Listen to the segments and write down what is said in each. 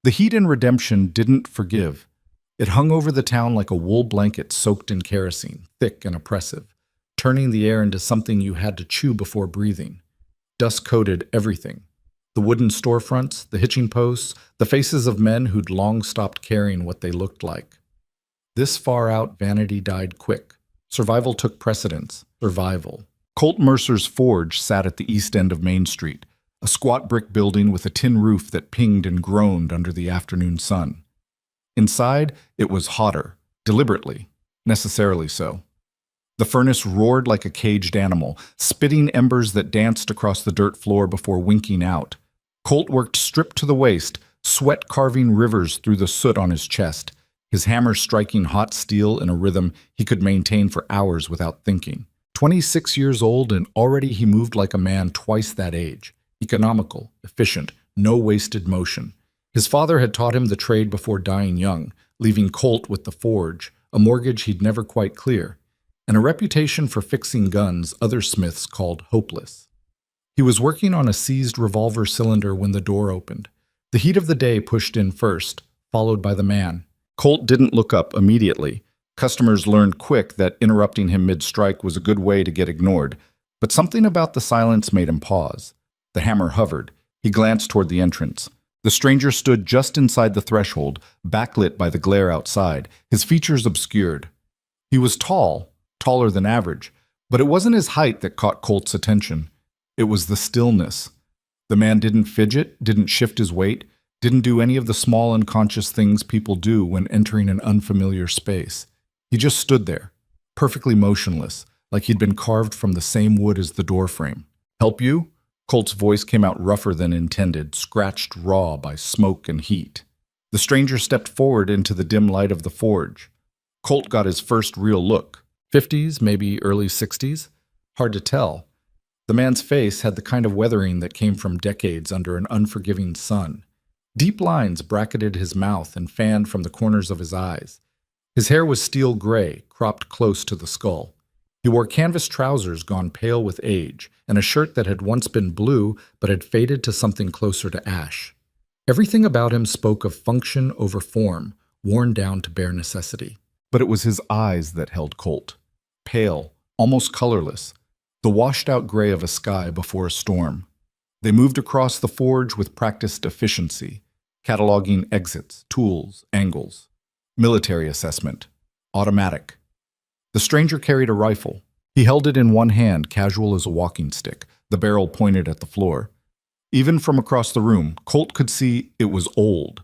The heat in Redemption didn't forgive. It hung over the town like a wool blanket soaked in kerosene, thick and oppressive, turning the air into something you had to chew before breathing. Dust coated everything. The wooden storefronts, the hitching posts, the faces of men who'd long stopped caring what they looked like. This far-out vanity died quick. Survival took precedence. Survival. Colt Mercer's forge sat at the east end of Main Street, a squat brick building with a tin roof that pinged and groaned under the afternoon sun. Inside, it was hotter, deliberately, necessarily so. The furnace roared like a caged animal, spitting embers that danced across the dirt floor before winking out. Colt worked stripped to the waist, sweat carving rivers through the soot on his chest, his hammer striking hot steel in a rhythm he could maintain for hours without thinking. 26 years old, and already he moved like a man twice that age. Economical, efficient, no wasted motion. His father had taught him the trade before dying young, leaving Colt with the forge, a mortgage he'd never quite clear, and a reputation for fixing guns other smiths called hopeless. He was working on a seized revolver cylinder when the door opened. The heat of the day pushed in first, followed by the man. Colt didn't look up immediately. Customers learned quick that interrupting him mid-strike was a good way to get ignored, but something about the silence made him pause. The hammer hovered. He glanced toward the entrance. The stranger stood just inside the threshold, backlit by the glare outside, his features obscured. He was tall, taller than average, but it wasn't his height that caught Colt's attention. It was the stillness. The man didn't fidget, didn't shift his weight, didn't do any of the small unconscious things people do when entering an unfamiliar space. He just stood there, perfectly motionless, like he'd been carved from the same wood as the doorframe. "Help you?" Colt's voice came out rougher than intended, scratched raw by smoke and heat. The stranger stepped forward into the dim light of the forge. Colt got his first real look. 50s, maybe early 60s? Hard to tell. The man's face had the kind of weathering that came from decades under an unforgiving sun. Deep lines bracketed his mouth and fanned from the corners of his eyes. His hair was steel gray, cropped close to the skull. He wore canvas trousers gone pale with age, and a shirt that had once been blue but had faded to something closer to ash. Everything about him spoke of function over form, worn down to bare necessity. But it was his eyes that held Colt. Pale, almost colorless, the washed-out gray of a sky before a storm. They moved across the forge with practiced efficiency, cataloging exits, tools, angles. Military assessment. Automatic. The stranger carried a rifle. He held it in one hand, casual as a walking stick, the barrel pointed at the floor. Even from across the room, Colt could see it was old.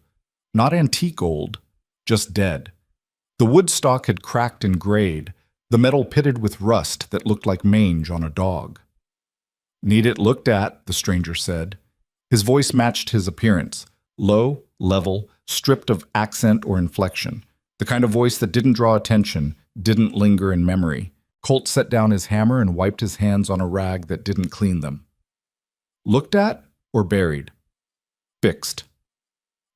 Not antique old, just dead. The wood stock had cracked and grayed, the metal pitted with rust that looked like mange on a dog. "Need it looked at," the stranger said. His voice matched his appearance, low, level, stripped of accent or inflection, the kind of voice that didn't draw attention, didn't linger in memory. Colt set down his hammer and wiped his hands on a rag that didn't clean them. "Looked at or buried?" "Fixed."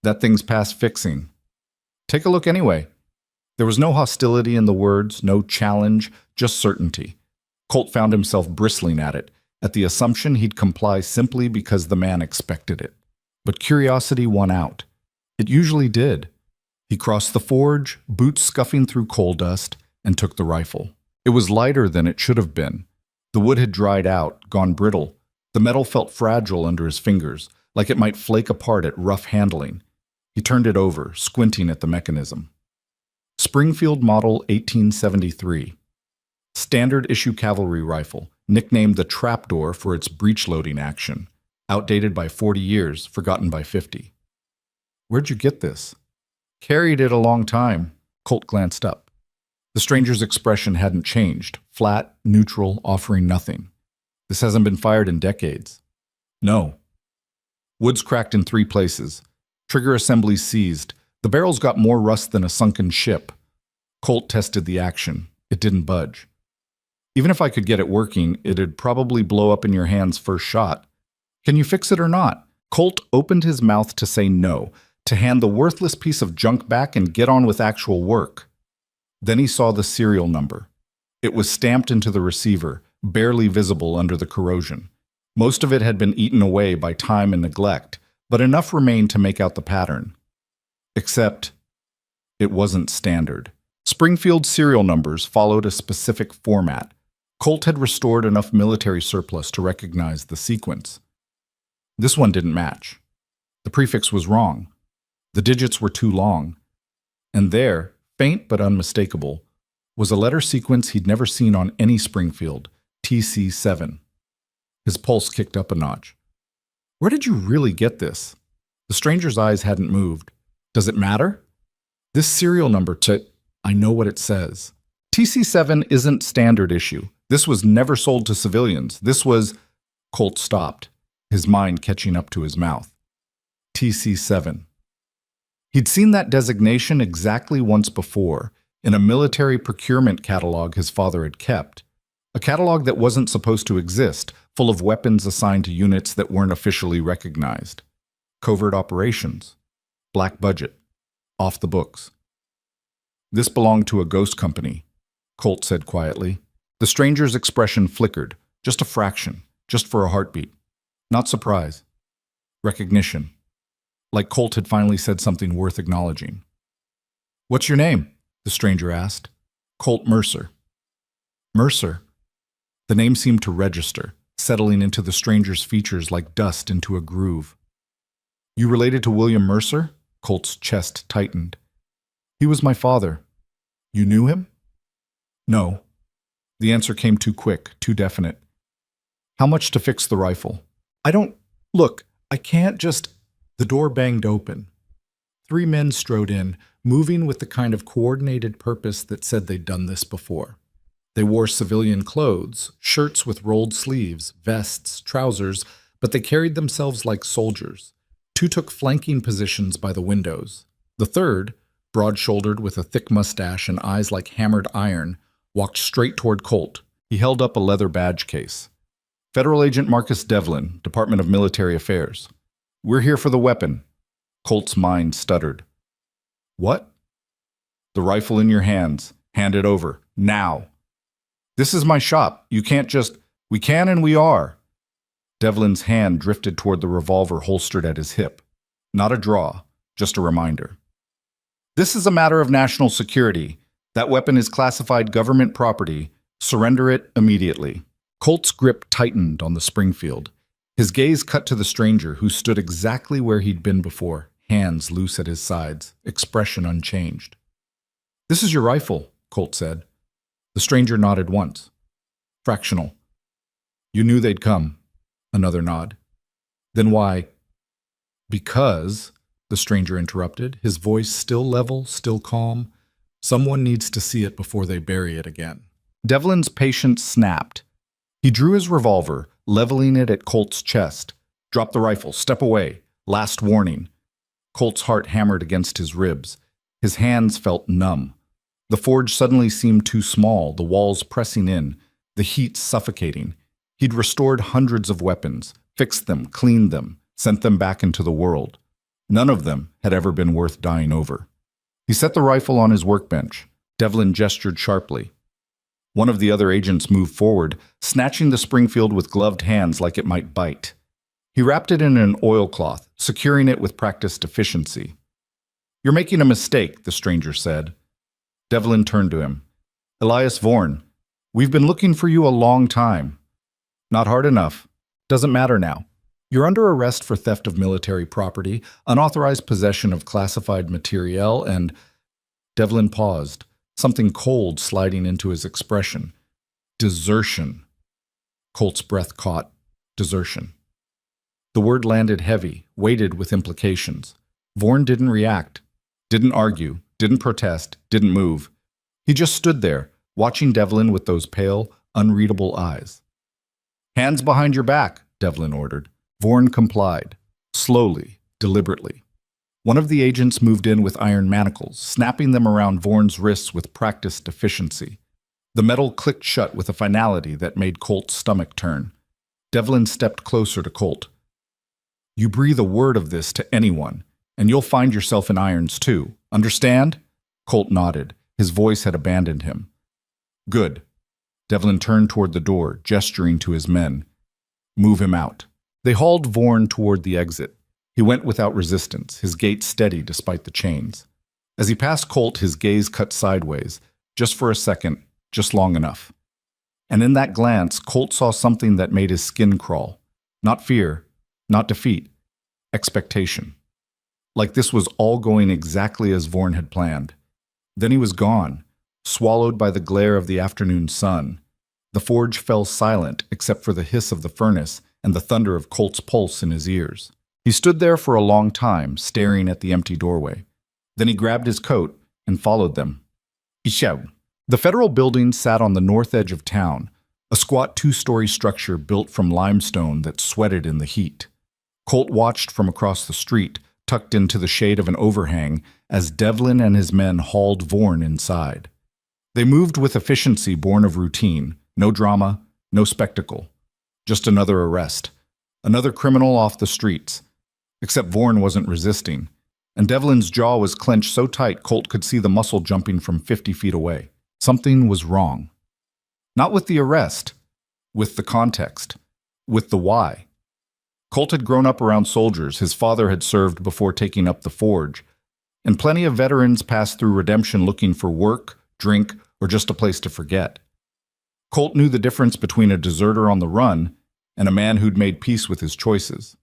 "That thing's past fixing." "Take a look anyway." There was no hostility in the words, no challenge, just certainty. Colt found himself bristling at the assumption he'd comply simply because the man expected it. But curiosity won out. It usually did. He crossed the forge, boots scuffing through coal dust, and took the rifle. It was lighter than it should have been. The wood had dried out, gone brittle. The metal felt fragile under his fingers, like it might flake apart at rough handling. He turned it over, squinting at the mechanism. Springfield Model 1873. Standard issue cavalry rifle, nicknamed the Trapdoor for its breech-loading action. Outdated by 40 years, forgotten by 50. "Where'd you get this?" "Carried it a long time." Colt glanced up. The stranger's expression hadn't changed, flat, neutral, offering nothing. "This hasn't been fired in decades." "No." Wood's cracked in 3 places. Trigger assembly seized. The barrel's got more rust than a sunken ship. Colt tested the action. It didn't budge. "Even if I could get it working, it'd probably blow up in your hands first shot. Can you fix it or not?" Colt opened his mouth to say no, to hand the worthless piece of junk back and get on with actual work. Then he saw the serial number. It was stamped into the receiver, barely visible under the corrosion. Most of it had been eaten away by time and neglect, but enough remained to make out the pattern. Except it wasn't standard. Springfield's serial numbers followed a specific format. Colt had restored enough military surplus to recognize the sequence. This one didn't match. The prefix was wrong. The digits were too long. And there, faint but unmistakable, was a letter sequence he'd never seen on any Springfield, TC7. His pulse kicked up a notch. Where did you really get this? The stranger's eyes hadn't moved. Does it matter? This serial number I know what it says. TC7 isn't standard issue. This was never sold to civilians. This was... Colt stopped, his mind catching up to his mouth. TC7. He'd seen that designation exactly once before, in a military procurement catalog his father had kept. A catalog that wasn't supposed to exist, full of weapons assigned to units that weren't officially recognized. Covert operations. Black budget. Off the books. This belonged to a ghost company, Colt said quietly. The stranger's expression flickered, just a fraction, just for a heartbeat. Not surprise. Recognition. Like Colt had finally said something worth acknowledging. What's your name? The stranger asked. Colt Mercer. Mercer. The name seemed to register, settling into the stranger's features like dust into a groove. You related to William Mercer? Colt's chest tightened. He was my father. You knew him? No. The answer came too quick, too definite. How much to fix the rifle? Look, I can't just... The door banged open. 3 men strode in, moving with the kind of coordinated purpose that said they'd done this before. They wore civilian clothes, shirts with rolled sleeves, vests, trousers, but they carried themselves like soldiers. 2 took flanking positions by the windows. The third, broad-shouldered with a thick mustache and eyes like hammered iron, walked straight toward Colt. He held up a leather badge case. Federal Agent Marcus Devlin, Department of Military Affairs. We're here for the weapon. Colt's mind stuttered. What? The rifle in your hands. Hand it over. Now. This is my shop. You can't just... We can and we are. Devlin's hand drifted toward the revolver holstered at his hip. Not a draw, just a reminder. This is a matter of national security. That weapon is classified government property. Surrender it immediately. Colt's grip tightened on the Springfield. His gaze cut to the stranger, who stood exactly where he'd been before, hands loose at his sides, expression unchanged. This is your rifle, Colt said. The stranger nodded once. Fractional. You knew they'd come. Another nod. Then why? Because, the stranger interrupted, his voice still level, still calm. Someone needs to see it before they bury it again. Devlin's patience snapped. He drew his revolver, leveling it at Colt's chest. Drop the rifle. Step away. Last warning. Colt's heart hammered against his ribs. His hands felt numb. The forge suddenly seemed too small, the walls pressing in, the heat suffocating. He'd restored hundreds of weapons, fixed them, cleaned them, sent them back into the world. None of them had ever been worth dying over. He set the rifle on his workbench. Devlin gestured sharply. One of the other agents moved forward, snatching the Springfield with gloved hands like it might bite. He wrapped it in an oilcloth, securing it with practiced efficiency. You're making a mistake, the stranger said. Devlin turned to him. Elias Vorn, we've been looking for you a long time. Not hard enough. Doesn't matter now. You're under arrest for theft of military property, unauthorized possession of classified materiel, and... Devlin paused, something cold sliding into his expression. Desertion. Colt's breath caught. Desertion. The word landed heavy, weighted with implications. Vorn didn't react, didn't argue, didn't protest, didn't move. He just stood there, watching Devlin with those pale, unreadable eyes. Hands behind your back, Devlin ordered. Vorn complied, slowly, deliberately. One of the agents moved in with iron manacles, snapping them around Vorn's wrists with practiced efficiency. The metal clicked shut with a finality that made Colt's stomach turn. Devlin stepped closer to Colt. You breathe a word of this to anyone, and you'll find yourself in irons too. Understand? Colt nodded. His voice had abandoned him. Good. Devlin turned toward the door, gesturing to his men. Move him out. They hauled Vorn toward the exit. He went without resistance, his gait steady despite the chains. As he passed Colt, his gaze cut sideways, just for a second, just long enough. And in that glance, Colt saw something that made his skin crawl. Not fear, not defeat, expectation. Like this was all going exactly as Vorn had planned. Then he was gone, swallowed by the glare of the afternoon sun. The forge fell silent except for the hiss of the furnace and the thunder of Colt's pulse in his ears. He stood there for a long time, staring at the empty doorway. Then he grabbed his coat and followed them. Ishaw. The federal building sat on the north edge of town, a squat two-story structure built from limestone that sweated in the heat. Colt watched from across the street, tucked into the shade of an overhang, as Devlin and his men hauled Vorn inside. They moved with efficiency born of routine, no drama, no spectacle. Just another arrest, another criminal off the streets. Except Vorn wasn't resisting, and Devlin's jaw was clenched so tight Colt could see the muscle jumping from 50 feet away. Something was wrong. Not with the arrest, with the context, with the why. Colt had grown up around soldiers his father had served before taking up the forge, and plenty of veterans passed through redemption looking for work, drink, or just a place to forget. Colt knew the difference between a deserter on the run and a man who'd made peace with his choices.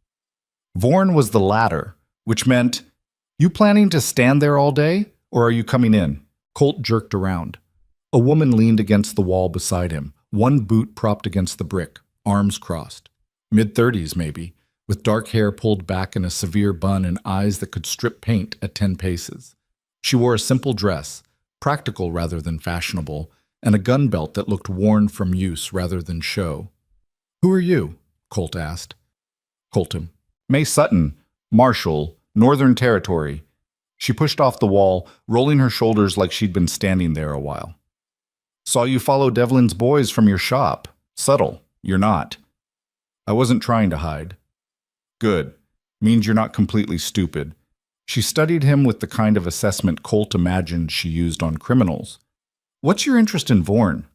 Vorn was the latter, which meant, "You planning to stand there all day, or are you coming in?" Colt jerked around. A woman leaned against the wall beside him, one boot propped against the brick, arms crossed. Mid-30s, maybe, with dark hair pulled back in a severe bun and eyes that could strip paint at 10 paces. She wore a simple dress, practical rather than fashionable, and a gun belt that looked worn from use rather than show. "Who are you?" Colt asked. Colton. "May Sutton, Marshal, Northern Territory." She pushed off the wall, rolling her shoulders like she'd been standing there a while. "Saw you follow Devlin's boys from your shop. Subtle. You're not." "I wasn't trying to hide." "Good. Means you're not completely stupid." She studied him with the kind of assessment Colt imagined she used on criminals. "What's your interest in Vorn?"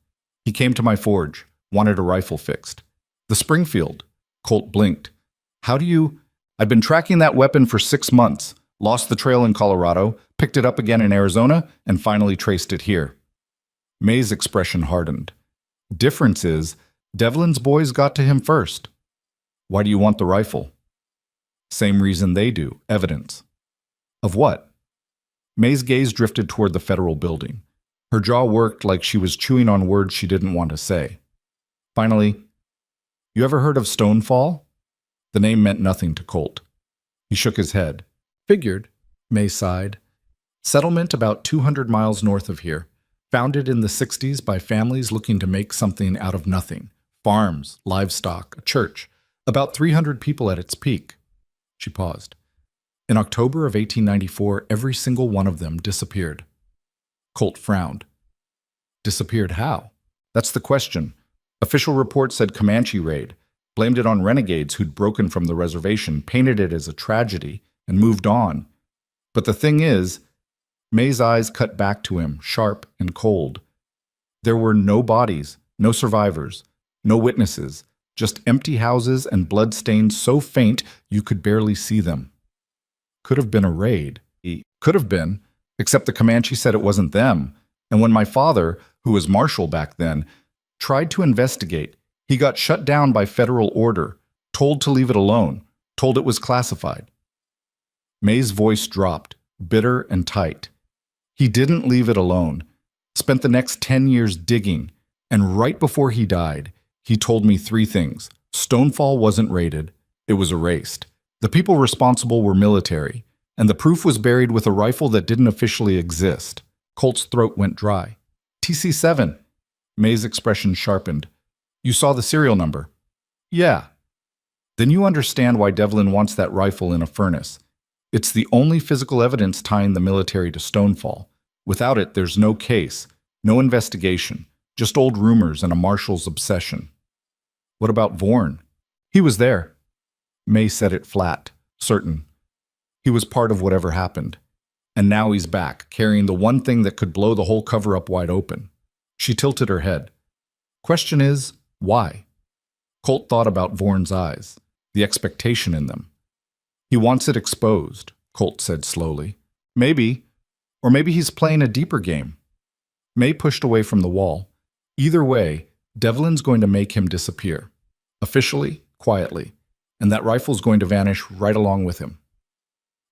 "He came to my forge. Wanted a rifle fixed." "The Springfield." Colt blinked. "How do you—" "I've been tracking that weapon for 6 months. Lost the trail in Colorado, picked it up again in Arizona, and finally traced it here." May's expression hardened. "Difference is, Devlin's boys got to him first." "Why do you want the rifle?" "Same reason they do, evidence." "Of what?" May's gaze drifted toward the federal building. Her jaw worked like she was chewing on words she didn't want to say. Finally, "You ever heard of Stonefall?" The name meant nothing to Colt. He shook his head. "Figured," May sighed. "Settlement about 200 miles north of here. Founded in the 60s by families looking to make something out of nothing. Farms, livestock, a church. About 300 people at its peak." She paused. "In October of 1894, every single one of them disappeared." Colt frowned. "Disappeared how?" "That's the question. Official reports said Comanche raid. Blamed it on renegades who'd broken from the reservation, painted it as a tragedy, and moved on. But the thing is," May's eyes cut back to him, sharp and cold. "There were no bodies, no survivors, no witnesses, just empty houses and bloodstains so faint you could barely see them." "Could have been a raid." "Could have been, except the Comanche said it wasn't them. And when my father, who was marshal back then, tried to investigate, he got shut down by federal order, told to leave it alone, told it was classified." May's voice dropped, bitter and tight. "He didn't leave it alone. Spent the next 10 years digging, and right before he died, he told me 3 things. Stonefall wasn't raided. It was erased. The people responsible were military, and the proof was buried with a rifle that didn't officially exist." Colt's throat went dry. "TC-7. May's expression sharpened. "You saw the serial number?" "Yeah." "Then you understand why Devlin wants that rifle in a furnace. It's the only physical evidence tying the military to Stonefall. Without it, there's no case, no investigation, just old rumors and a marshal's obsession." "What about Vorn?" "He was there." May said it flat, certain. "He was part of whatever happened. And now he's back, carrying the one thing that could blow the whole cover-up wide open." She tilted her head. "Question is, why?" Colt thought about Vorn's eyes, the expectation in them. He wants it exposed, Colt said slowly. Maybe. Or maybe he's playing a deeper game. May pushed away from the wall. Either way, Devlin's going to make him disappear. Officially, quietly. And that rifle's going to vanish right along with him.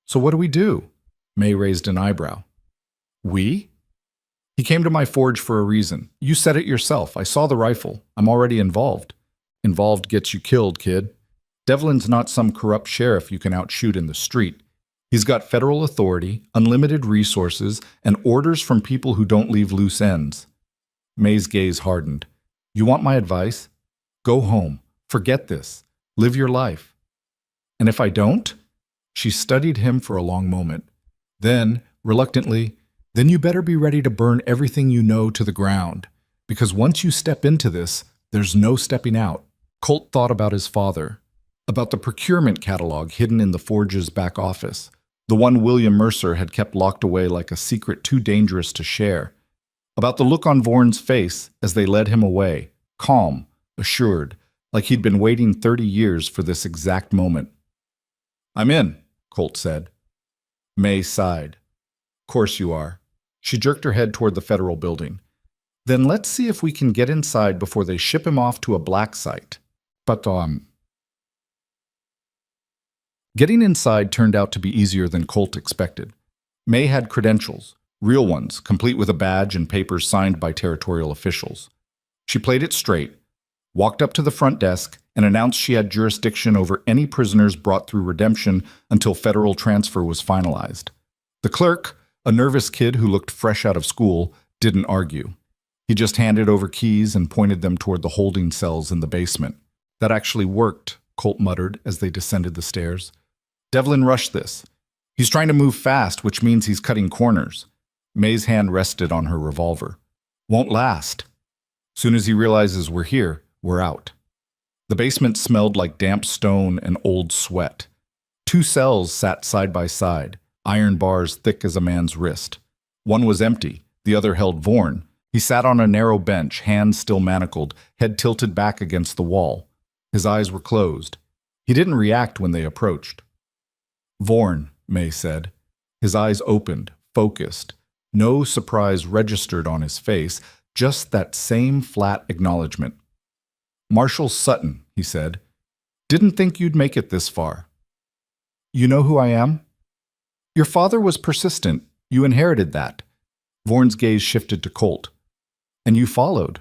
So what do we do? May raised an eyebrow. We? He came to my forge for a reason. You said it yourself. I saw the rifle. I'm already involved. Involved gets you killed, kid. Devlin's not some corrupt sheriff you can outshoot in the street. He's got federal authority, unlimited resources, and orders from people who don't leave loose ends. May's gaze hardened. You want my advice? Go home. Forget this. Live your life. And if I don't? She studied him for a long moment. Then, reluctantly, then you better be ready to burn everything you know to the ground. Because once you step into this, there's no stepping out. Colt thought about his father, about the procurement catalog hidden in the forge's back office, the one William Mercer had kept locked away like a secret too dangerous to share, about the look on Vorn's face as they led him away, calm, assured, like he'd been waiting 30 years for this exact moment. I'm in, Colt said. May sighed. Course you are. She jerked her head toward the federal building. Then let's see if we can get inside before they ship him off to a black site. But, Getting inside turned out to be easier than Colt expected. May had credentials, real ones, complete with a badge and papers signed by territorial officials. She played it straight, walked up to the front desk, and announced she had jurisdiction over any prisoners brought through redemption until federal transfer was finalized. The clerk, a nervous kid who looked fresh out of school, didn't argue. He just handed over keys and pointed them toward the holding cells in the basement. That actually worked, Colt muttered as they descended the stairs. Devlin rushed this. He's trying to move fast, which means he's cutting corners. May's hand rested on her revolver. Won't last. Soon as he realizes we're here, we're out. The basement smelled like damp stone and old sweat. 2 cells sat side by side, iron bars thick as a man's wrist. One was empty, the other held Vorn. He sat on a narrow bench, hands still manacled, head tilted back against the wall. His eyes were closed. He didn't react when they approached. Vorn, May said. His eyes opened, focused. No surprise registered on his face, just that same flat acknowledgement. Marshal Sutton, he said. Didn't think you'd make it this far. You know who I am? Your father was persistent. You inherited that. Vorn's gaze shifted to Colt. And you followed.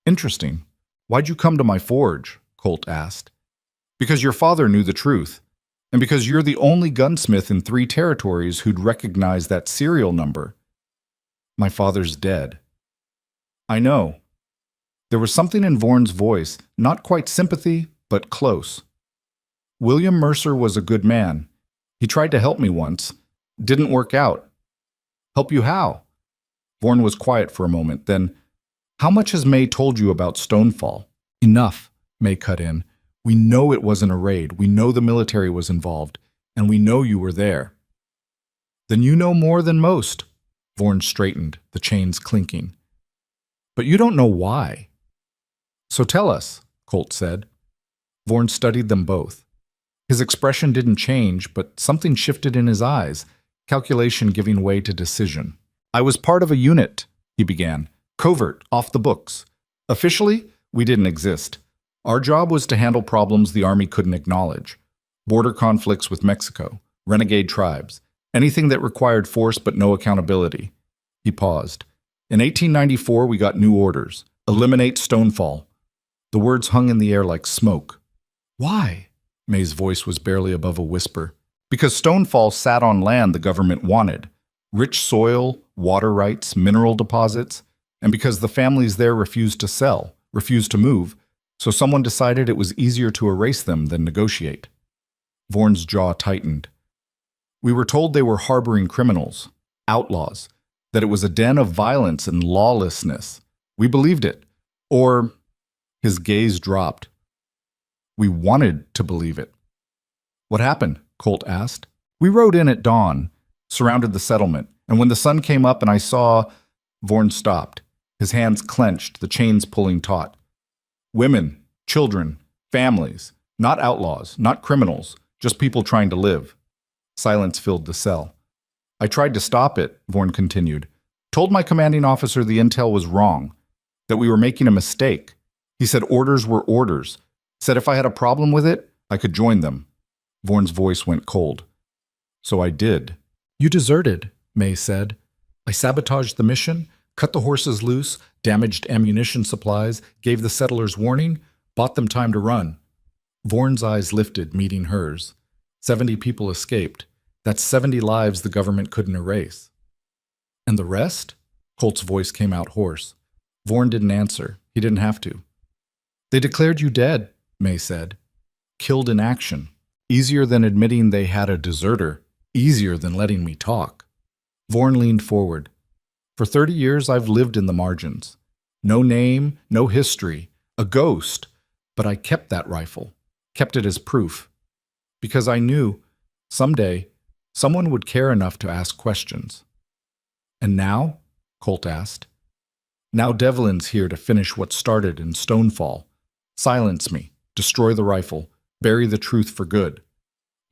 Interesting. Why'd you come to my forge? Colt asked. Because your father knew the truth. And because you're the only gunsmith in 3 territories who'd recognize that serial number. My father's dead. I know. There was something in Vorn's voice, not quite sympathy, but close. William Mercer was a good man. He tried to help me once. Didn't work out. Help you how? Vorn was quiet for a moment, then, how much has May told you about Stonefall? Enough, May cut in. We know it wasn't a raid. We know the military was involved. And we know you were there. Then you know more than most. Vorn straightened, the chains clinking. But you don't know why. So tell us, Colt said. Vorn studied them both. His expression didn't change, but something shifted in his eyes, calculation giving way to decision. I was part of a unit, he began. Covert, off the books. Officially, we didn't exist. Our job was to handle problems the Army couldn't acknowledge. Border conflicts with Mexico, renegade tribes, anything that required force but no accountability. He paused. In 1894, we got new orders. Eliminate Stonefall. The words hung in the air like smoke. Why? May's voice was barely above a whisper. Because Stonefall sat on land the government wanted. Rich soil, water rights, mineral deposits. And because the families there refused to sell, refused to move, so someone decided it was easier to erase them than negotiate. Vorn's jaw tightened. We were told they were harboring criminals, outlaws, that it was a den of violence and lawlessness. We believed it. Or, his gaze dropped. We wanted to believe it. What happened? Colt asked. We rode in at dawn, surrounded the settlement, and when the sun came up and I saw... Vorn stopped, his hands clenched, the chains pulling taut. Women, children, families, not outlaws, not criminals, just people trying to live. Silence filled the cell. I tried to stop it, Vorn continued. Told my commanding officer the intel was wrong, that we were making a mistake. He said orders were orders. Said if I had a problem with it, I could join them. Vorn's voice went cold. So I did. You deserted, May said. I sabotaged the mission, cut the horses loose, damaged ammunition supplies, gave the settlers warning, bought them time to run. Vorn's eyes lifted, meeting hers. 70 people escaped. That's 70 lives the government couldn't erase. And the rest? Colt's voice came out hoarse. Vorn didn't answer. He didn't have to. They declared you dead, May said. Killed in action. Easier than admitting they had a deserter. Easier than letting me talk. Vorn leaned forward. For 30 years I've lived in the margins. No name, no history. A ghost. But I kept that rifle. Kept it as proof. Because I knew, someday, someone would care enough to ask questions. And now? Colt asked. Now Devlin's here to finish what started in Stonefall. Silence me, destroy the rifle, bury the truth for good.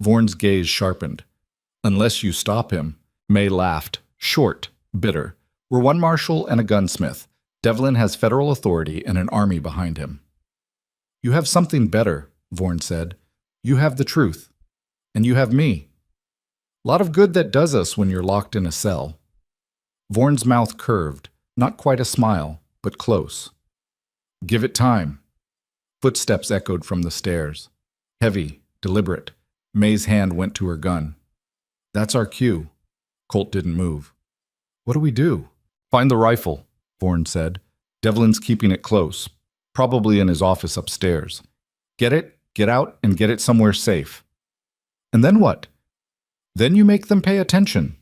Vorn's gaze sharpened. Unless you stop him. May laughed, short, bitter. We're one marshal and a gunsmith. Devlin has federal authority and an army behind him. You have something better, Vorn said. You have the truth. And you have me. Lot of good that does us when you're locked in a cell. Vorn's mouth curved, not quite a smile, but close. Give it time. Footsteps echoed from the stairs. Heavy, deliberate. May's hand went to her gun. That's our cue. Colt didn't move. What do we do? Find the rifle, Vorn said. Devlin's keeping it close, probably in his office upstairs. Get it, get out, and get it somewhere safe. And then what? Then you make them pay attention.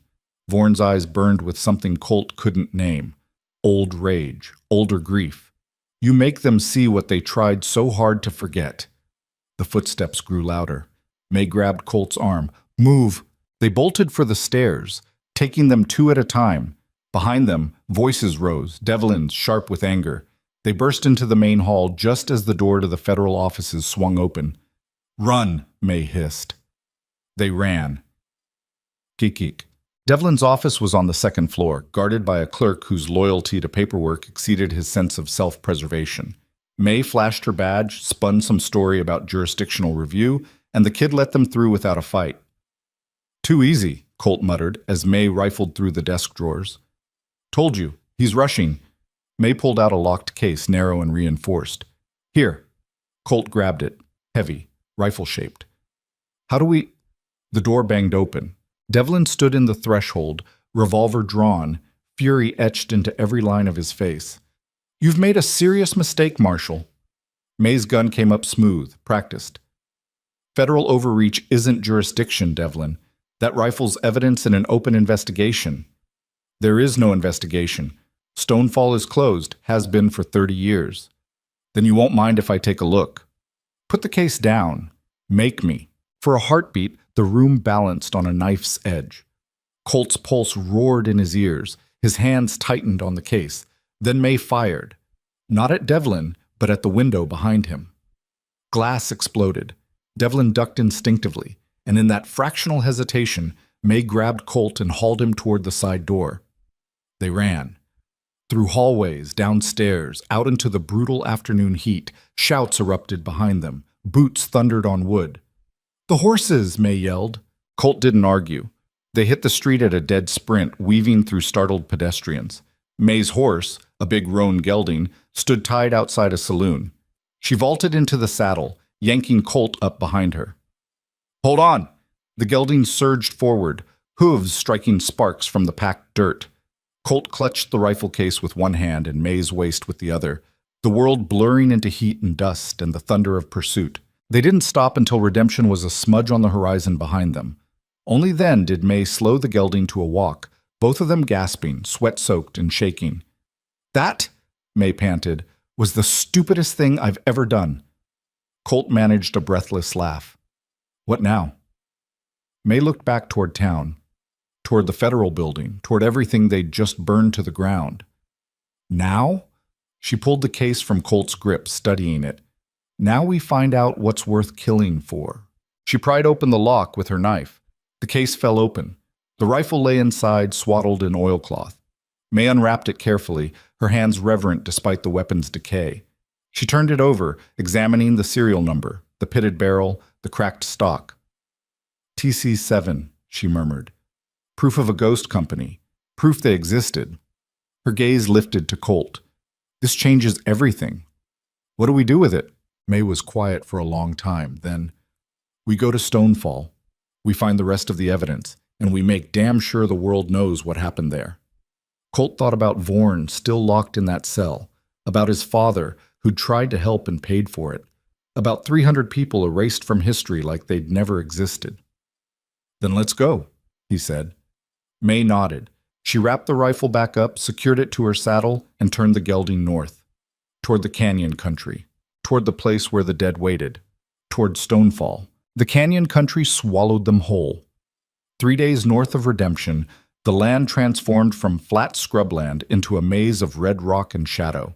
Vorn's eyes burned with something Colt couldn't name. Old rage, older grief. You make them see what they tried so hard to forget. The footsteps grew louder. May grabbed Colt's arm. Move! They bolted for the stairs, taking them two at a time. Behind them, voices rose, Devlin's sharp with anger. They burst into the main hall just as the door to the federal offices swung open. Run, May hissed. They ran. Geek. Devlin's office was on the second floor, guarded by a clerk whose loyalty to paperwork exceeded his sense of self-preservation. May flashed her badge, spun some story about jurisdictional review, and the kid let them through without a fight. Too easy, Colt muttered as May rifled through the desk drawers. Told you, he's rushing. May pulled out a locked case, narrow and reinforced. Here. Colt grabbed it, heavy, rifle-shaped. How do we... The door banged open. Devlin stood in the threshold, revolver drawn, fury etched into every line of his face. You've made a serious mistake, Marshal. May's gun came up smooth, practiced. Federal overreach isn't jurisdiction, Devlin. That rifle's evidence in an open investigation. There is no investigation. Stonefall is closed, has been for 30 years. Then you won't mind if I take a look. Put the case down. Make me. For a heartbeat, the room balanced on a knife's edge. Colt's pulse roared in his ears. His hands tightened on the case. Then May fired. Not at Devlin, but at the window behind him. Glass exploded. Devlin ducked instinctively, and in that fractional hesitation, May grabbed Colt and hauled him toward the side door. They ran. Through hallways, downstairs, out into the brutal afternoon heat, shouts erupted behind them. Boots thundered on wood. The horses, May yelled. Colt didn't argue. They hit the street at a dead sprint, weaving through startled pedestrians. May's horse, a big roan gelding, stood tied outside a saloon. She vaulted into the saddle, yanking Colt up behind her. Hold on! The gelding surged forward, hooves striking sparks from the packed dirt. Colt clutched the rifle case with one hand and May's waist with the other, the world blurring into heat and dust and the thunder of pursuit. They didn't stop until redemption was a smudge on the horizon behind them. Only then did May slow the gelding to a walk, both of them gasping, sweat-soaked and shaking. That, May panted, was the stupidest thing I've ever done. Colt managed a breathless laugh. What now? May looked back toward town, toward the federal building, toward everything they'd just burned to the ground. Now? She pulled the case from Colt's grip, studying it. Now we find out what's worth killing for. She pried open the lock with her knife. The case fell open. The rifle lay inside, swaddled in oilcloth. May unwrapped it carefully, her hands reverent despite the weapon's decay. She turned it over, examining the serial number, the pitted barrel, the cracked stock. TC7, she murmured. Proof of a ghost company. Proof they existed. Her gaze lifted to Colt. This changes everything. What do we do with it? May was quiet for a long time. Then, we go to Stonefall. We find the rest of the evidence, and we make damn sure the world knows what happened there. Colt thought about Vorn, still locked in that cell, about his father, who'd tried to help and paid for it, about 300 people erased from history like they'd never existed. Then let's go, he said. May nodded. She wrapped the rifle back up, secured it to her saddle, and turned the gelding north, toward the canyon country, toward the place where the dead waited, toward Stonefall. The canyon country swallowed them whole. 3 days north of Redemption, the land transformed from flat scrubland into a maze of red rock and shadow.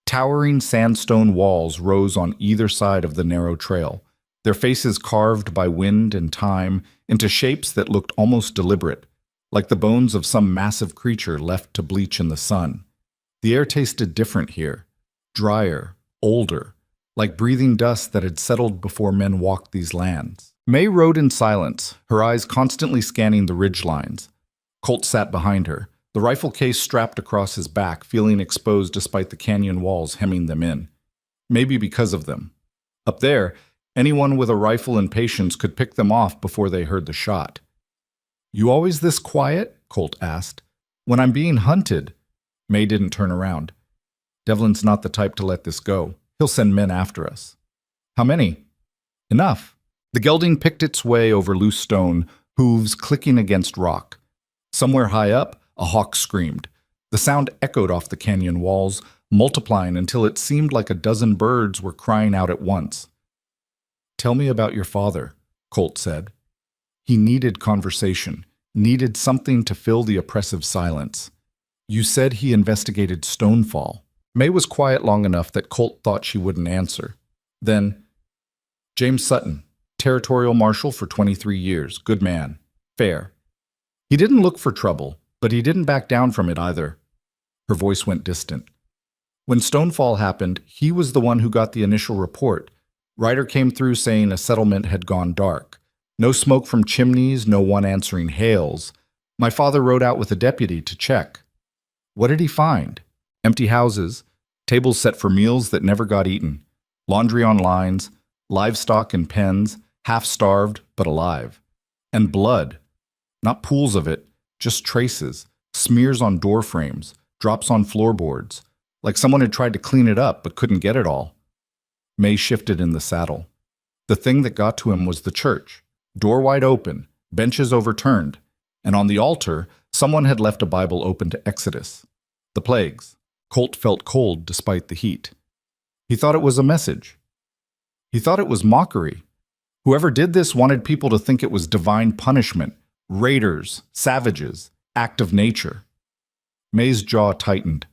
Towering sandstone walls rose on either side of the narrow trail, their faces carved by wind and time into shapes that looked almost deliberate, like the bones of some massive creature left to bleach in the sun. The air tasted different here, drier, older, like breathing dust that had settled before men walked these lands. May rode in silence, her eyes constantly scanning the ridgelines. Colt sat behind her, the rifle case strapped across his back, feeling exposed despite the canyon walls hemming them in. Maybe because of them. Up there, anyone with a rifle and patience could pick them off before they heard the shot. You always this quiet? Colt asked. When I'm being hunted. May didn't turn around. Devlin's not the type to let this go. He'll send men after us. How many? Enough. The gelding picked its way over loose stone, hooves clicking against rock. Somewhere high up, a hawk screamed. The sound echoed off the canyon walls, multiplying until it seemed like a dozen birds were crying out at once. Tell me about your father, Colt said. He needed conversation, needed something to fill the oppressive silence. You said he investigated Stonefall. May was quiet long enough that Colt thought she wouldn't answer. Then, James Sutton, territorial marshal for 23 years, good man, fair. He didn't look for trouble, but he didn't back down from it either. Her voice went distant. When Stonefall happened, he was the one who got the initial report. Ryder came through saying a settlement had gone dark. No smoke from chimneys, no one answering hails. My father rode out with a deputy to check. What did he find? Empty houses, tables set for meals that never got eaten, laundry on lines, livestock in pens, half-starved but alive. And blood. Not pools of it, just traces, smears on door frames, drops on floorboards, like someone had tried to clean it up but couldn't get it all. May shifted in the saddle. The thing that got to him was the church, door wide open, benches overturned, and on the altar, someone had left a Bible open to Exodus. The plagues. Colt felt cold despite the heat. He thought it was a message. He thought it was mockery. Whoever did this wanted people to think it was divine punishment, raiders, savages, act of nature. May's jaw tightened.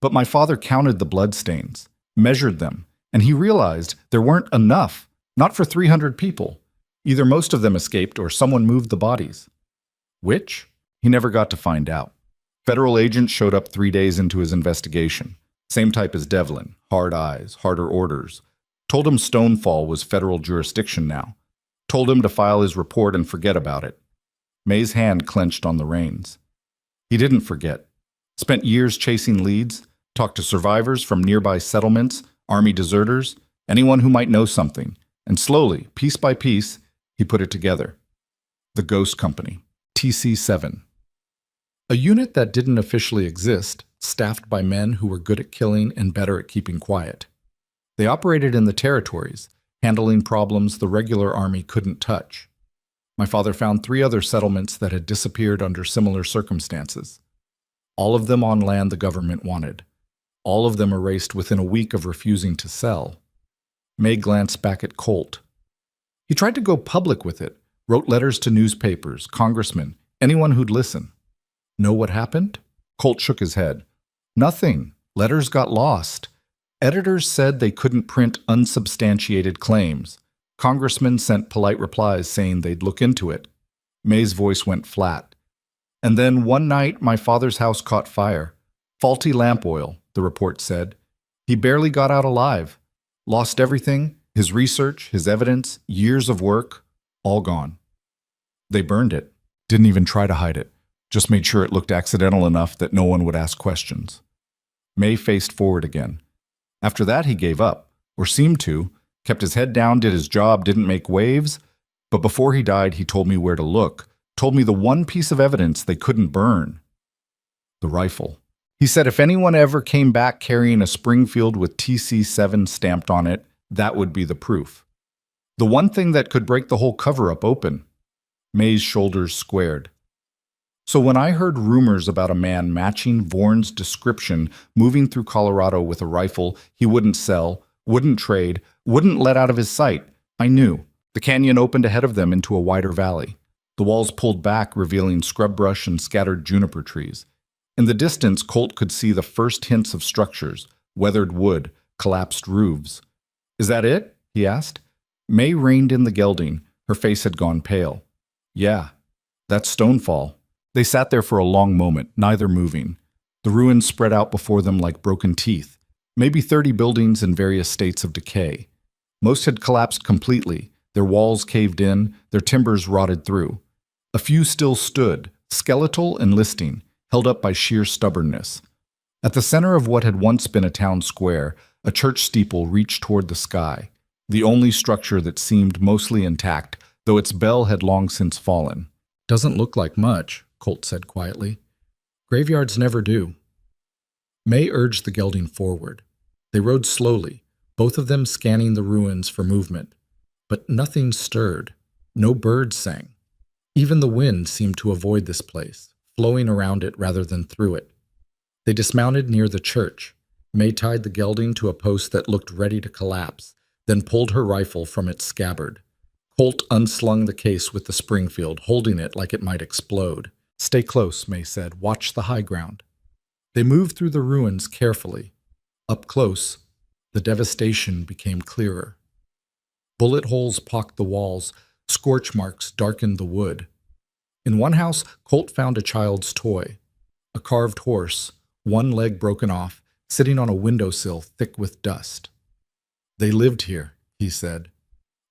But my father counted the bloodstains, measured them, and he realized there weren't enough, not for 300 people. Either most of them escaped or someone moved the bodies. Which? He never got to find out. Federal agents showed up 3 days into his investigation. Same type as Devlin, hard eyes, harder orders. Told him Stonefall was federal jurisdiction now. Told him to file his report and forget about it. May's hand clenched on the reins. He didn't forget. Spent years chasing leads, talked to survivors from nearby settlements, army deserters, anyone who might know something, and slowly, piece by piece, he put it together. The Ghost Company, TC7. A unit that didn't officially exist, staffed by men who were good at killing and better at keeping quiet. They operated in the territories, handling problems the regular army couldn't touch. My father found 3 other settlements that had disappeared under similar circumstances. All of them on land the government wanted. All of them erased within a week of refusing to sell. May glanced back at Colt. He tried to go public with it, wrote letters to newspapers, congressmen, anyone who'd listen. Know what happened? Colt shook his head. Nothing. Letters got lost. Editors said they couldn't print unsubstantiated claims. Congressmen sent polite replies saying they'd look into it. May's voice went flat. And then one night, my father's house caught fire. Faulty lamp oil, the report said. He barely got out alive. Lost everything, his research, his evidence, years of work, all gone. They burned it. Didn't even try to hide it. Just made sure it looked accidental enough that no one would ask questions. May faced forward again. After that, he gave up, or seemed to, kept his head down, did his job, didn't make waves. But before he died, he told me where to look, told me the one piece of evidence they couldn't burn. The rifle. He said if anyone ever came back carrying a Springfield with TC7 stamped on it, that would be the proof. The one thing that could break the whole cover-up open. May's shoulders squared. So when I heard rumors about a man matching Vaughn's description moving through Colorado with a rifle he wouldn't sell, wouldn't trade, wouldn't let out of his sight, I knew. The canyon opened ahead of them into a wider valley. The walls pulled back, revealing scrub brush and scattered juniper trees. In the distance, Colt could see the first hints of structures, weathered wood, collapsed roofs. Is that it? He asked. May reined in the gelding. Her face had gone pale. Yeah, that's Stonefall. They sat there for a long moment, neither moving. The ruins spread out before them like broken teeth, maybe 30 buildings in various states of decay. Most had collapsed completely, their walls caved in, their timbers rotted through. A few still stood, skeletal and listing, held up by sheer stubbornness. At the center of what had once been a town square, a church steeple reached toward the sky, the only structure that seemed mostly intact, though its bell had long since fallen. Doesn't look like much, Colt said quietly. Graveyards never do. May urged the gelding forward. They rode slowly, both of them scanning the ruins for movement. But nothing stirred. No birds sang. Even the wind seemed to avoid this place, flowing around it rather than through it. They dismounted near the church. May tied the gelding to a post that looked ready to collapse, then pulled her rifle from its scabbard. Colt unslung the case with the Springfield, holding it like it might explode. Stay close, May said. Watch the high ground. They moved through the ruins carefully. Up close, the devastation became clearer. Bullet holes pocked the walls, scorch marks darkened the wood. In one house, Colt found a child's toy, a carved horse, one leg broken off, sitting on a windowsill thick with dust. They lived here, he said.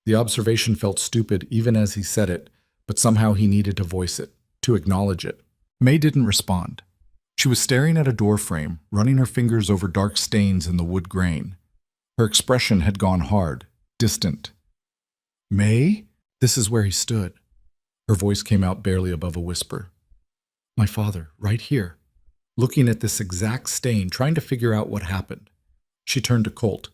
The observation felt stupid even as he said it, but somehow he needed to voice it, to acknowledge it. May didn't respond. She was staring at a doorframe, running her fingers over dark stains in the wood grain. Her expression had gone hard, distant. May? This is where he stood. Her voice came out barely above a whisper. My father, right here, looking at this exact stain, trying to figure out what happened. She turned to Colt.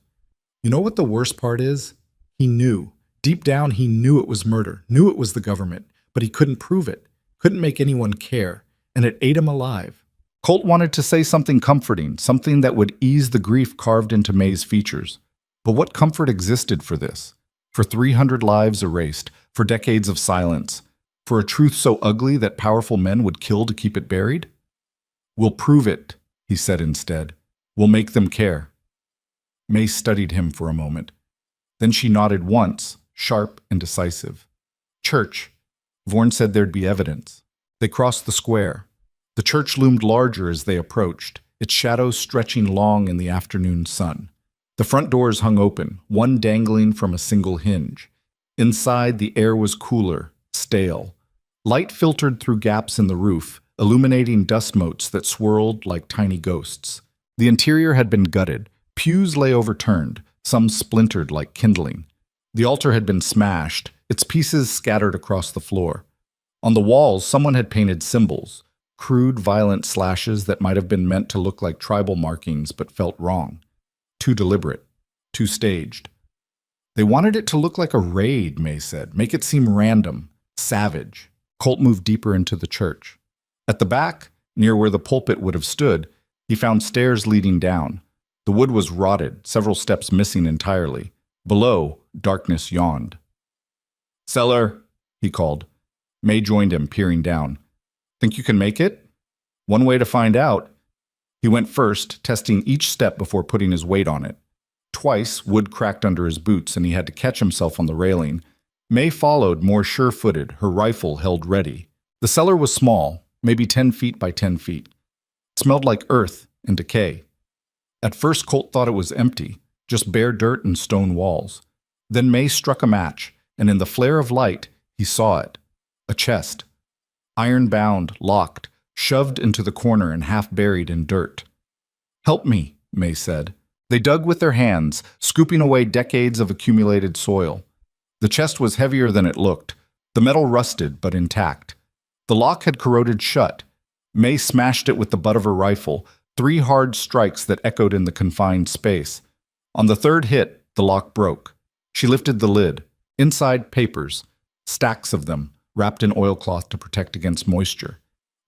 You know what the worst part is? He knew. Deep down, he knew it was murder, knew it was the government, but he couldn't prove it, couldn't make anyone care, and it ate him alive. Colt wanted to say something comforting, something that would ease the grief carved into May's features. But what comfort existed for this? For 300 lives erased, for decades of silence, for a truth so ugly that powerful men would kill to keep it buried? We'll prove it, he said instead. We'll make them care. May studied him for a moment. Then she nodded once, sharp and decisive. Church. Vaughn said there'd be evidence. They crossed the square. The church loomed larger as they approached, its shadows stretching long in the afternoon sun. The front doors hung open, one dangling from a single hinge. Inside, the air was cooler, stale. Light filtered through gaps in the roof, illuminating dust motes that swirled like tiny ghosts. The interior had been gutted. Pews lay overturned, some splintered like kindling. The altar had been smashed, its pieces scattered across the floor. On the walls, someone had painted symbols, crude, violent slashes that might have been meant to look like tribal markings but felt wrong. Too deliberate, too staged. They wanted it to look like a raid, May said, make it seem random, savage. Colt moved deeper into the church. At the back, near where the pulpit would have stood, he found stairs leading down. The wood was rotted, several steps missing entirely. Below, darkness yawned. Cellar, he called. May joined him, peering down. Think you can make it? One way to find out. He went first, testing each step before putting his weight on it. Twice, wood cracked under his boots and he had to catch himself on the railing. May followed, more sure-footed, her rifle held ready. The cellar was small, maybe 10 feet by 10 feet. It smelled like earth and decay. At first, Colt thought it was empty, just bare dirt and stone walls. Then May struck a match, and in the flare of light, he saw it. A chest. Iron-bound, locked, shoved into the corner and half buried in dirt. "Help me," May said. They dug with their hands, scooping away decades of accumulated soil. The chest was heavier than it looked, the metal rusted but intact. The lock had corroded shut. May smashed it with the butt of her rifle, 3 hard strikes that echoed in the confined space. On the third hit, the lock broke. She lifted the lid. Inside, papers, stacks of them, wrapped in oilcloth to protect against moisture.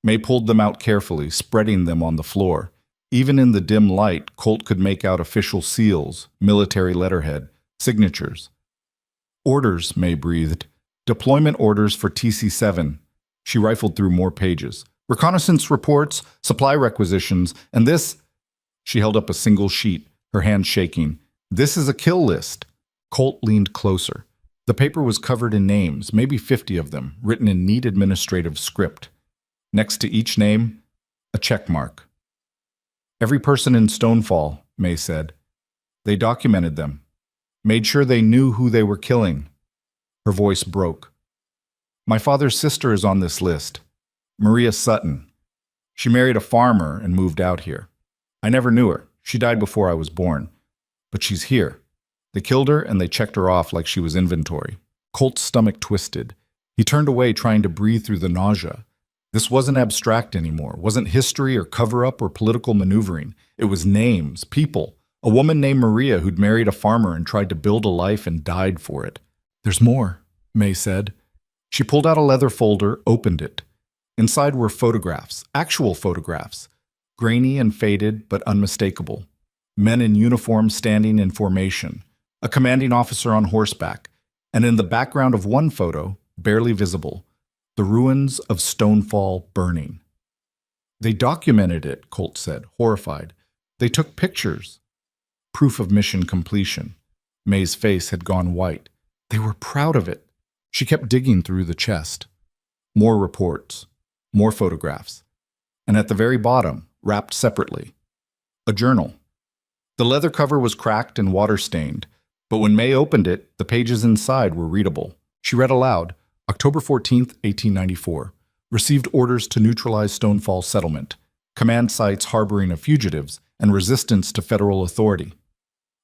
May pulled them out carefully, spreading them on the floor. Even in the dim light, Colt could make out official seals, military letterhead, signatures. "Orders," May breathed. "Deployment orders for TC-7. She rifled through more pages. "Reconnaissance reports, supply requisitions, and this—" She held up a single sheet, her hand shaking. "This is a kill list." Colt leaned closer. The paper was covered in names, maybe 50 of them, written in neat administrative script. Next to each name, a check mark. "Every person in Stonefall," May said. "They documented them. Made sure they knew who they were killing." Her voice broke. "My father's sister is on this list. Maria Sutton. She married a farmer and moved out here. I never knew her. She died before I was born. But she's here. They killed her and they checked her off like she was inventory." Colt's stomach twisted. He turned away, trying to breathe through the nausea. This wasn't abstract anymore, wasn't history or cover-up or political maneuvering. It was names, people. A woman named Maria who'd married a farmer and tried to build a life and died for it. "There's more," May said. She pulled out a leather folder, opened it. Inside were photographs, actual photographs. Grainy and faded, but unmistakable. Men in uniform standing in formation. A commanding officer on horseback. And in the background of one photo, barely visible, the ruins of Stonefall burning. "They documented it," Colt said, horrified. "They took pictures." Proof of mission completion. May's face had gone white. They were proud of it. She kept digging through the chest. More reports. More photographs. And at the very bottom, wrapped separately, a journal. The leather cover was cracked and water-stained, but when May opened it, the pages inside were readable. She read aloud, "October 14th, 1894. Received orders to neutralize Stonefall settlement. Command sites harboring of fugitives and resistance to federal authority.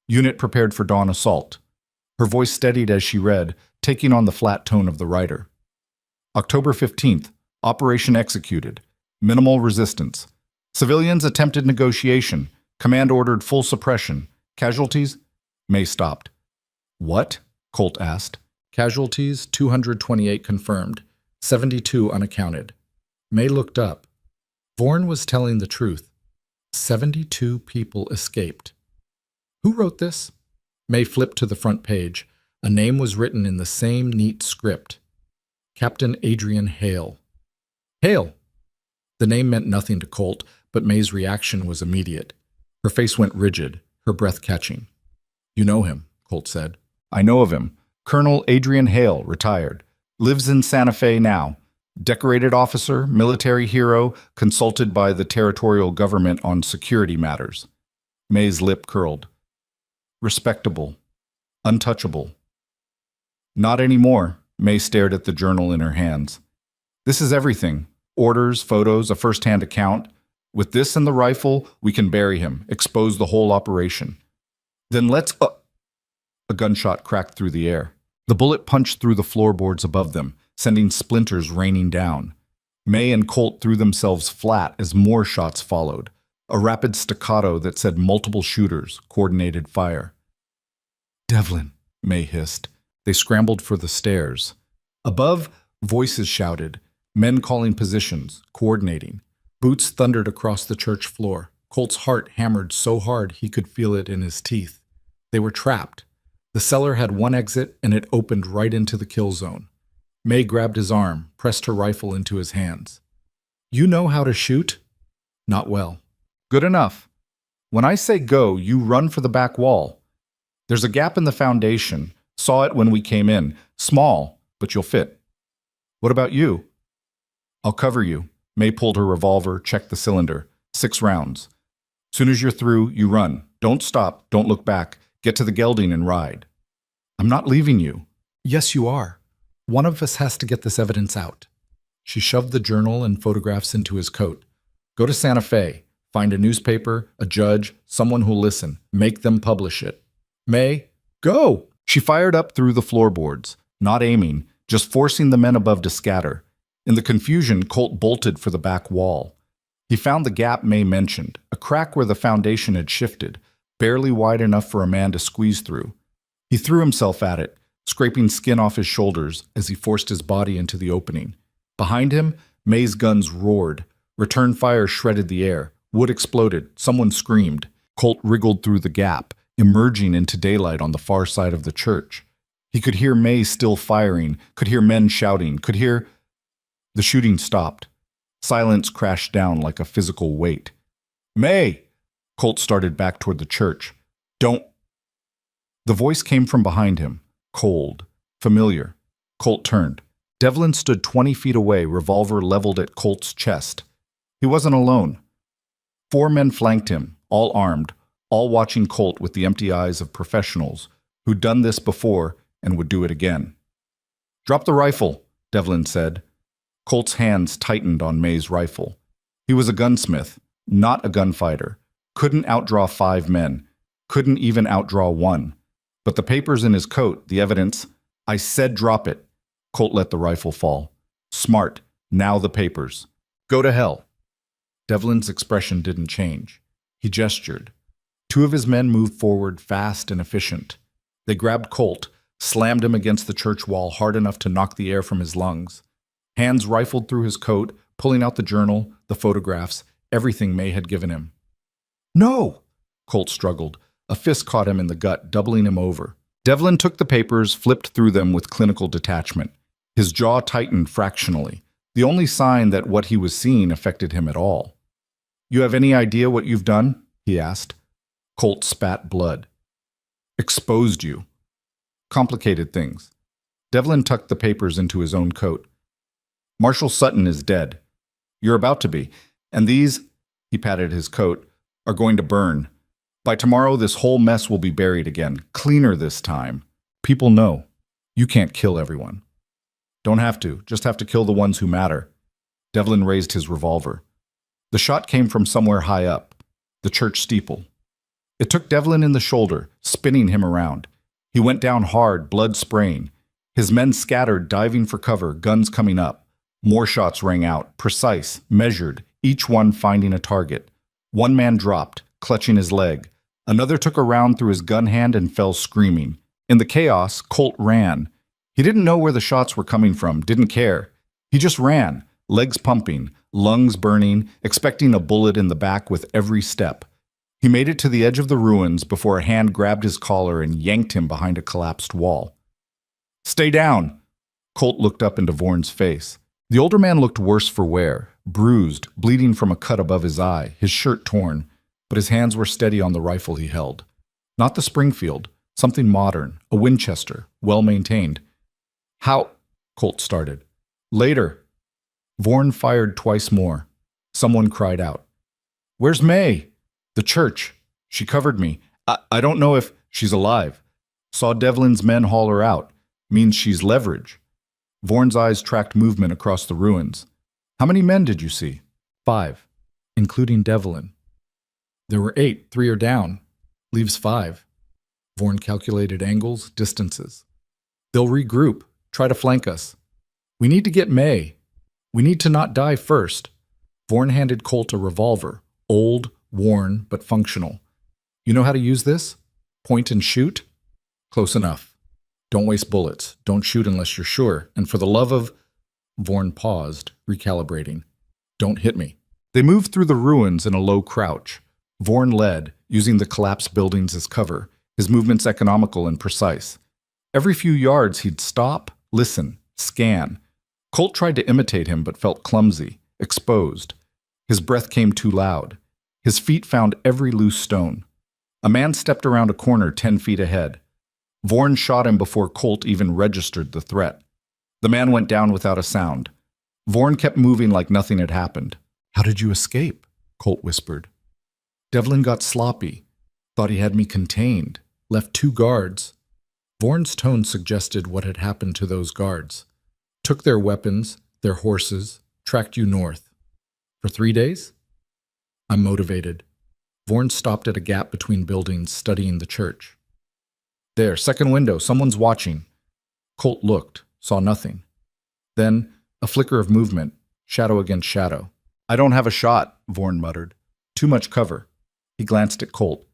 Unit prepared for dawn assault." Her voice steadied as she read, taking on the flat tone of the writer. "October 15th. Operation executed. Minimal resistance. Civilians attempted negotiation. Command ordered full suppression. Casualties?" May stopped. "What?" Colt asked. "Casualties, 228 confirmed. 72 unaccounted." May looked up. Vaughan was telling the truth. 72 people escaped. Who wrote this? May flipped to the front page. A name was written in the same neat script. Captain Adrian Hale. Hale! The name meant nothing to Colt, but May's reaction was immediate. Her face went rigid, her breath catching. "You know him," Colt said. "I know of him. Colonel Adrian Hale, retired. Lives in Santa Fe now. Decorated officer, military hero, consulted by the territorial government on security matters." May's lip curled. "Respectable. Untouchable." "Not anymore." May stared at the journal in her hands. "This is everything. Orders, photos, a first-hand account. With this and the rifle, we can bury him, expose the whole operation. Then let's—" A gunshot cracked through the air. The bullet punched through the floorboards above them, sending splinters raining down. May and Colt threw themselves flat as more shots followed. A rapid staccato that said multiple shooters, coordinated fire. "Devlin," May hissed. They scrambled for the stairs. Above, voices shouted. Men calling positions, coordinating. Boots thundered across the church floor. Colt's heart hammered so hard he could feel it in his teeth. They were trapped. The cellar had one exit, and it opened right into the kill zone. May grabbed his arm, pressed her rifle into his hands. "You know how to shoot?" "Not well." "Good enough. When I say go, you run for the back wall. There's a gap in the foundation, Saw it when we came in. Small, but you'll fit. What about you? I'll cover you. May pulled her revolver, checked the cylinder. 6 rounds. Soon as you're through, you run. Don't stop, don't look back. Get to the gelding and ride. I'm not leaving you. Yes, you are. One of us has to get this evidence out. She shoved the journal and photographs into his coat. Go to Santa Fe. Find a newspaper, a judge, someone who'll listen. Make them publish it. May, go! She fired up through the floorboards, not aiming, just forcing the men above to scatter. In the confusion, Colt bolted for the back wall. He found the gap May mentioned, a crack where the foundation had shifted, barely wide enough for a man to squeeze through. He threw himself at it, scraping skin off his shoulders as he forced his body into the opening. Behind him, May's guns roared. Return fire shredded the air. Wood exploded. Someone screamed. Colt wriggled through the gap, emerging into daylight on the far side of the church. He could hear May still firing, could hear men shouting, could hear... The shooting stopped. Silence crashed down like a physical weight. May! Colt started back toward the church. Don't... The voice came from behind him, cold, familiar. Colt turned. Devlin stood 20 feet away, revolver leveled at Colt's chest. He wasn't alone. 4 men flanked him, all armed, all watching Colt with the empty eyes of professionals who'd done this before and would do it again. Drop the rifle, Devlin said. Colt's hands tightened on May's rifle. He was a gunsmith, not a gunfighter. Couldn't outdraw 5 men. Couldn't even outdraw 1. But the papers in his coat, the evidence... I said drop it. Colt let the rifle fall. Smart. Now the papers. Go to hell. Devlin's expression didn't change. He gestured. 2 of his men moved forward, fast and efficient. They grabbed Colt, slammed him against the church wall hard enough to knock the air from his lungs. Hands rifled through his coat, pulling out the journal, the photographs, everything May had given him. No! Colt struggled. A fist caught him in the gut, doubling him over. Devlin took the papers, flipped through them with clinical detachment. His jaw tightened fractionally, the only sign that what he was seeing affected him at all. You have any idea what you've done? He asked. Colt spat blood. Exposed you. Complicated things. Devlin tucked the papers into his own coat. Marshal Sutton is dead. You're about to be. And these, he patted his coat, are going to burn. By tomorrow, this whole mess will be buried again. Cleaner this time. People know. You can't kill everyone. Don't have to. Just have to kill the ones who matter. Devlin raised his revolver. The shot came from somewhere high up. The church steeple. It took Devlin in the shoulder, spinning him around. He went down hard, blood spraying. His men scattered, diving for cover, guns coming up. More shots rang out, precise, measured, each one finding a target. 1 man dropped, clutching his leg. Another took a round through his gun hand and fell screaming. In the chaos, Colt ran. He didn't know where the shots were coming from, didn't care. He just ran, legs pumping, lungs burning, expecting a bullet in the back with every step. He made it to the edge of the ruins before a hand grabbed his collar and yanked him behind a collapsed wall. Stay down! Colt looked up into Vorn's face. The older man looked worse for wear, bruised, bleeding from a cut above his eye, his shirt torn, but his hands were steady on the rifle he held. Not the Springfield, something modern, a Winchester, well-maintained. How? Colt started. Later. Vorn fired twice more. Someone cried out. Where's May? The church. She covered me. I don't know if she's alive. Saw Devlin's men haul her out. Means she's leverage. Vorn's eyes tracked movement across the ruins. How many men did you see? 5, including Devlin. There were 8, 3 are down. Leaves 5. Vorn calculated angles, distances. They'll regroup, try to flank us. We need to get May. We need to not die first. Vorn handed Colt a revolver, old, worn, but functional. You know how to use this? Point and shoot? Close enough. Don't waste bullets. Don't shoot unless you're sure. And for the love of... Vorn paused, recalibrating. Don't hit me. They moved through the ruins in a low crouch. Vorn led, using the collapsed buildings as cover, his movements economical and precise. Every few yards he'd stop, listen, scan. Colt tried to imitate him but felt clumsy, exposed. His breath came too loud. His feet found every loose stone. A man stepped around a corner 10 feet ahead. Vorn shot him before Colt even registered the threat. The man went down without a sound. Vorn kept moving like nothing had happened. "How did you escape?" Colt whispered. "Devlin got sloppy. Thought he had me contained. Left 2 guards." Vorn's tone suggested what had happened to those guards. "Took their weapons, their horses, tracked you north. For 3 days?" "I'm motivated." Vorn stopped at a gap between buildings, studying the church. "There, second window, someone's watching." Colt looked, saw nothing. Then, a flicker of movement, shadow against shadow. "I don't have a shot," Vorn muttered. "Too much cover." He glanced at Colt.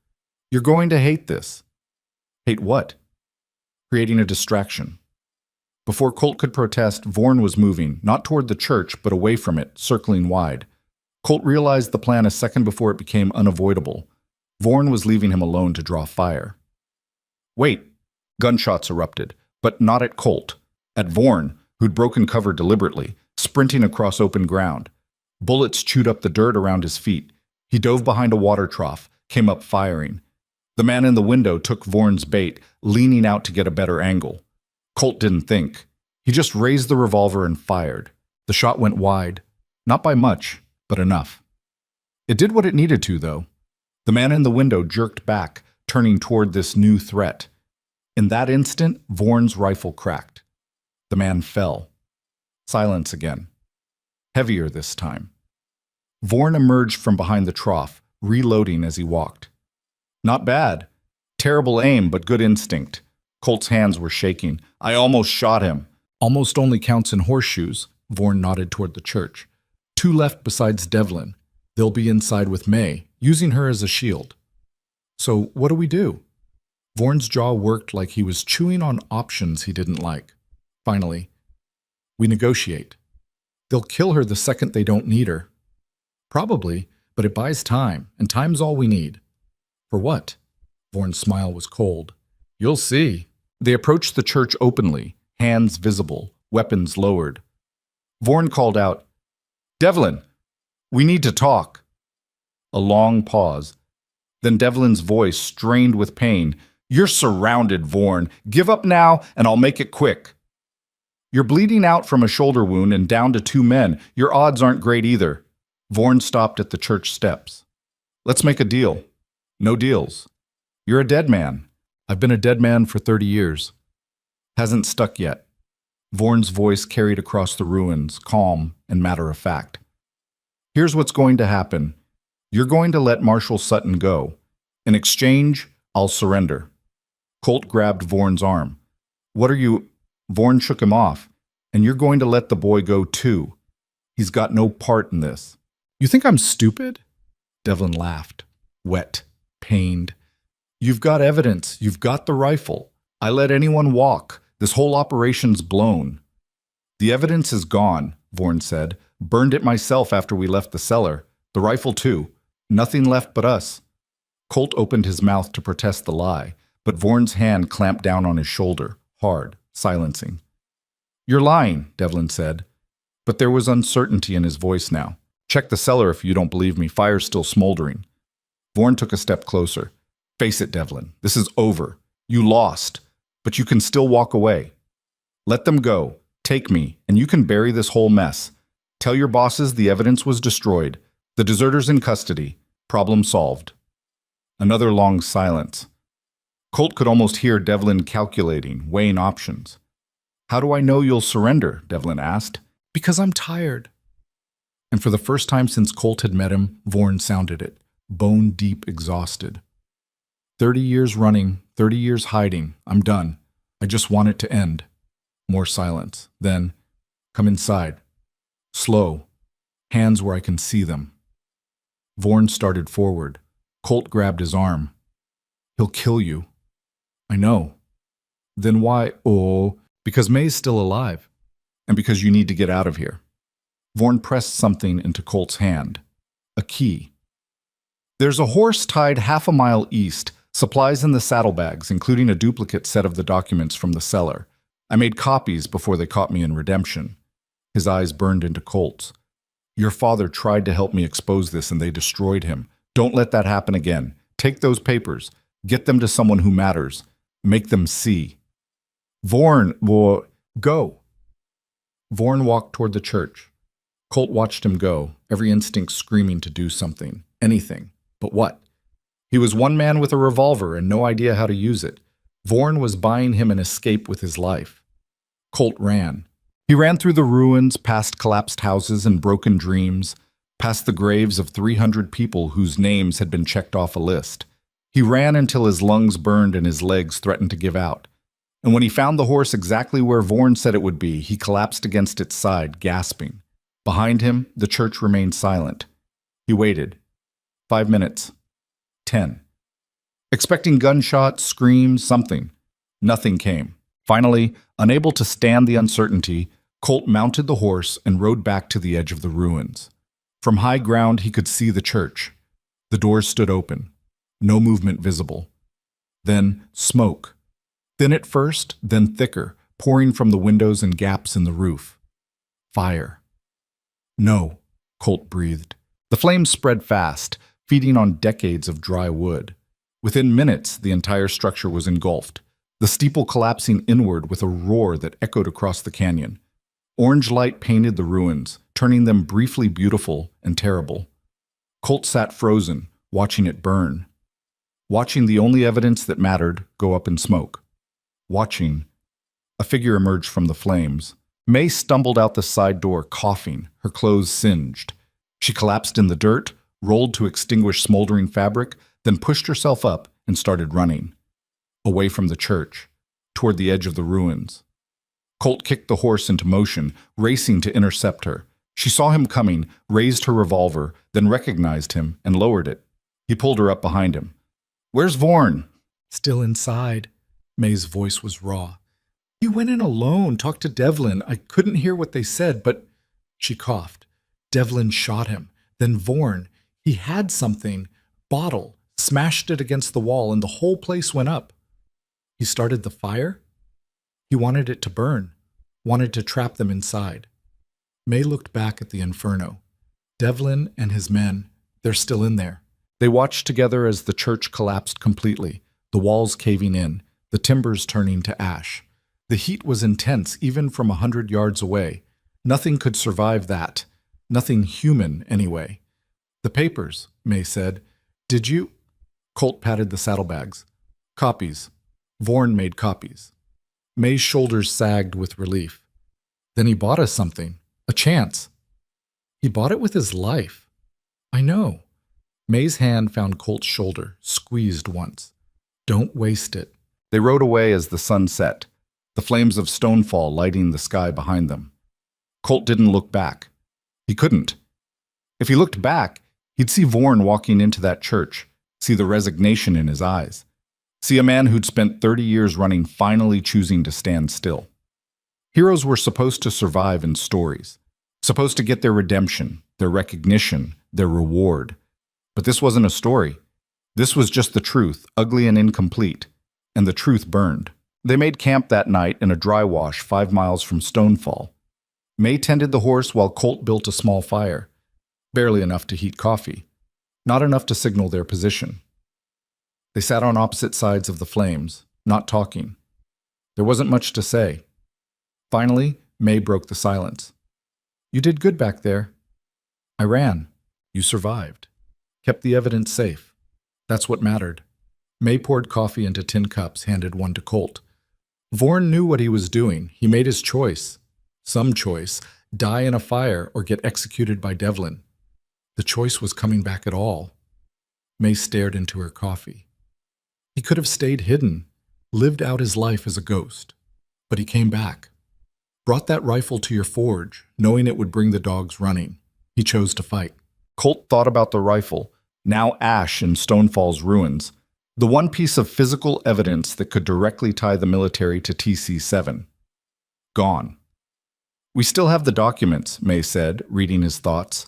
"You're going to hate this." "Hate what?" "Creating a distraction." Before Colt could protest, Vorn was moving, not toward the church, but away from it, circling wide. Colt realized the plan a second before it became unavoidable. Vorn was leaving him alone to draw fire. "Wait!" Gunshots erupted, but not at Colt. At Vorn, who'd broken cover deliberately, sprinting across open ground. Bullets chewed up the dirt around his feet. He dove behind a water trough, came up firing. The man in the window took Vorn's bait, leaning out to get a better angle. Colt didn't think. He just raised the revolver and fired. The shot went wide. Not by much, but enough. It did what it needed to, though. The man in the window jerked back, turning toward this new threat. In that instant, Vorn's rifle cracked. The man fell. Silence again. Heavier this time. Vorn emerged from behind the trough, reloading as he walked. Not bad. Terrible aim, but good instinct. Colt's hands were shaking. "I almost shot him." "Almost only counts in horseshoes," Vorn nodded toward the church. 2 left besides Devlin. They'll be inside with May, using her as a shield. "So what do we do?" Vorn's jaw worked like he was chewing on options he didn't like. Finally, "We negotiate. They'll kill her the second they don't need her." "Probably, but it buys time, and time's all we need." "For what?" Vorn's smile was cold. "You'll see." They approached the church openly, hands visible, weapons lowered. Vorn called out, "Devlin, we need to talk." A long pause. Then Devlin's voice strained with pain. "You're surrounded, Vorn. Give up now, and I'll make it quick." "You're bleeding out from a shoulder wound and down to 2 men. Your odds aren't great either." Vorn stopped at the church steps. "Let's make a deal." "No deals." "You're a dead man." "I've been a dead man for 30 years. "Hasn't stuck yet." Vorn's voice carried across the ruins, calm and matter-of-fact. "Here's what's going to happen. You're going to let Marshal Sutton go. In exchange, I'll surrender." Colt grabbed Vorn's arm. "What are you—" Vorn shook him off. "And you're going to let the boy go too. He's got no part in this." "You think I'm stupid?" Devlin laughed. Wet, pained. "You've got evidence. You've got the rifle. I let anyone walk. This whole operation's blown." "The evidence is gone," Vorn said. "Burned it myself after we left the cellar. The rifle too. Nothing left but us." Colt opened his mouth to protest the lie, but Vorn's hand clamped down on his shoulder, hard, silencing. "You're lying," Devlin said. But there was uncertainty in his voice now. "Check the cellar if you don't believe me. Fire's still smoldering." Vorn took a step closer. "Face it, Devlin. This is over. You lost. But you can still walk away. Let them go. Take me, and you can bury this whole mess. Tell your bosses the evidence was destroyed. The deserters in custody. Problem solved." Another long silence. Colt could almost hear Devlin calculating, weighing options. "How do I know you'll surrender?" Devlin asked. "Because I'm tired." And for the first time since Colt had met him, Vorn sounded it, bone-deep exhausted. 30 years running, 30 years hiding. I'm done. I just want it to end." More silence. Then, "Come inside." Slow. Hands where I can see them. Vorn started forward. Colt grabbed his arm. "He'll kill you." "I know." "Then why?" "Oh, because May's still alive. And because you need to get out of here." Vorn pressed something into Colt's hand. A key. "There's a horse tied half a mile east. Supplies in the saddlebags, including a duplicate set of the documents from the cellar. I made copies before they caught me in redemption." His eyes burned into Colt's. "Your father tried to help me expose this and they destroyed him. Don't let that happen again. Take those papers. Get them to someone who matters. Make them see. Go. Vorn walked toward the church. Colt watched him go, every instinct screaming to do something, anything. But what? He was one man with a revolver and no idea how to use it. Vorn was buying him an escape with his life. Colt ran. He ran through the ruins, past collapsed houses and broken dreams, past the graves of 300 people whose names had been checked off a list. He ran until his lungs burned and his legs threatened to give out. And when he found the horse exactly where Vorn said it would be, he collapsed against its side, gasping. Behind him, the church remained silent. He waited. 5 minutes. 10. Expecting gunshots, screams, something. Nothing came. Finally, unable to stand the uncertainty, Colt mounted the horse and rode back to the edge of the ruins. From high ground, he could see the church. The doors stood open. No movement visible. Then smoke. Thin at first, then thicker, pouring from the windows and gaps in the roof. Fire. No, Colt breathed. The flames spread fast, feeding on decades of dry wood. Within minutes, the entire structure was engulfed, the steeple collapsing inward with a roar that echoed across the canyon. Orange light painted the ruins, turning them briefly beautiful and terrible. Colt sat frozen, watching it burn. Watching the only evidence that mattered go up in smoke. Watching. A figure emerged from the flames. May stumbled out the side door, coughing, her clothes singed. She collapsed in the dirt, rolled to extinguish smoldering fabric, then pushed herself up and started running. Away from the church, toward the edge of the ruins. Colt kicked the horse into motion, racing to intercept her. She saw him coming, raised her revolver, then recognized him and lowered it. He pulled her up behind him. "Where's Vorn?" "Still inside." May's voice was raw. "He went in alone, talked to Devlin. I couldn't hear what they said, but—" She coughed. "Devlin shot him. Then Vorn. He had something. Bottle. Smashed it against the wall, and the whole place went up." "He started the fire?" "He wanted it to burn. Wanted to trap them inside." May looked back at the inferno. Devlin and his men, they're still in there. They watched together as the church collapsed completely, the walls caving in, the timbers turning to ash. The heat was intense even from 100 yards away. Nothing could survive that. Nothing human, anyway. "The papers," May said. "Did you—" Colt patted the saddlebags. "Copies. Vorn made copies." May's shoulders sagged with relief. "Then he bought us something. A chance." "He bought it with his life." "I know." May's hand found Colt's shoulder, squeezed once. "Don't waste it." They rode away as the sun set, the flames of Stonefall lighting the sky behind them. Colt didn't look back. He couldn't. If he looked back, he'd see Vorn walking into that church, see the resignation in his eyes, see a man who'd spent 30 years running finally choosing to stand still. Heroes were supposed to survive in stories, supposed to get their redemption, their recognition, their reward. But this wasn't a story. This was just the truth, ugly and incomplete. And the truth burned. They made camp that night in a dry wash 5 miles from Stonefall. May tended the horse while Colt built a small fire. Barely enough to heat coffee. Not enough to signal their position. They sat on opposite sides of the flames, not talking. There wasn't much to say. Finally, May broke the silence. "You did good back there." "I ran. You survived. Kept the evidence safe. That's what mattered." May poured coffee into tin cups, handed one to Colt. Vorn knew what he was doing. He made his choice. Some choice. Die in a fire or get executed by Devlin. The choice was coming back at all. May stared into her coffee. He could have stayed hidden, lived out his life as a ghost. But he came back. Brought that rifle to your forge, knowing it would bring the dogs running. He chose to fight. Colt thought about the rifle, now ash in Stonefall's ruins. The one piece of physical evidence that could directly tie the military to TC-7. Gone. "We still have the documents," May said, reading his thoughts.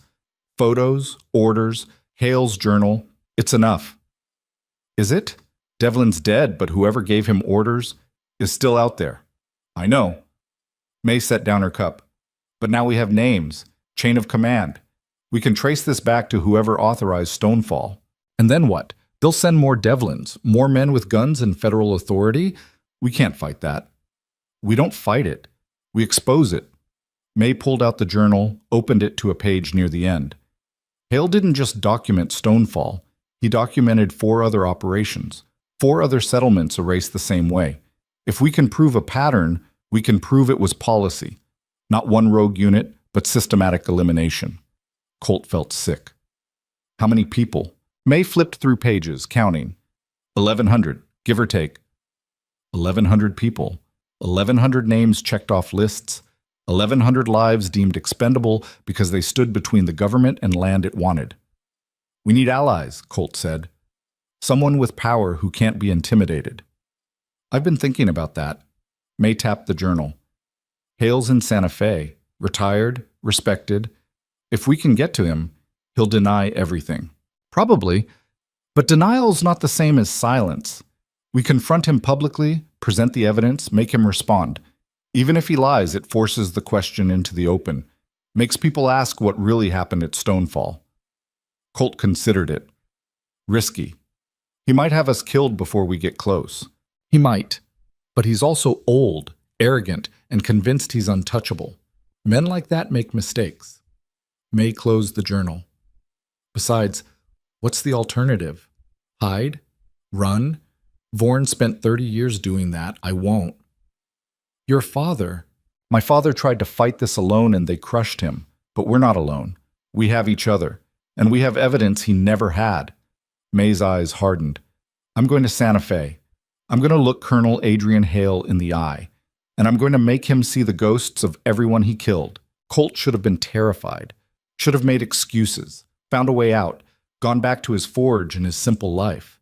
"Photos, orders, Hale's journal. It's enough." "Is it? Devlin's dead, but whoever gave him orders is still out there." "I know." May set down her cup. "But now we have names, chain of command. We can trace this back to whoever authorized Stonefall. And then what? They'll send more Devlins, more men with guns and federal authority. We can't fight that. We don't fight it. We expose it. May pulled out the journal, opened it to a page near the end. Hale didn't just document Stonefall. He documented 4 other operations. 4 other settlements erased the same way. If we can prove a pattern, we can prove it was policy. Not one rogue unit, but systematic elimination. Colt felt sick. How many people? May flipped through pages, counting. 1,100, give or take. 1,100 people. 1,100 names checked off lists. 1,100 lives deemed expendable because they stood between the government and land it wanted. We need allies, Colt said. Someone with power who can't be intimidated. I've been thinking about that. May tapped the journal. Hale's in Santa Fe, retired, respected. If we can get to him, he'll deny everything. Probably, but denial's not the same as silence. We confront him publicly, present the evidence, make him respond. Even if he lies, it forces the question into the open, makes people ask what really happened at Stonefall. Colt considered it. Risky. He might have us killed before we get close. He might, but he's also old, arrogant, and convinced he's untouchable. Men like that make mistakes. May closed the journal. Besides, what's the alternative? Hide? Run? Vorn spent 30 years doing that. I won't. Your father. My father tried to fight this alone and they crushed him. But we're not alone. We have each other. And we have evidence he never had. May's eyes hardened. I'm going to Santa Fe. I'm going to look Colonel Adrian Hale in the eye. And I'm going to make him see the ghosts of everyone he killed. Colt should have been terrified. Should have made excuses. Found a way out. Gone back to his forge and his simple life.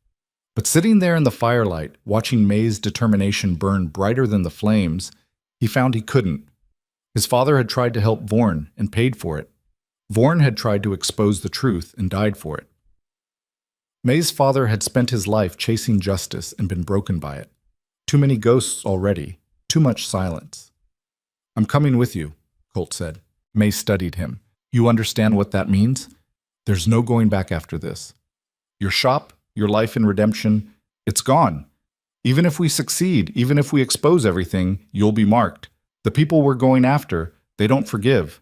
But sitting there in the firelight, watching May's determination burn brighter than the flames, he found he couldn't. His father had tried to help Vorn and paid for it. Vorn had tried to expose the truth and died for it. May's father had spent his life chasing justice and been broken by it. Too many ghosts already. Too much silence. I'm coming with you, Colt said. May studied him. You understand what that means? There's no going back after this. Your shop, your life in redemption, it's gone. Even if we succeed, even if we expose everything, you'll be marked. The people we're going after, they don't forgive.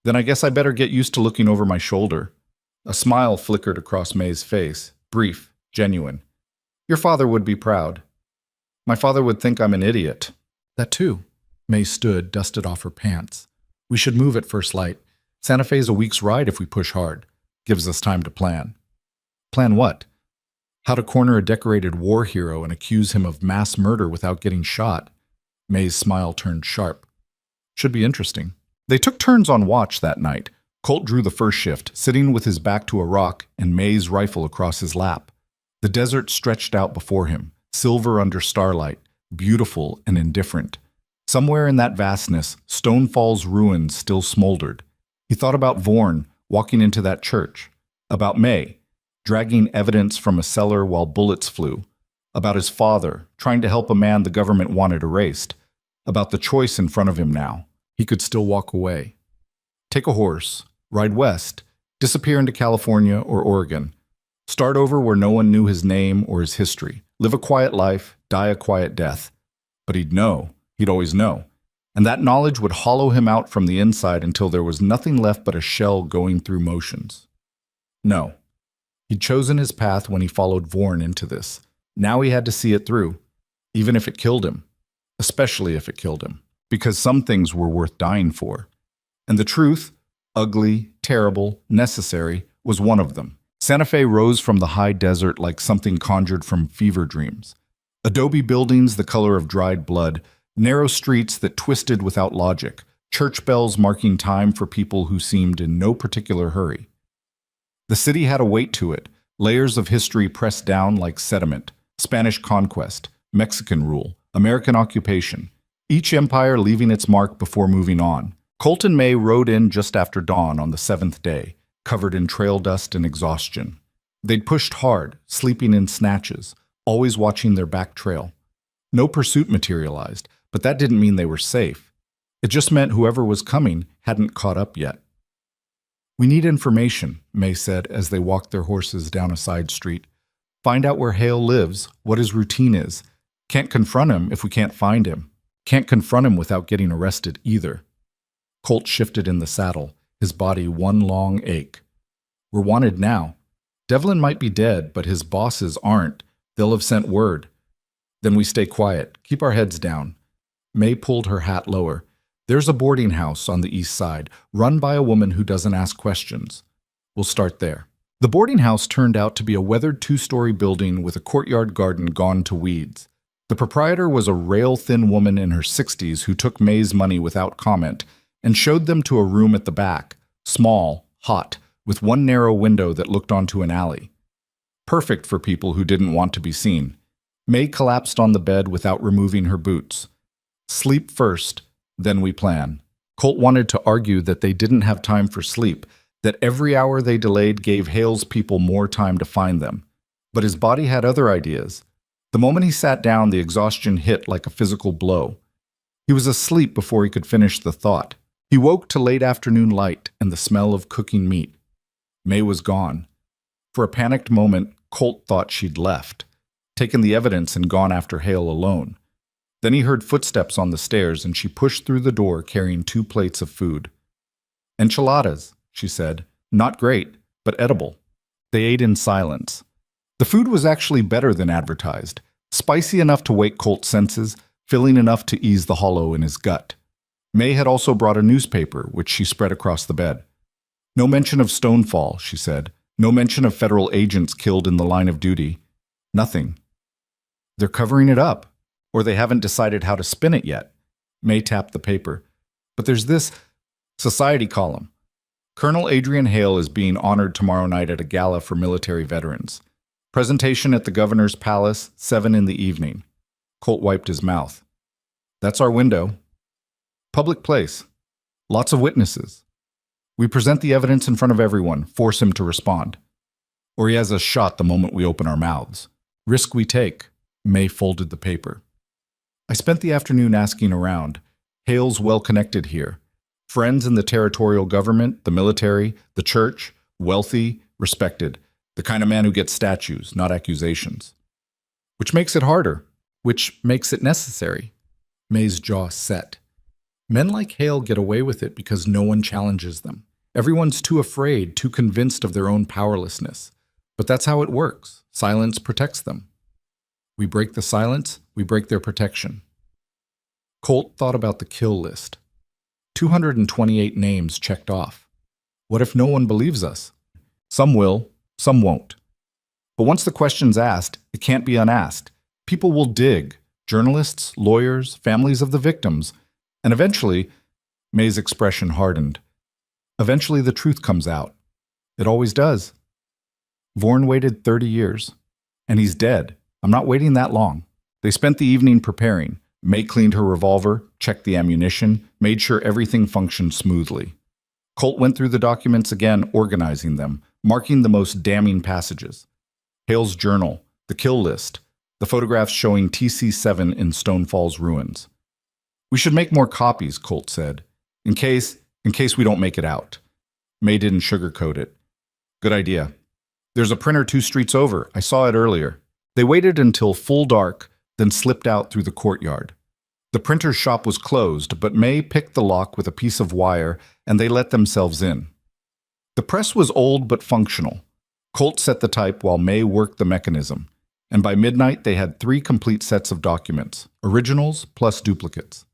Then I guess I better get used to looking over my shoulder. A smile flickered across May's face, brief, genuine. Your father would be proud. My father would think I'm an idiot. That too. May stood, dusted off her pants. We should move at first light. Santa Fe's a week's ride if we push hard. Gives us time to plan. Plan what? How to corner a decorated war hero and accuse him of mass murder without getting shot. May's smile turned sharp. Should be interesting. They took turns on watch that night. Colt drew the first shift, sitting with his back to a rock and May's rifle across his lap. The desert stretched out before him, silver under starlight, beautiful and indifferent. Somewhere in that vastness, Stonefall's ruins still smoldered. He thought about Vorn walking into that church, about May, dragging evidence from a cellar while bullets flew, about his father, trying to help a man the government wanted erased, about the choice in front of him now. He could still walk away. Take a horse, ride west, disappear into California or Oregon, start over where no one knew his name or his history, live a quiet life, die a quiet death. But he'd know, he'd always know. And that knowledge would hollow him out from the inside until there was nothing left but a shell going through motions. No. He'd chosen his path when he followed Vorn into this. Now he had to see it through, even if it killed him. Especially if it killed him. Because some things were worth dying for. And the truth, ugly, terrible, necessary, was one of them. Santa Fe rose from the high desert like something conjured from fever dreams. Adobe buildings the color of dried blood, narrow streets that twisted without logic, church bells marking time for people who seemed in no particular hurry. The city had a weight to it, layers of history pressed down like sediment, Spanish conquest, Mexican rule, American occupation, each empire leaving its mark before moving on. Colt and May rode in just after dawn on the 7th day, covered in trail dust and exhaustion. They'd pushed hard, sleeping in snatches, always watching their back trail. No pursuit materialized, but that didn't mean they were safe. It just meant whoever was coming hadn't caught up yet. We need information, May said as they walked their horses down a side street. Find out where Hale lives, what his routine is. Can't confront him if we can't find him. Can't confront him without getting arrested either. Colt shifted in the saddle, his body one long ache. We're wanted now. Devlin might be dead, but his bosses aren't. They'll have sent word. Then we stay quiet, keep our heads down. May pulled her hat lower. There's a boarding house on the east side, run by a woman who doesn't ask questions. We'll start there. The boarding house turned out to be a weathered two-story building with a courtyard garden gone to weeds. The proprietor was a rail-thin woman in her 60s who took May's money without comment and showed them to a room at the back, small, hot, with one narrow window that looked onto an alley. Perfect for people who didn't want to be seen. May collapsed on the bed without removing her boots. Sleep first, then we plan. Colt wanted to argue that they didn't have time for sleep, that every hour they delayed gave Hale's people more time to find them. But his body had other ideas. The moment he sat down, the exhaustion hit like a physical blow. He was asleep before he could finish the thought. He woke to late afternoon light and the smell of cooking meat. May was gone. For a panicked moment, Colt thought she'd left, taken the evidence and gone after Hale alone. Then he heard footsteps on the stairs and she pushed through the door carrying 2 plates of food. Enchiladas, she said. Not great, but edible. They ate in silence. The food was actually better than advertised, spicy enough to wake Colt's senses, filling enough to ease the hollow in his gut. May had also brought a newspaper, which she spread across the bed. No mention of Stonefall, she said. No mention of federal agents killed in the line of duty. Nothing. They're covering it up, or they haven't decided how to spin it yet. May tapped the paper. But there's this society column. Colonel Adrian Hale is being honored tomorrow night at a gala for military veterans. Presentation at the governor's palace, 7 in the evening. Colt wiped his mouth. That's our window. Public place. Lots of witnesses. We present the evidence in front of everyone, force him to respond. Or he has us shot the moment we open our mouths. Risk we take. May folded the paper. I spent the afternoon asking around. Hale's well-connected here. Friends in the territorial government, the military, the church, wealthy, respected. The kind of man who gets statues, not accusations. Which makes it harder. Which makes it necessary. May's jaw set. Men like Hale get away with it because no one challenges them. Everyone's too afraid, too convinced of their own powerlessness. But that's how it works. Silence protects them. We break the silence, we break their protection. Colt thought about the kill list. 228 names checked off. What if no one believes us? Some will, some won't. But once the question's asked, it can't be unasked. People will dig. Journalists, lawyers, families of the victims. And eventually, May's expression hardened. Eventually the truth comes out. It always does. Vorn waited 30 years. And he's dead. I'm not waiting that long. They spent the evening preparing. May cleaned her revolver, checked the ammunition, made sure everything functioned smoothly. Colt went through the documents again, organizing them, marking the most damning passages. Hale's journal, the kill list, the photographs showing TC-7 in Stonefall's ruins. We should make more copies, Colt said, in case we don't make it out. May didn't sugarcoat it. Good idea. There's a printer 2 streets over. I saw it earlier. They waited until full dark, then slipped out through the courtyard. The printer's shop was closed, but May picked the lock with a piece of wire, and they let themselves in. The press was old but functional. Colt set the type while May worked the mechanism, and by midnight they had 3 complete sets of documents, originals plus duplicates.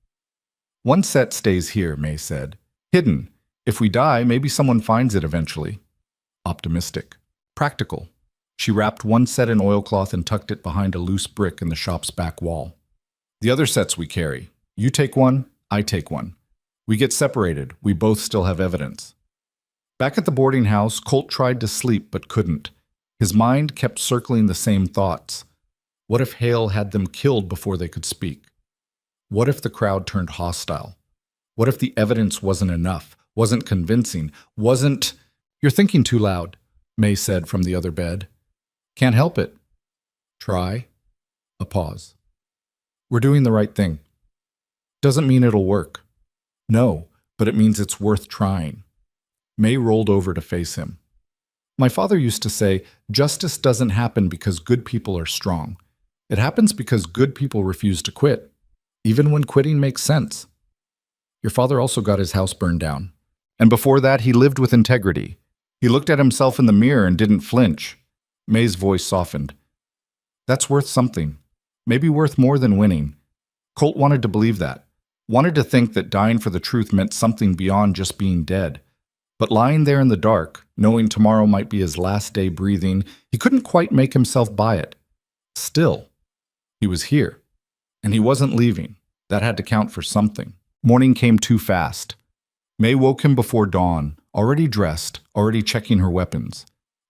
One set stays here, May said. Hidden. If we die, maybe someone finds it eventually. Optimistic. Practical. She wrapped one set in oilcloth and tucked it behind a loose brick in the shop's back wall. The other sets we carry. You take one, I take one. We get separated. We both still have evidence. Back at the boarding house, Colt tried to sleep but couldn't. His mind kept circling the same thoughts. What if Hale had them killed before they could speak? What if the crowd turned hostile? What if the evidence wasn't enough, wasn't convincing, wasn't— You're thinking too loud, May said from the other bed. Can't help it. Try. A pause. We're doing the right thing. Doesn't mean it'll work. No, but it means it's worth trying. May rolled over to face him. My father used to say, justice doesn't happen because good people are strong. It happens because good people refuse to quit, even when quitting makes sense. Your father also got his house burned down. And before that, he lived with integrity. He looked at himself in the mirror and didn't flinch. May's voice softened. That's worth something. Maybe worth more than winning. Colt wanted to believe that. Wanted to think that dying for the truth meant something beyond just being dead. But lying there in the dark, knowing tomorrow might be his last day breathing, he couldn't quite make himself buy it. Still, he was here. And he wasn't leaving. That had to count for something. Morning came too fast. May woke him before dawn, already dressed, already checking her weapons.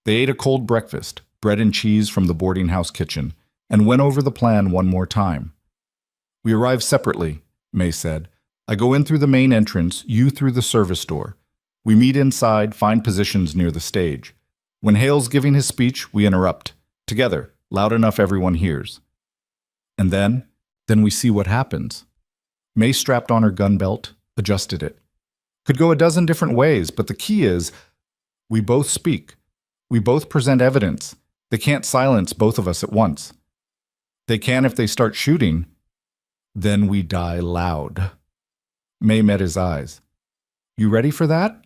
They ate a cold breakfast, bread and cheese from the boarding house kitchen, and went over the plan one more time. We arrive separately, May said. I go in through the main entrance, you through the service door. We meet inside, find positions near the stage. When Hale's giving his speech, we interrupt. Together, loud enough everyone hears. And then we see what happens. May strapped on her gun belt, adjusted it. Could go a dozen different ways, but the key is, we both speak. We both present evidence. They can't silence both of us at once. They can if they start shooting. Then we die loud. May met his eyes. You ready for that?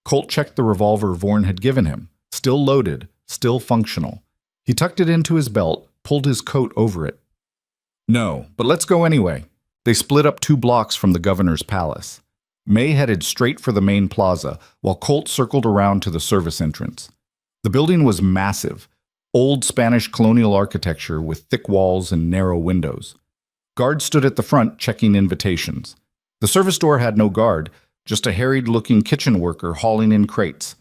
Colt checked the revolver Vorn had given him. Still loaded, still functional. He tucked it into his belt, pulled his coat over it. No, but let's go anyway. They split up 2 blocks from the governor's palace. May headed straight for the main plaza, while Colt circled around to the service entrance. The building was massive, old Spanish colonial architecture with thick walls and narrow windows. Guards stood at the front checking invitations. The service door had no guard, just a harried-looking kitchen worker hauling in crates.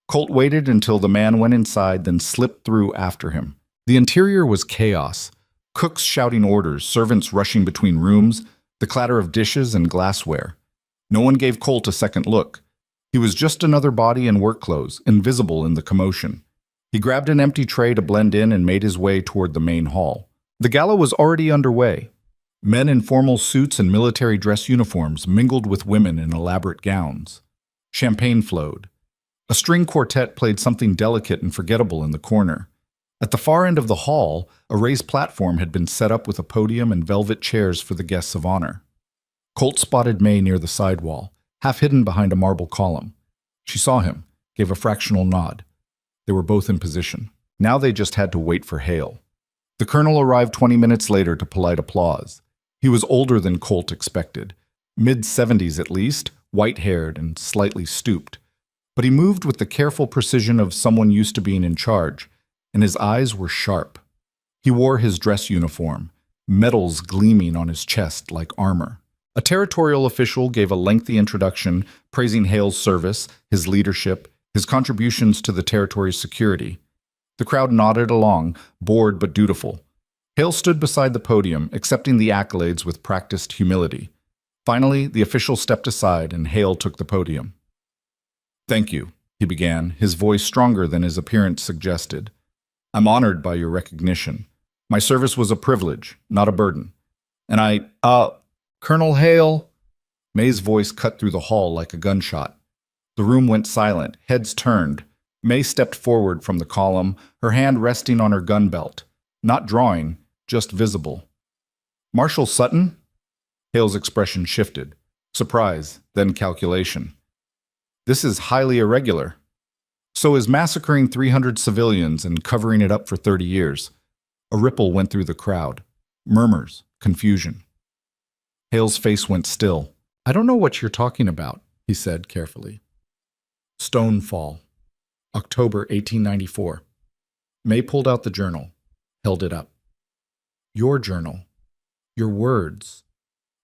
Colt waited until the man went inside, then slipped through after him. The interior was chaos. Cooks shouting orders, servants rushing between rooms, the clatter of dishes and glassware. No one gave Colt a second look. He was just another body in work clothes, invisible in the commotion. He grabbed an empty tray to blend in and made his way toward the main hall. The gala was already underway. Men in formal suits and military dress uniforms mingled with women in elaborate gowns. Champagne flowed. A string quartet played something delicate and forgettable in the corner. At the far end of the hall, a raised platform had been set up with a podium and velvet chairs for the guests of honor. Colt spotted May near the side wall, half hidden behind a marble column. She saw him, gave a fractional nod. They were both in position. Now they just had to wait for Hale. The colonel arrived 20 minutes later to polite applause. He was older than Colt expected, mid-70s at least, white-haired and slightly stooped. But he moved with the careful precision of someone used to being in charge, and his eyes were sharp. He wore his dress uniform, medals gleaming on his chest like armor. A territorial official gave a lengthy introduction, praising Hale's service, his leadership, his contributions to the territory's security. The crowd nodded along, bored but dutiful. Hale stood beside the podium, accepting the accolades with practiced humility. Finally, the official stepped aside and Hale took the podium. "Thank you," he began, his voice stronger than his appearance suggested. "I'm honored by your recognition. My service was a privilege, not a burden. And Colonel Hale." May's voice cut through the hall like a gunshot. The room went silent, heads turned. May stepped forward from the column, her hand resting on her gun belt. Not drawing, just visible. "Marshal Sutton?" Hale's expression shifted. Surprise, then calculation. "This is highly irregular. So is massacring 300 civilians and covering it up for 30 years. A ripple went through the crowd. Murmurs, confusion. Hale's face went still. "I don't know what you're talking about," he said carefully. Stonefall, October 1894. May pulled out the journal, held it up. "Your journal. Your words.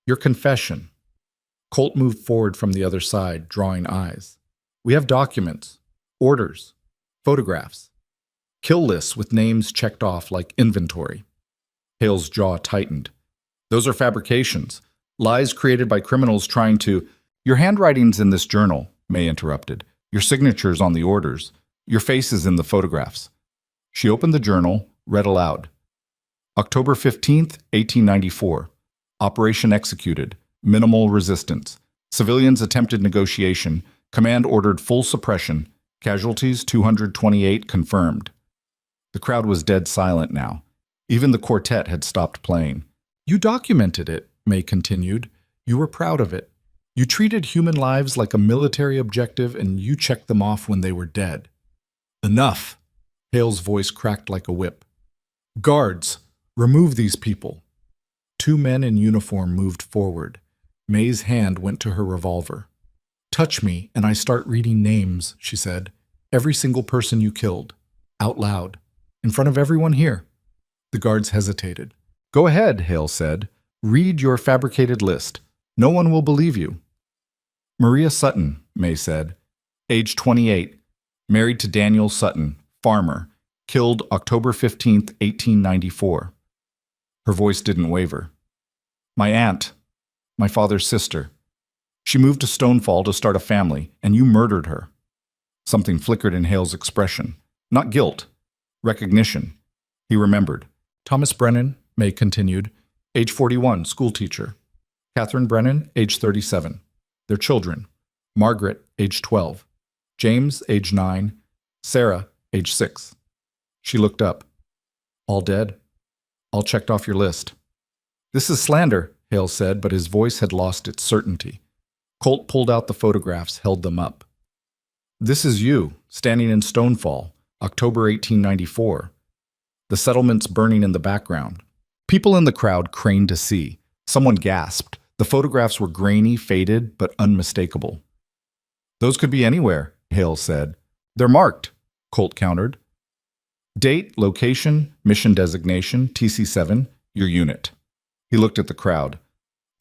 Your confession." Colt moved forward from the other side, drawing eyes. "We have documents, orders, photographs, kill lists with names checked off like inventory." Hale's jaw tightened. "Those are fabrications, lies created by criminals trying to—" "Your handwriting's in this journal," May interrupted. "Your signature's on the orders. Your face is in the photographs." She opened the journal, read aloud. October 15th, 1894. Operation executed. Minimal resistance. Civilians attempted negotiation. Command ordered full suppression. Casualties 228 confirmed. The crowd was dead silent now. Even the quartet had stopped playing. You documented it, May continued. You were proud of it. You treated human lives like a military objective and you checked them off when they were dead. Enough! Hale's voice cracked like a whip. Guards, remove these people. 2 men in uniform moved forward. May's hand went to her revolver. Touch me and I start reading names, she said. Every single person you killed. Out loud. In front of everyone here. The guards hesitated. Go ahead, Hale said. Read your fabricated list. No one will believe you. Maria Sutton, May said. Age 28. Married to Daniel Sutton, farmer. Killed October 15th, 1894. Her voice didn't waver. My aunt. My father's sister. She moved to Stonefall to start a family, and you murdered her. Something flickered in Hale's expression. Not guilt. Recognition. He remembered. Thomas Brennan, May continued. Age 41, schoolteacher. Catherine Brennan, age 37. Their children. Margaret, age 12. James, age 9. Sarah, age 6. She looked up. All dead? All checked off your list. This is slander, Hale said, but his voice had lost its certainty. Colt pulled out the photographs, held them up. This is you, standing in Stonefall, October 1894. The settlement's burning in the background. People in the crowd craned to see. Someone gasped. The photographs were grainy, faded, but unmistakable. Those could be anywhere, Hale said. They're marked, Colt countered. Date, location, mission designation, TC7, your unit. He looked at the crowd.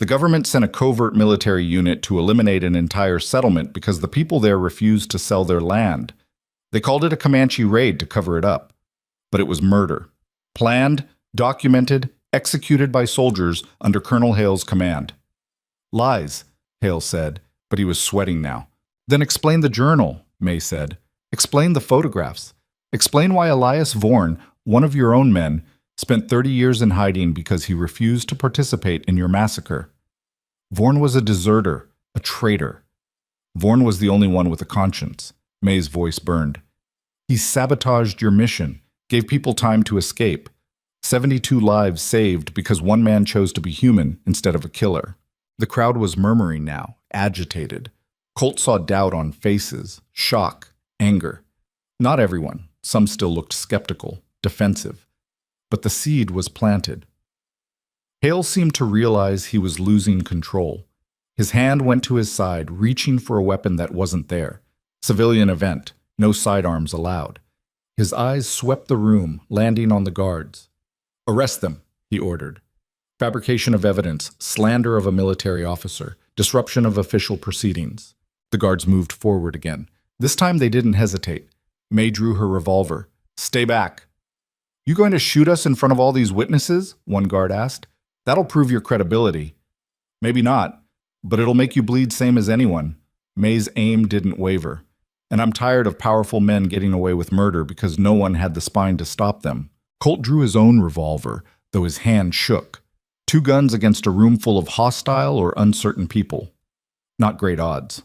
The government sent a covert military unit to eliminate an entire settlement because the people there refused to sell their land. They called it a Comanche raid to cover it up. But it was murder. Planned, documented, executed by soldiers under Colonel Hale's command. Lies, Hale said, but he was sweating now. Then explain the journal, May said. Explain the photographs. Explain why Elias Vorn, one of your own men, spent 30 years in hiding because he refused to participate in your massacre. Vorn was a deserter, a traitor. Vorn was the only one with a conscience. May's voice burned. He sabotaged your mission, gave people time to escape. 72 lives saved because one man chose to be human instead of a killer. The crowd was murmuring now, agitated. Colt saw doubt on faces, shock, anger. Not everyone. Some still looked skeptical, defensive. But the seed was planted. Hale seemed to realize he was losing control. His hand went to his side, reaching for a weapon that wasn't there. Civilian event, no sidearms allowed. His eyes swept the room, landing on the guards. Arrest them, he ordered. Fabrication of evidence, slander of a military officer, disruption of official proceedings. The guards moved forward again. This time they didn't hesitate. May drew her revolver. Stay back. You going to shoot us in front of all these witnesses? One guard asked. That'll prove your credibility. Maybe not, but it'll make you bleed same as anyone. May's aim didn't waver. And I'm tired of powerful men getting away with murder because no one had the spine to stop them. Colt drew his own revolver, though his hand shook. 2 guns against a room full of hostile or uncertain people. Not great odds.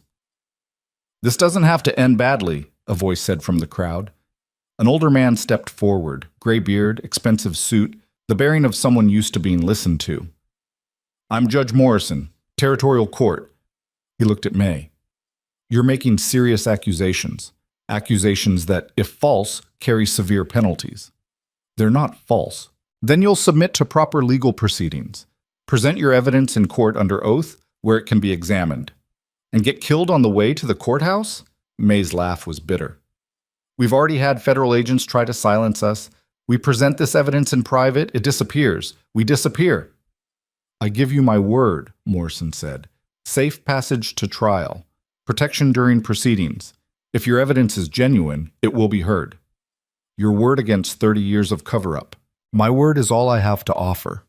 This doesn't have to end badly, a voice said from the crowd. An older man stepped forward, gray beard, expensive suit, the bearing of someone used to being listened to. I'm Judge Morrison, Territorial Court. He looked at May. You're making serious accusations. Accusations that, if false, carry severe penalties. They're not false. Then you'll submit to proper legal proceedings. Present your evidence in court under oath, where it can be examined. And get killed on the way to the courthouse? May's laugh was bitter. We've already had federal agents try to silence us. We present this evidence in private, it disappears. We disappear. I give you my word, Morrison said. Safe passage to trial. Protection during proceedings. If your evidence is genuine, it will be heard. Your word against 30 years of cover-up. My word is all I have to offer.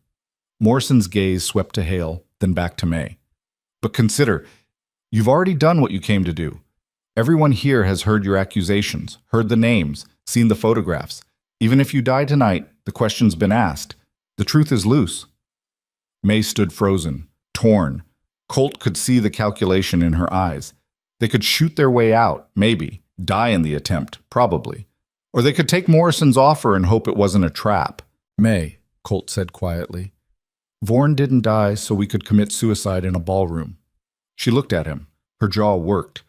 Morrison's gaze swept to Hale, then back to May. But consider, you've already done what you came to do. Everyone here has heard your accusations, heard the names, seen the photographs. Even if you die tonight, the question's been asked. The truth is loose. May stood frozen, torn. Colt could see the calculation in her eyes. They could shoot their way out, maybe, Die in the attempt, probably. Or they could take Morrison's offer and hope it wasn't a trap. May, Colt said quietly. Vorn didn't die so we could commit suicide in a ballroom. She looked at him. Her jaw worked.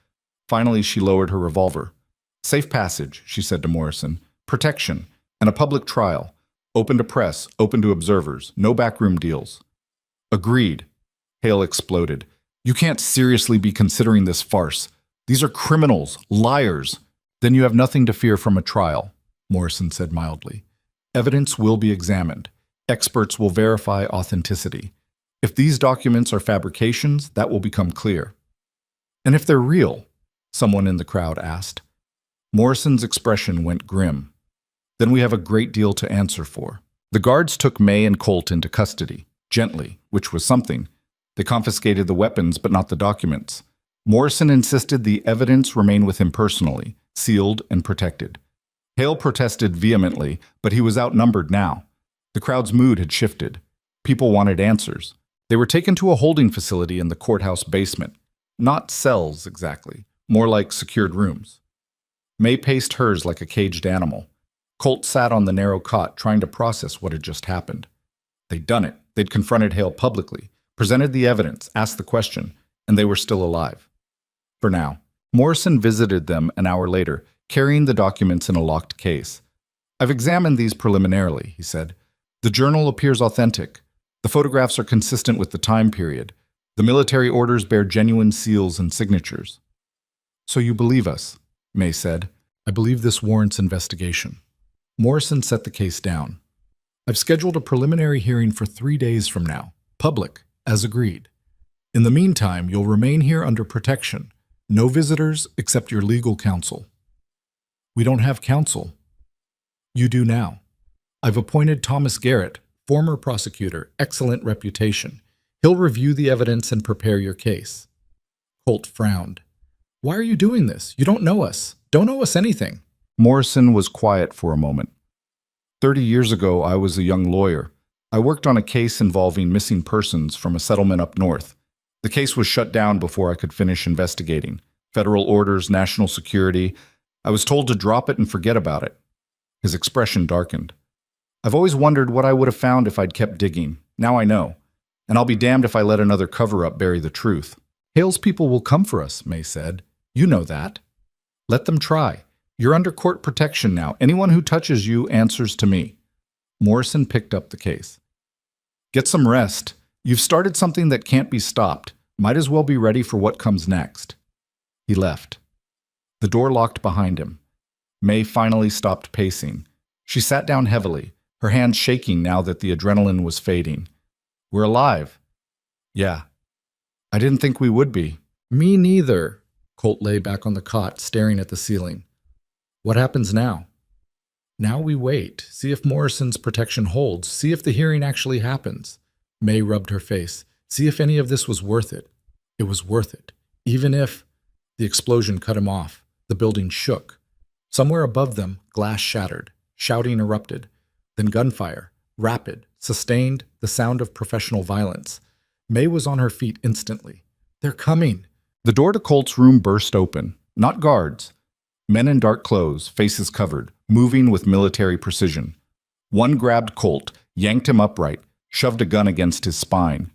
Finally, she lowered her revolver. Safe passage, she said to Morrison. Protection. And a public trial. Open to press, open to observers. No backroom deals. Agreed. Hale exploded. You can't seriously be considering this farce. These are criminals, liars. Then you have nothing to fear from a trial, Morrison said mildly. Evidence will be examined. Experts will verify authenticity. If these documents are fabrications, that will become clear. And if they're real? Someone in the crowd asked. Morrison's expression went grim. Then we have a great deal to answer for. The guards took May and Colt into custody, gently, which was something. They confiscated the weapons, but not the documents. Morrison insisted the evidence remain with him personally, sealed and protected. Hale protested vehemently, but he was outnumbered now. The crowd's mood had shifted. People wanted answers. They were taken to a holding facility in the courthouse basement. Not cells, exactly. More like secured rooms. May paced hers like a caged animal. Colt sat on the narrow cot, trying to process what had just happened. They'd done it. They'd confronted Hale publicly, presented the evidence, asked the question, and they were still alive. For now. Morrison visited them an hour later, carrying the documents in a locked case. I've examined these preliminarily, he said. The journal appears authentic. The photographs are consistent with the time period. The military orders bear genuine seals and signatures. So you believe us, May said. I believe this warrants investigation. Morrison set the case down. I've scheduled a preliminary hearing for 3 days from now, public, as agreed. In the meantime, you'll remain here under protection. No visitors except your legal counsel. We don't have counsel. You do now. I've appointed Thomas Garrett, former prosecutor, excellent reputation. He'll review the evidence and prepare your case. Colt frowned. Why are you doing this? You don't know us. Don't owe us anything. Morrison was quiet for a moment. 30 years ago, I was a young lawyer. I worked on a case involving missing persons from a settlement up north. The case was shut down before I could finish investigating. Federal orders, national security. I was told to drop it and forget about it. His expression darkened. I've always wondered what I would have found if I'd kept digging. Now I know. And I'll be damned if I let another cover-up bury the truth. Hale's people will come for us, May said. You know that. Let them try. You're under court protection now. Anyone who touches you answers to me. Morrison picked up the case. Get some rest. You've started something that can't be stopped. Might as well be ready for what comes next. He left. The door locked behind him. May finally stopped pacing. She sat down heavily, her hands shaking now that the adrenaline was fading. We're alive. Yeah. I didn't think we would be. Me neither. Colt lay back on the cot, staring at the ceiling. What happens now? Now we wait, see if Morrison's protection holds, see if the hearing actually happens. May rubbed her face. See if any of this was worth it. It was worth it. Even if... The explosion cut him off. The building shook. Somewhere above them, glass shattered. Shouting erupted. Then gunfire. Rapid. Sustained. The sound of professional violence. May was on her feet instantly. They're coming. The door to Colt's room burst open. Not guards. Men in dark clothes, faces covered, moving with military precision. One grabbed Colt, yanked him upright, shoved a gun against his spine.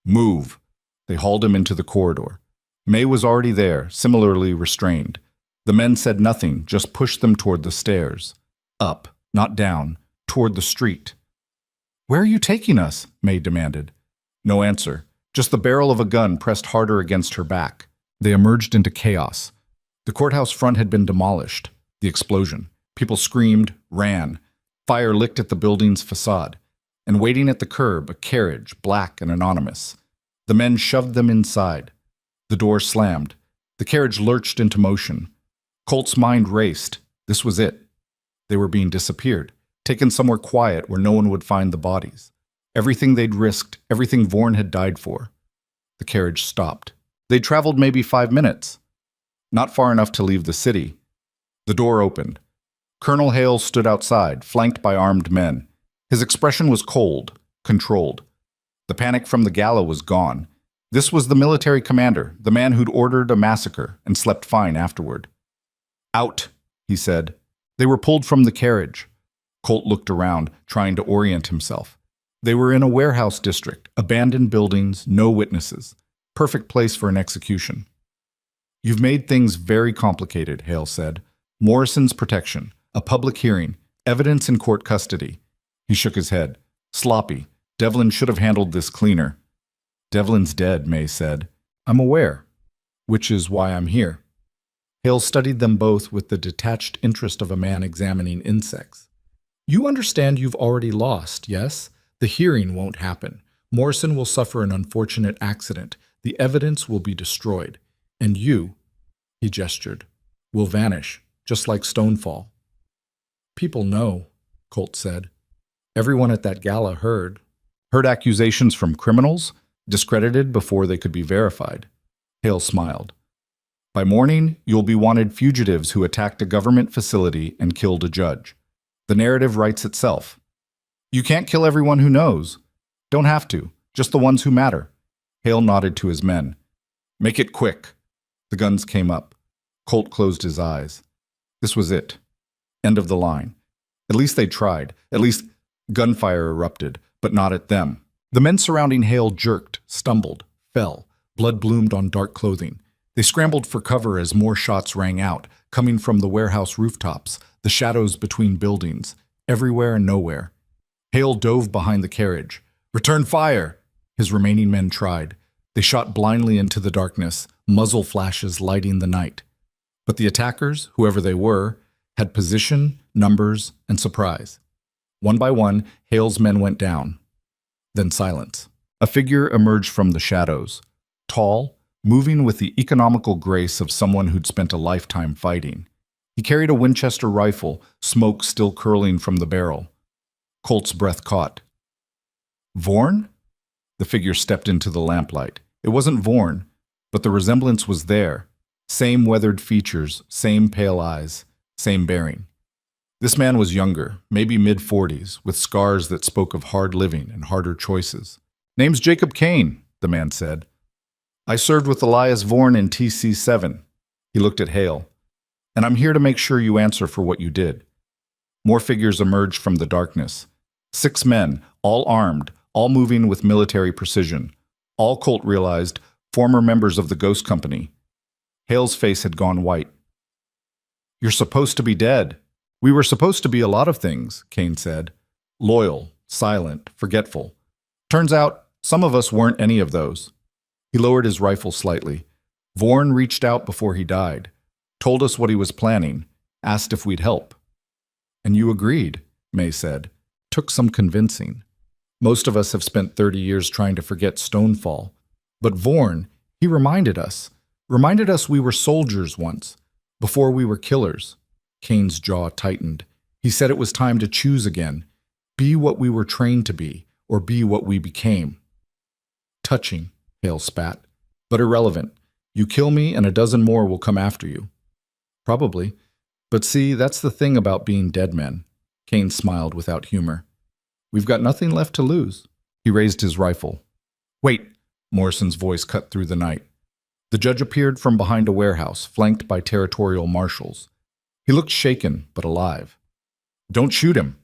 Move. They hauled him into the corridor. May was already there, similarly restrained. The men said nothing, just pushed them toward the stairs. Up, not down, toward the street. Where are you taking us? May demanded. No answer, just the barrel of a gun pressed harder against her back. They emerged into chaos. The courthouse front had been demolished. The explosion. People screamed, ran. Fire licked at the building's facade. And waiting at the curb, a carriage, black and anonymous. The men shoved them inside. The door slammed. The carriage lurched into motion. Colt's mind raced. This was it. They were being disappeared, taken somewhere quiet where no one would find the bodies. Everything they'd risked, everything Vorn had died for. The carriage stopped. They'd traveled maybe 5 minutes. Not far enough to leave the city. The door opened. Colonel Hale stood outside, flanked by armed men. His expression was cold, controlled. The panic from the gala was gone. This was the military commander, the man who'd ordered a massacre and slept fine afterward. Out, he said. They were pulled from the carriage. Colt looked around, trying to orient himself. They were in a warehouse district, abandoned buildings, no witnesses. Perfect place for an execution. You've made things very complicated, Hale said. Morrison's protection, a public hearing, evidence in court custody. He shook his head. Sloppy. Devlin should have handled this cleaner. Devlin's dead, May said. I'm aware, which is why I'm here. Hale studied them both with the detached interest of a man examining insects. You understand you've already lost, yes? The hearing won't happen. Morrison will suffer an unfortunate accident. The evidence will be destroyed. And you, he gestured, will vanish, just like Stonefall. People know, Colt said. Everyone at that gala heard. Heard accusations from criminals, discredited before they could be verified. Hale smiled. By morning, you'll be wanted fugitives who attacked a government facility and killed a judge. The narrative writes itself. You can't kill everyone who knows. Don't have to, just the ones who matter. Hale nodded to his men. Make it quick. The guns came up. Colt closed his eyes. This was it. End of the line. At least they tried. At least gunfire erupted, but not at them. The men surrounding Hale jerked, stumbled, fell. Blood bloomed on dark clothing. They scrambled for cover as more shots rang out, coming from the warehouse rooftops, the shadows between buildings, everywhere and nowhere. Hale dove behind the carriage. Return fire! His remaining men tried. They shot blindly into the darkness, muzzle flashes lighting the night. But the attackers, whoever they were, had position, numbers, and surprise. One by one, Hale's men went down. Then silence. A figure emerged from the shadows. Tall, moving with the economical grace of someone who'd spent a lifetime fighting. He carried a Winchester rifle, smoke still curling from the barrel. Colt's breath caught. Vorn? The figure stepped into the lamplight. It wasn't Vorn, but the resemblance was there. Same weathered features, same pale eyes, same bearing. This man was younger, maybe mid-40s, with scars that spoke of hard living and harder choices. Name's Jacob Kane, the man said. I served with Elias Vorn in TC-7. He looked at Hale. And I'm here to make sure you answer for what you did. More figures emerged from the darkness. 6 men, all armed, all moving with military precision. All, Colt realized, former members of the Ghost Company. Hale's face had gone white. You're supposed to be dead. We were supposed to be a lot of things, Kane said. Loyal, silent, forgetful. Turns out, some of us weren't any of those. He lowered his rifle slightly. Vorn reached out before he died, told us what he was planning, asked if we'd help. And you agreed, May said. Took some convincing. Most of us have spent 30 years trying to forget Stonefall. But Vorn, he reminded us we were soldiers once, before we were killers. Kane's jaw tightened. He said it was time to choose again. Be what we were trained to be, or be what we became. Touching, Hale spat, but irrelevant. You kill me and a dozen more will come after you. Probably. But see, that's the thing about being dead men. Kane smiled without humor. We've got nothing left to lose. He raised his rifle. Wait, Morrison's voice cut through the night. The judge appeared from behind a warehouse, flanked by territorial marshals. He looked shaken, but alive. Don't shoot him.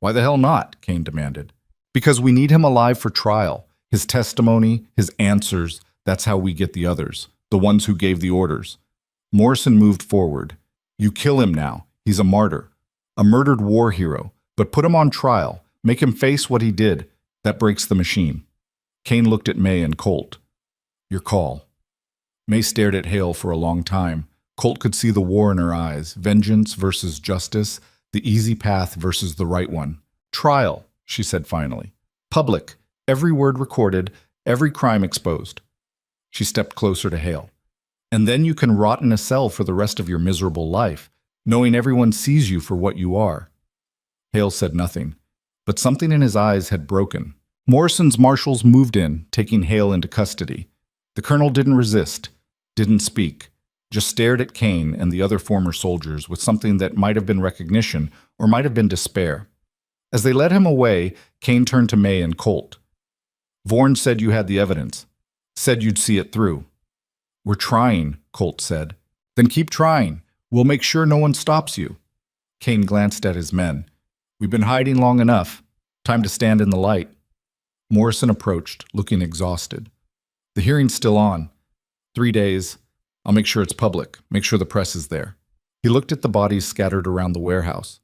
Why the hell not? Kane demanded. Because we need him alive for trial. His testimony, his answers, that's how we get the others, the ones who gave the orders. Morrison moved forward. You kill him now. He's a martyr. A murdered war hero. But put him on trial. Make him face what he did. That breaks the machine. Kane looked at May and Colt. Your call. May stared at Hale for a long time. Colt could see the war in her eyes. Vengeance versus justice. The easy path versus the right one. Trial, she said finally. Public. Every word recorded. Every crime exposed. She stepped closer to Hale. And then you can rot in a cell for the rest of your miserable life, knowing everyone sees you for what you are. Hale said nothing, but something in his eyes had broken. Morrison's marshals moved in, taking Hale into custody. The colonel didn't resist, didn't speak, just stared at Kane and the other former soldiers with something that might have been recognition or might have been despair. As they led him away, Kane turned to May and Colt. Vorn said you had the evidence, said you'd see it through. We're trying, Colt said. Then keep trying. We'll make sure no one stops you. Kane glanced at his men. We've been hiding long enough. Time to stand in the light. Morrison approached, looking exhausted. The hearing's still on. 3 days. I'll make sure it's public. Make sure the press is there. He looked at the bodies scattered around the warehouse.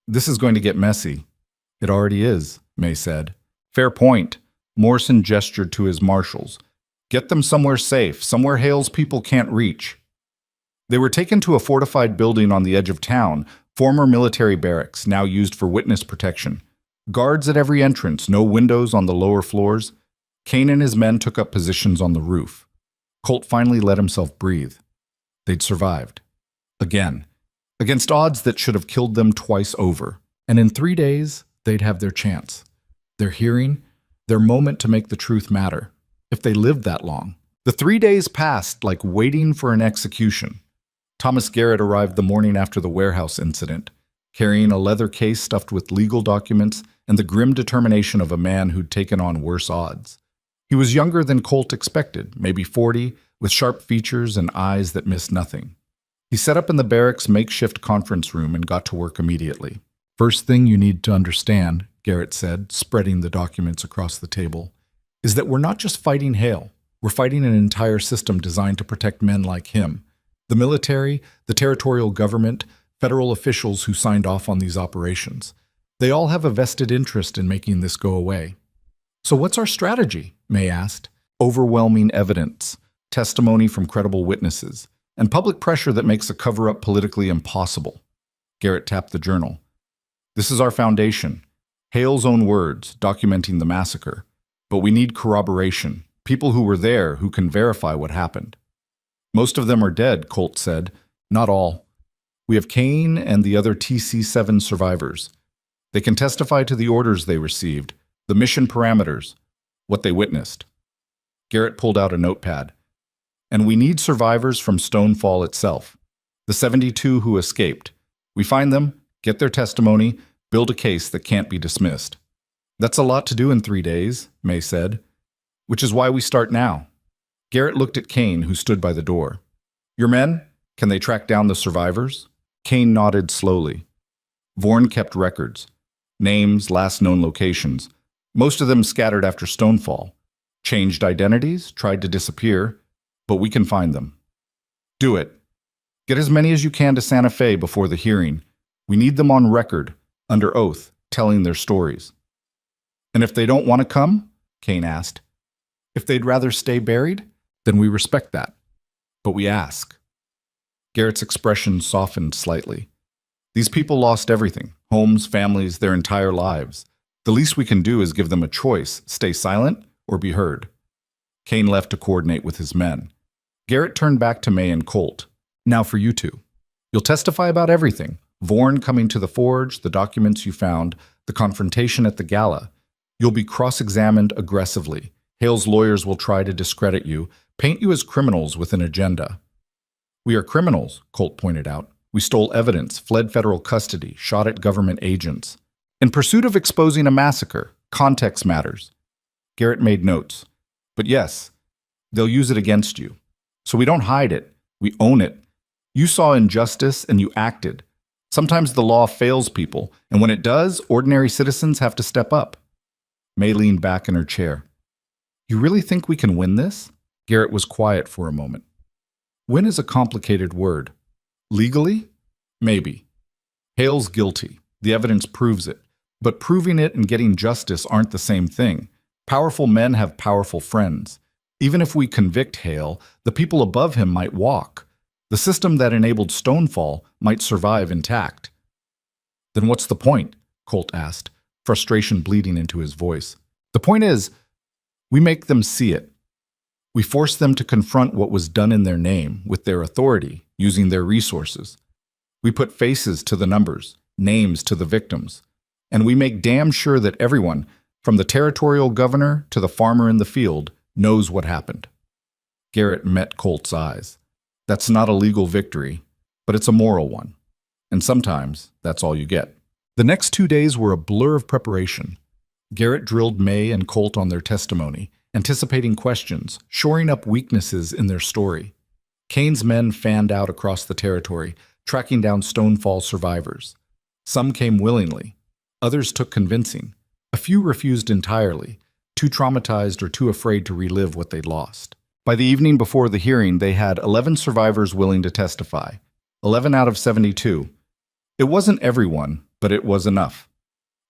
This is going to get messy. It already is, May said. Fair point. Morrison gestured to his marshals. Get them somewhere safe, somewhere Hale's people can't reach. They were taken to a fortified building on the edge of town, former military barracks, now used for witness protection. Guards at every entrance, no windows on the lower floors. Kane and his men took up positions on the roof. Colt finally let himself breathe. They'd survived. Again. Against odds that should have killed them twice over. And in 3 days, they'd have their chance. Their hearing, their moment to make the truth matter. If they lived that long. The 3 days passed like waiting for an execution. Thomas Garrett arrived the morning after the warehouse incident, carrying a leather case stuffed with legal documents and the grim determination of a man who'd taken on worse odds. He was younger than Colt expected, maybe 40, with sharp features and eyes that missed nothing. He set up in the barracks' makeshift conference room and got to work immediately. First thing you need to understand, Garrett said, spreading the documents across the table, is that we're not just fighting Hale. We're fighting an entire system designed to protect men like him. The military, the territorial government, federal officials who signed off on these operations. They all have a vested interest in making this go away. So what's our strategy? May asked. Overwhelming evidence, testimony from credible witnesses, and public pressure that makes a cover-up politically impossible. Garrett tapped the journal. This is our foundation. Hale's own words, documenting the massacre. But we need corroboration, people who were there who can verify what happened. Most of them are dead, Colt said. Not all. We have Kane and the other TC-7 survivors. They can testify to the orders they received, the mission parameters, what they witnessed. Garrett pulled out a notepad. And we need survivors from Stonefall itself, the 72 who escaped. We find them, get their testimony, build a case that can't be dismissed. That's a lot to do in 3 days, May said, which is why we start now. Garrett looked at Kane, who stood by the door. Your men, can they track down the survivors? Kane nodded slowly. Vorn kept records. Names, last known locations. Most of them scattered after Stonefall. Changed identities, tried to disappear, but we can find them. Do it. Get as many as you can to Santa Fe before the hearing. We need them on record, under oath, telling their stories. And if they don't want to come? Kane asked. If they'd rather stay buried? Then we respect that. But we ask. Garrett's expression softened slightly. These people lost everything, homes, families, their entire lives. The least we can do is give them a choice, stay silent or be heard. Kane left to coordinate with his men. Garrett turned back to May and Colt. Now for you two. You'll testify about everything. Vorn coming to the forge, the documents you found, the confrontation at the gala. You'll be cross-examined aggressively. Hale's lawyers will try to discredit you, paint you as criminals with an agenda. We are criminals, Colt pointed out. We stole evidence, fled federal custody, shot at government agents. In pursuit of exposing a massacre, context matters. Garrett made notes. But yes, they'll use it against you. So we don't hide it. We own it. You saw injustice and you acted. Sometimes the law fails people, and when it does, ordinary citizens have to step up. May leaned back in her chair. You really think we can win this? Garrett was quiet for a moment. Win is a complicated word. Legally? Maybe. Hale's guilty. The evidence proves it. But proving it and getting justice aren't the same thing. Powerful men have powerful friends. Even if we convict Hale, the people above him might walk. The system that enabled Stonefall might survive intact. Then what's the point? Colt asked, frustration bleeding into his voice. The point is, we make them see it. We force them to confront what was done in their name, with their authority, using their resources. We put faces to the numbers, names to the victims, and we make damn sure that everyone, from the territorial governor to the farmer in the field, knows what happened. Garrett met Colt's eyes. That's not a legal victory, but it's a moral one. And sometimes that's all you get. The next 2 days were a blur of preparation. Garrett drilled May and Colt on their testimony, anticipating questions, shoring up weaknesses in their story. Kane's men fanned out across the territory, tracking down Stonefall survivors. Some came willingly. Others took convincing. A few refused entirely, too traumatized or too afraid to relive what they'd lost. By the evening before the hearing, they had 11 survivors willing to testify. 11 out of 72. It wasn't everyone, but it was enough.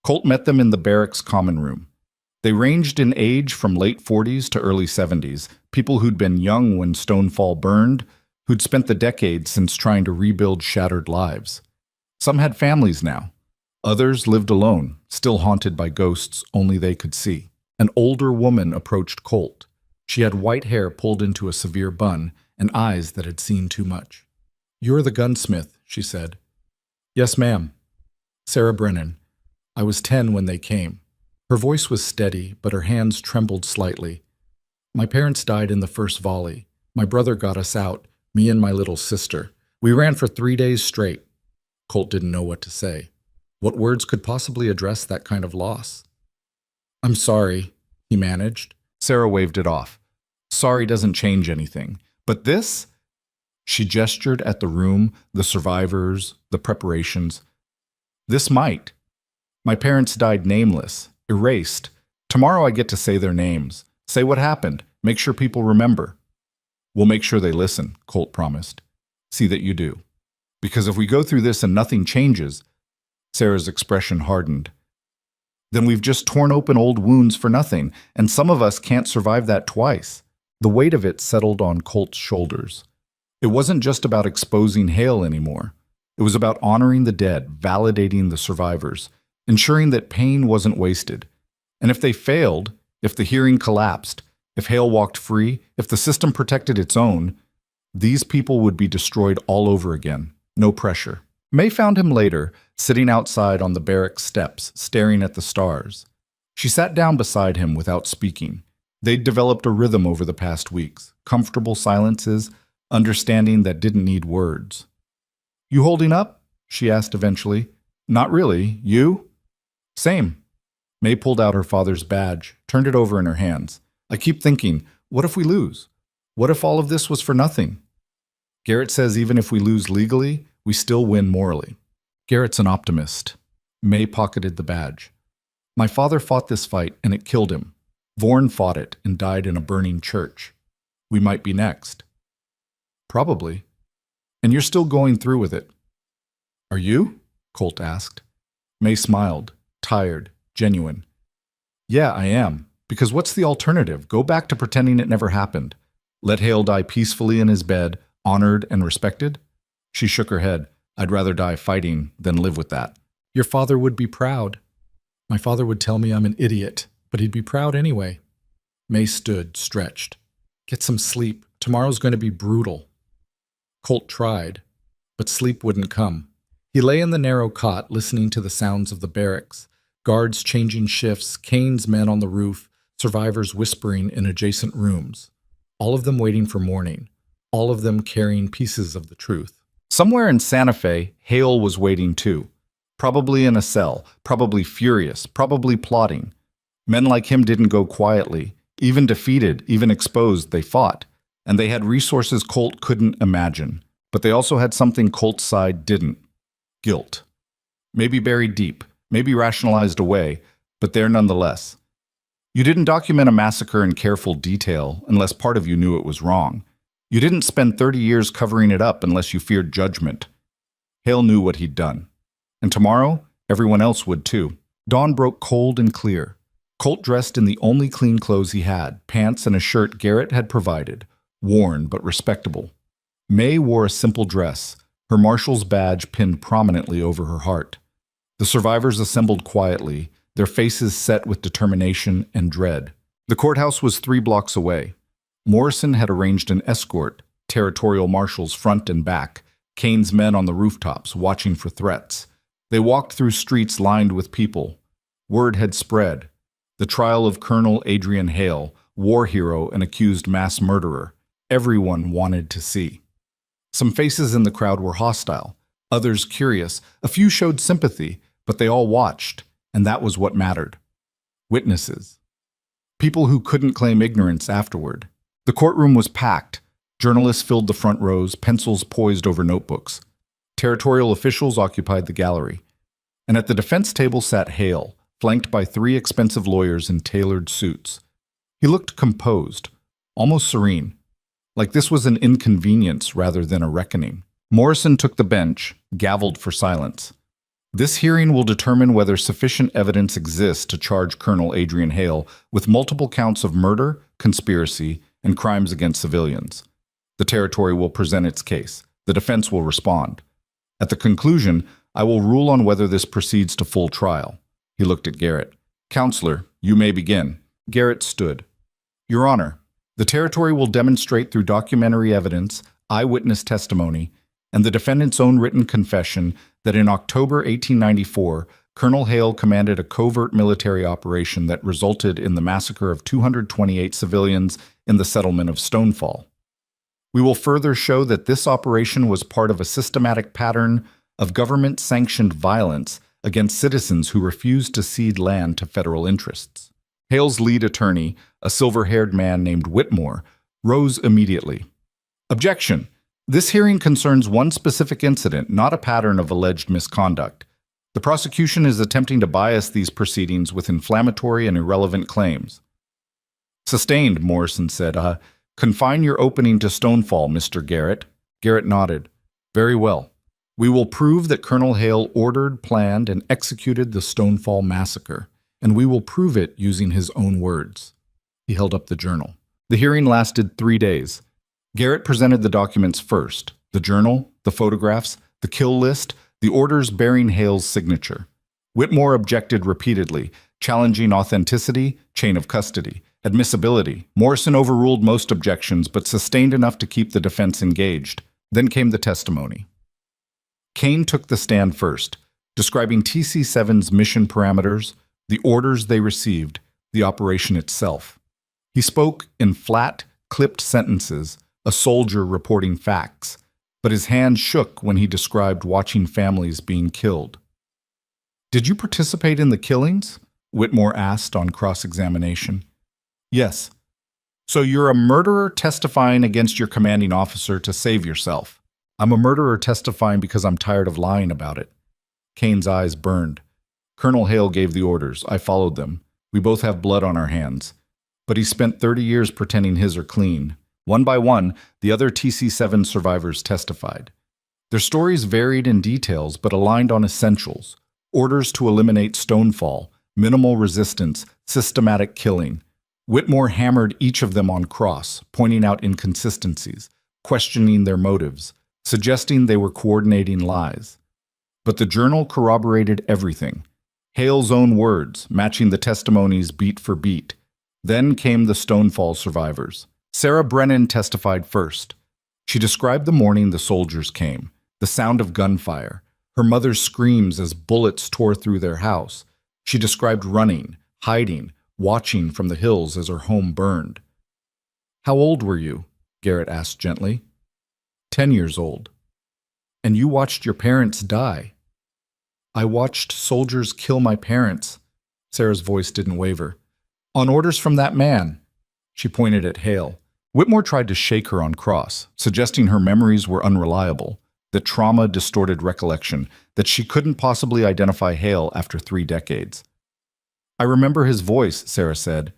Colt met them in the barracks common room. They ranged in age from late 40s to early 70s, people who'd been young when Stonefall burned, who'd spent the decades since trying to rebuild shattered lives. Some had families now. Others lived alone, still haunted by ghosts only they could see. An older woman approached Colt. She had white hair pulled into a severe bun and eyes that had seen too much. "You're the gunsmith," she said. "Yes, ma'am. Sarah Brennan. I was 10 when they came." Her voice was steady, but her hands trembled slightly. "My parents died in the first volley. My brother got us out, me and my little sister. We ran for 3 days straight." Colt didn't know what to say. What words could possibly address that kind of loss? "I'm sorry," he managed. Sarah waved it off. "Sorry doesn't change anything. But this?" She gestured at the room, the survivors, the preparations. "This might. My parents died nameless, erased. Tomorrow I get to say their names, say what happened, make sure people remember." "We'll make sure they listen," Colt promised. "See that you do. Because if we go through this and nothing changes," Sarah's expression hardened, "then we've just torn open old wounds for nothing, and some of us can't survive that twice." The weight of it settled on Colt's shoulders. It wasn't just about exposing Hale anymore. It was about honoring the dead, validating the survivors, ensuring that pain wasn't wasted. And if they failed, if the hearing collapsed, if Hale walked free, if the system protected its own, these people would be destroyed all over again. No pressure. May found him later, sitting outside on the barracks steps, staring at the stars. She sat down beside him without speaking. They'd developed a rhythm over the past weeks, comfortable silences, understanding that didn't need words. "You holding up?" she asked eventually. "Not really. You?" "Same." May pulled out her father's badge, turned it over in her hands. "I keep thinking, what if we lose? What if all of this was for nothing? Garrett says even if we lose legally, we still win morally." "Garrett's an optimist." May pocketed the badge. "My father fought this fight, and it killed him. Vorn fought it and died in a burning church. We might be next." "Probably. And you're still going through with it." "Are you?" Colt asked. May smiled, tired, genuine. "Yeah, I am. Because what's the alternative? Go back to pretending it never happened? Let Hale die peacefully in his bed, honored and respected?" She shook her head. "I'd rather die fighting than live with that." "Your father would be proud." "My father would tell me I'm an idiot, but he'd be proud anyway." May stood, stretched. "Get some sleep. Tomorrow's going to be brutal." Colt tried, but sleep wouldn't come. He lay in the narrow cot, listening to the sounds of the barracks, guards changing shifts, Kane's men on the roof, survivors whispering in adjacent rooms, all of them waiting for morning, all of them carrying pieces of the truth. Somewhere in Santa Fe, Hale was waiting too. Probably in a cell, probably furious, probably plotting. Men like him didn't go quietly. Even defeated, even exposed, they fought. And they had resources Colt couldn't imagine. But they also had something Colt's side didn't. Guilt. Maybe buried deep, maybe rationalized away, but there nonetheless. You didn't document a massacre in careful detail unless part of you knew it was wrong. You didn't spend 30 years covering it up unless you feared judgment. Hale knew what he'd done. And tomorrow, everyone else would too. Dawn broke cold and clear. Colt dressed in the only clean clothes he had, pants and a shirt Garrett had provided, worn but respectable. May wore a simple dress, her marshal's badge pinned prominently over her heart. The survivors assembled quietly, their faces set with determination and dread. The courthouse was 3 blocks away. Morrison had arranged an escort, territorial marshals front and back, Kane's men on the rooftops, watching for threats. They walked through streets lined with people. Word had spread. The trial of Colonel Adrian Hale, war hero and accused mass murderer. Everyone wanted to see. Some faces in the crowd were hostile, others curious. A few showed sympathy, but they all watched, and that was what mattered. Witnesses. People who couldn't claim ignorance afterward. The courtroom was packed. Journalists filled the front rows, pencils poised over notebooks. Territorial officials occupied the gallery, and at the defense table sat Hale, flanked by 3 expensive lawyers in tailored suits. He looked composed, almost serene, like this was an inconvenience rather than a reckoning. Morrison took the bench, gavelled for silence. This hearing will determine whether sufficient evidence exists to charge Colonel Adrian Hale with multiple counts of murder, conspiracy, and crimes against civilians. The territory will present its case. The defense will respond. At the conclusion, I will rule on whether this proceeds to full trial. He looked at Garrett. Counselor, you may begin. Garrett stood. Your Honor, the territory will demonstrate through documentary evidence, eyewitness testimony, and the defendant's own written confession that in October 1894, Colonel Hale commanded a covert military operation that resulted in the massacre of 228 civilians in the settlement of Stonefall. We will further show that this operation was part of a systematic pattern of government-sanctioned violence against citizens who refused to cede land to federal interests. Hale's lead attorney, a silver-haired man named Whitmore, rose immediately. Objection! This hearing concerns one specific incident, not a pattern of alleged misconduct. The prosecution is attempting to bias these proceedings with inflammatory and irrelevant claims. Sustained, Morrison said. Confine your opening to Stonefall, Mr. Garrett. Garrett nodded. Very well. We will prove that Colonel Hale ordered, planned, and executed the Stonefall massacre, and we will prove it using his own words. He held up the journal. The hearing lasted 3 days. Garrett presented the documents first, the journal, the photographs, the kill list, the orders bearing Hale's signature. Whitmore objected repeatedly, challenging authenticity, chain of custody, admissibility. Morrison overruled most objections, but sustained enough to keep the defense engaged. Then came the testimony. Kane took the stand first, describing TC-7's mission parameters, the orders they received, the operation itself. He spoke in flat, clipped sentences, a soldier reporting facts, but his hand shook when he described watching families being killed. Did you participate in the killings? Whitmore asked on cross-examination. Yes. So you're a murderer testifying against your commanding officer to save yourself. I'm a murderer testifying because I'm tired of lying about it. Kane's eyes burned. Colonel Hale gave the orders. I followed them. We both have blood on our hands. But he spent 30 years pretending his are clean. One by one, the other TC-7 survivors testified. Their stories varied in details but aligned on essentials. Orders to eliminate Stonefall, minimal resistance, systematic killing. Whitmore hammered each of them on cross, pointing out inconsistencies, questioning their motives, suggesting they were coordinating lies. But the journal corroborated everything. Hale's own words, matching the testimonies beat for beat. Then came the Stonefall survivors. Sarah Brennan testified first. She described the morning the soldiers came, the sound of gunfire, her mother's screams as bullets tore through their house. She described running, hiding, watching from the hills as her home burned. How old were you? Garrett asked gently. 10 years old. And you watched your parents die. I watched soldiers kill my parents. Sarah's voice didn't waver. On orders from that man. She pointed at Hale. Whitmore tried to shake her on cross, suggesting her memories were unreliable, that trauma distorted recollection, that she couldn't possibly identify Hale after 3 decades. I remember his voice, Sarah said.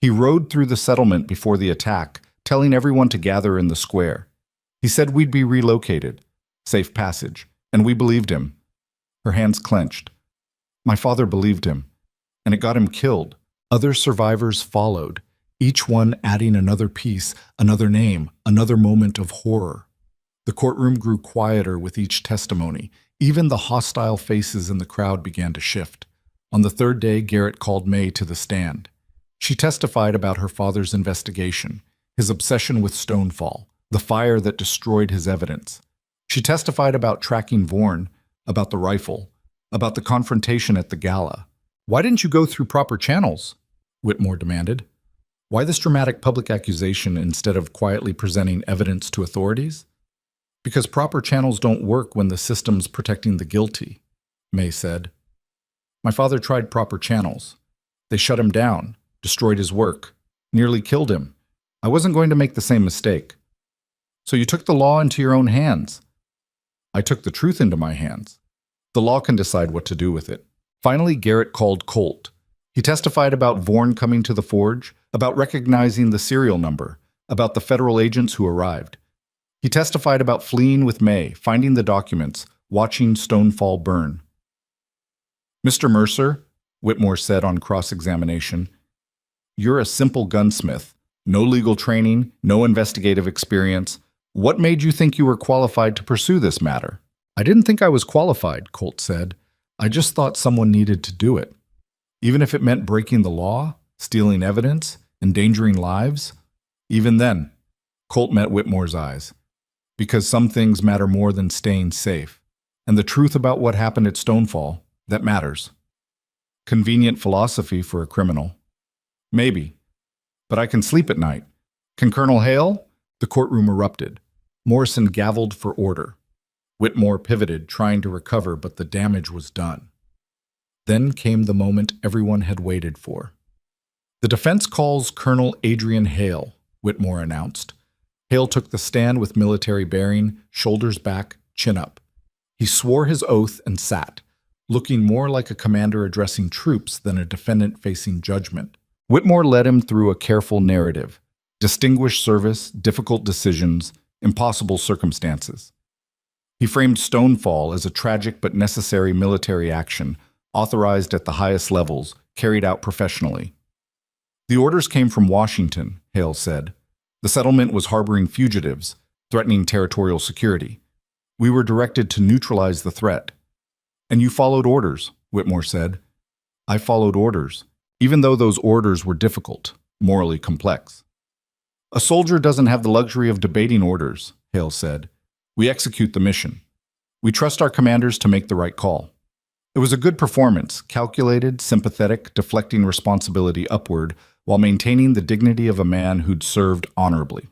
He rode through the settlement before the attack, telling everyone to gather in the square. He said we'd be relocated, safe passage, and we believed him. Her hands clenched. My father believed him, and it got him killed. Other survivors followed, each one adding another piece, another name, another moment of horror. The courtroom grew quieter with each testimony. Even the hostile faces in the crowd began to shift. On the 3rd day, Garrett called May to the stand. She testified about her father's investigation, his obsession with Stonefall, the fire that destroyed his evidence. She testified about tracking Vorn, about the rifle, about the confrontation at the gala. Why didn't you go through proper channels? Whitmore demanded. Why this dramatic public accusation instead of quietly presenting evidence to authorities? Because proper channels don't work when the system's protecting the guilty, May said. My father tried proper channels. They shut him down, destroyed his work, nearly killed him. I wasn't going to make the same mistake. So you took the law into your own hands. I took the truth into my hands. The law can decide what to do with it. Finally, Garrett called Colt. He testified about Vorn coming to the forge, about recognizing the serial number, about the federal agents who arrived. He testified about fleeing with May, finding the documents, watching Stonefall burn. Mr. Mercer, Whitmore said on cross-examination, you're a simple gunsmith. No legal training, no investigative experience. What made you think you were qualified to pursue this matter? I didn't think I was qualified, Colt said. I just thought someone needed to do it. Even if it meant breaking the law, stealing evidence, endangering lives. Even then, Colt met Whitmore's eyes. Because some things matter more than staying safe. And the truth about what happened at Stonefall, that matters. Convenient philosophy for a criminal. Maybe. But I can sleep at night. Can Colonel Hale? The courtroom erupted. Morrison gavelled for order. Whitmore pivoted, trying to recover, but the damage was done. Then came the moment everyone had waited for. The defense calls Colonel Adrian Hale, Whitmore announced. Hale took the stand with military bearing, shoulders back, chin up. He swore his oath and sat, looking more like a commander addressing troops than a defendant facing judgment. Whitmore led him through a careful narrative. Distinguished service, difficult decisions, impossible circumstances. He framed Stonefall as a tragic but necessary military action, authorized at the highest levels, carried out professionally. The orders came from Washington, Hale said. The settlement was harboring fugitives, threatening territorial security. We were directed to neutralize the threat. And you followed orders, Whitmore said. I followed orders, even though those orders were difficult, morally complex. A soldier doesn't have the luxury of debating orders, Hale said. We execute the mission. We trust our commanders to make the right call. It was a good performance, calculated, sympathetic, deflecting responsibility upward while maintaining the dignity of a man who'd served honorably.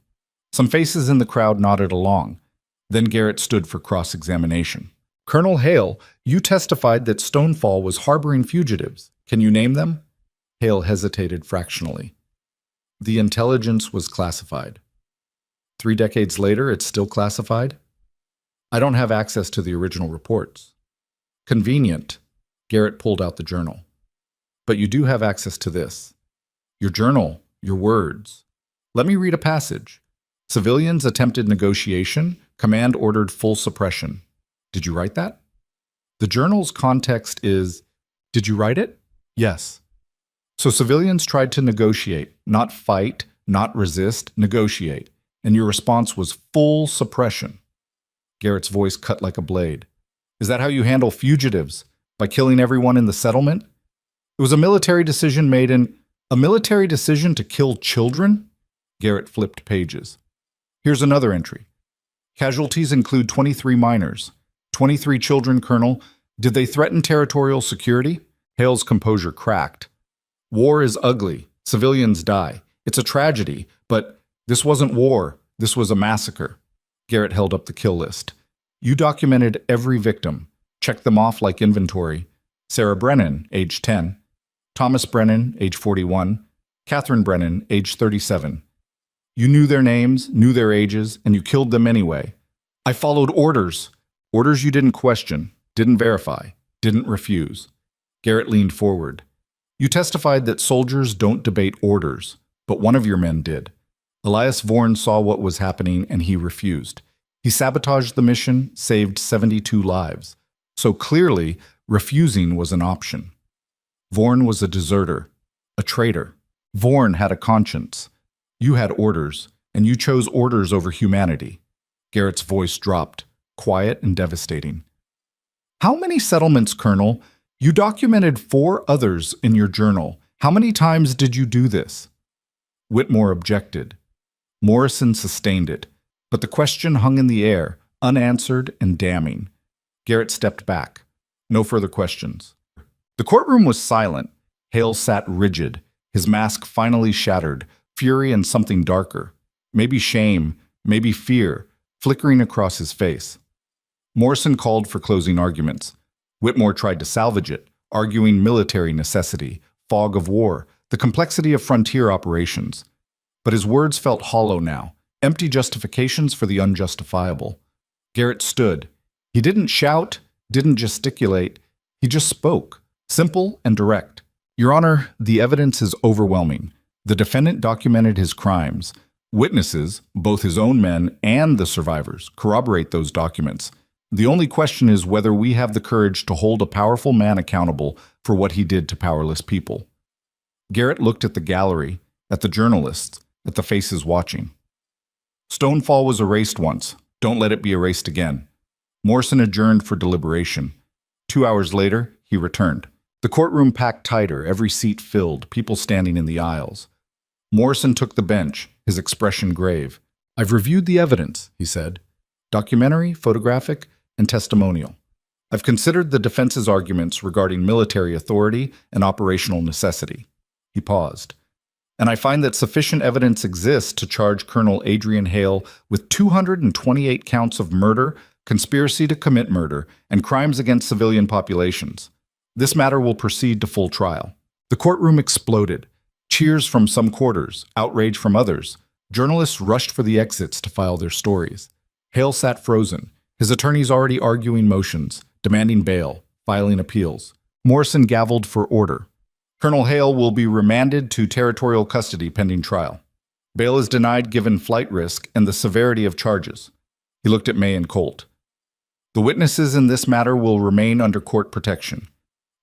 Some faces in the crowd nodded along. Then Garrett stood for cross-examination. Colonel Hale, you testified that Stonefall was harboring fugitives. Can you name them? Hale hesitated fractionally. The intelligence was classified. 3 decades later, it's still classified? I don't have access to the original reports. Convenient. Garrett pulled out the journal. But you do have access to this. Your journal, your words. Let me read a passage. Civilians attempted negotiation. Command ordered full suppression. Did you write that? The journal's context is, did you write it? Yes. So civilians tried to negotiate, not fight, not resist, negotiate. And your response was full suppression. Garrett's voice cut like a blade. Is that how you handle fugitives? By killing everyone in the settlement? It was a military decision made in... A military decision to kill children? Garrett flipped pages. Here's another entry. Casualties include 23 minors. 23 children, Colonel. Did they threaten territorial security? Hale's composure cracked. War is ugly. Civilians die. It's a tragedy, but this wasn't war. This was a massacre. Garrett held up the kill list. You documented every victim. Checked them off like inventory. Sarah Brennan, age 10. Thomas Brennan, age 41. Catherine Brennan, age 37. You knew their names, knew their ages, and you killed them anyway. I followed orders. Orders you didn't question, didn't verify, didn't refuse. Garrett leaned forward. You testified that soldiers don't debate orders, but one of your men did. Elias Vorn saw what was happening and he refused. He sabotaged the mission, saved 72 lives. So clearly, refusing was an option. Vorn was a deserter, a traitor. Vorn had a conscience. You had orders, and you chose orders over humanity. Garrett's voice dropped, quiet and devastating. How many settlements, Colonel? You documented 4 others in your journal. How many times did you do this? Whitmore objected. Morrison sustained it, but the question hung in the air, unanswered and damning. Garrett stepped back. No further questions. The courtroom was silent. Hale sat rigid, his mask finally shattered, fury and something darker. Maybe shame, maybe fear, flickering across his face. Morrison called for closing arguments. Whitmore tried to salvage it, arguing military necessity, fog of war, the complexity of frontier operations. But his words felt hollow now, empty justifications for the unjustifiable. Garrett stood, He didn't shout, didn't gesticulate. He just spoke, simple and direct. Your Honor, the evidence is overwhelming. The defendant documented his crimes. Witnesses, both his own men and the survivors, corroborate those documents. The only question is whether we have the courage to hold a powerful man accountable for what he did to powerless people. Garrett looked at the gallery, at the journalists, at the faces watching. Stonefall was erased once. Don't let it be erased again. Morrison adjourned for deliberation. 2 hours later, he returned. The courtroom packed tighter, every seat filled, people standing in the aisles. Morrison took the bench, his expression grave. I've reviewed the evidence, he said. Documentary, photographic, and testimonial. I've considered the defense's arguments regarding military authority and operational necessity. He paused. And I find that sufficient evidence exists to charge Colonel Adrian Hale with 228 counts of murder, conspiracy to commit murder, and crimes against civilian populations. This matter will proceed to full trial. The courtroom exploded. Cheers from some quarters, outrage from others. Journalists rushed for the exits to file their stories. Hale sat frozen, his attorneys already arguing motions, demanding bail, filing appeals. Morrison gavelled for order. Colonel Hale will be remanded to territorial custody pending trial. Bail is denied given flight risk and the severity of charges. He looked at May and Colt. The witnesses in this matter will remain under court protection.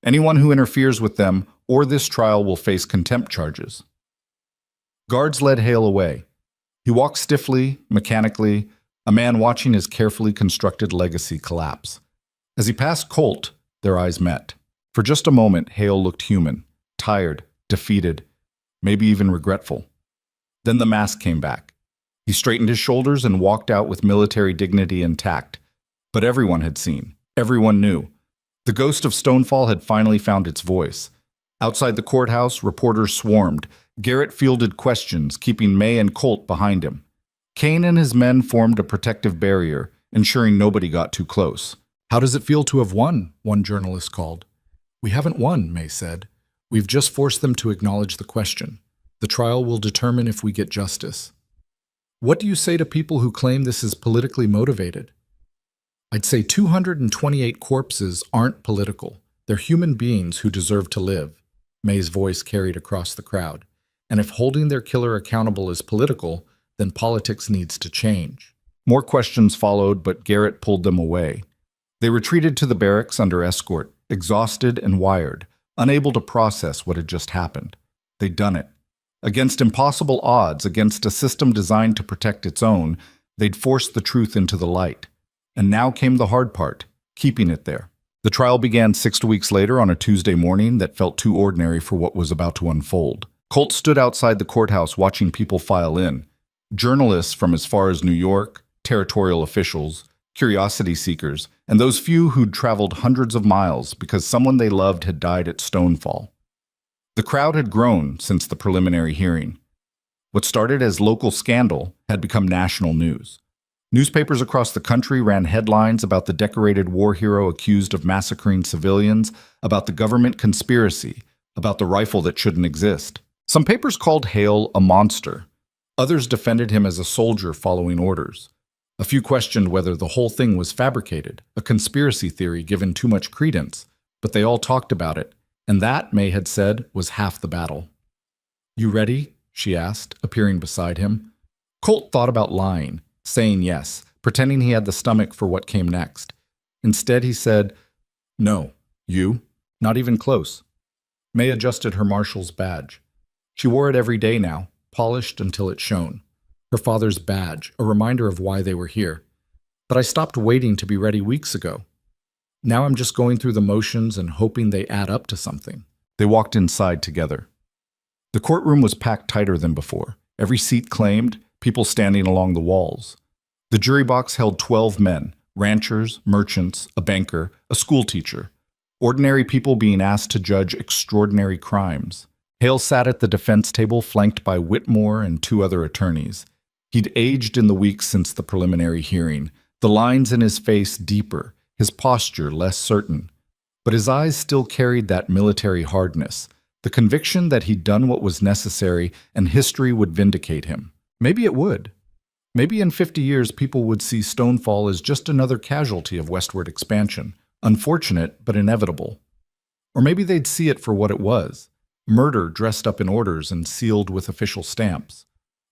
Anyone who interferes with them or this trial will face contempt charges. Guards led Hale away. He walked stiffly, mechanically, a man watching his carefully constructed legacy collapse. As he passed Colt, their eyes met. For just a moment, Hale looked human, tired, defeated, maybe even regretful. Then the mask came back. He straightened his shoulders and walked out with military dignity and tact. But everyone had seen. Everyone knew. The ghost of Stonefall had finally found its voice. Outside the courthouse, reporters swarmed. Garrett fielded questions, keeping May and Colt behind him. Kane and his men formed a protective barrier, ensuring nobody got too close. How does it feel to have won? One journalist called. We haven't won, May said. We've just forced them to acknowledge the question. The trial will determine if we get justice. What do you say to people who claim this is politically motivated? I'd say 228 corpses aren't political. They're human beings who deserve to live. May's voice carried across the crowd. And if holding their killer accountable is political, then politics needs to change. More questions followed, but Garrett pulled them away. They retreated to the barracks under escort, exhausted and wired, unable to process what had just happened. They'd done it. Against impossible odds, against a system designed to protect its own, they'd forced the truth into the light. And now came the hard part, keeping it there. The trial began 6 weeks later on a Tuesday morning that felt too ordinary for what was about to unfold. Colt stood outside the courthouse watching people file in. Journalists from as far as New York, territorial officials, curiosity seekers, and those few who'd traveled hundreds of miles because someone they loved had died at Stonefall. The crowd had grown since the preliminary hearing. What started as local scandal had become national news. Newspapers across the country ran headlines about the decorated war hero accused of massacring civilians, about the government conspiracy, about the rifle that shouldn't exist. Some papers called Hale a monster. Others defended him as a soldier following orders. A few questioned whether the whole thing was fabricated, a conspiracy theory given too much credence, but they all talked about it, and that, May had said, was half the battle. You ready? She asked, appearing beside him. Colt thought about lying, saying yes, pretending he had the stomach for what came next. Instead, he said, No. You? Not even close. May adjusted her marshal's badge. She wore it every day now, polished until it shone. Her father's badge, a reminder of why they were here. But I stopped waiting to be ready weeks ago. Now I'm just going through the motions and hoping they add up to something. They walked inside together. The courtroom was packed tighter than before. Every seat claimed, people standing along the walls. The jury box held 12 men, ranchers, merchants, a banker, a schoolteacher. Ordinary people being asked to judge extraordinary crimes. Hale sat at the defense table flanked by Whitmore and 2 other attorneys. He'd aged in the weeks since the preliminary hearing, the lines in his face deeper, his posture less certain. But his eyes still carried that military hardness, the conviction that he'd done what was necessary and history would vindicate him. Maybe it would. Maybe in 50 years people would see Stonefall as just another casualty of westward expansion, unfortunate but inevitable. Or maybe they'd see it for what it was, murder dressed up in orders and sealed with official stamps.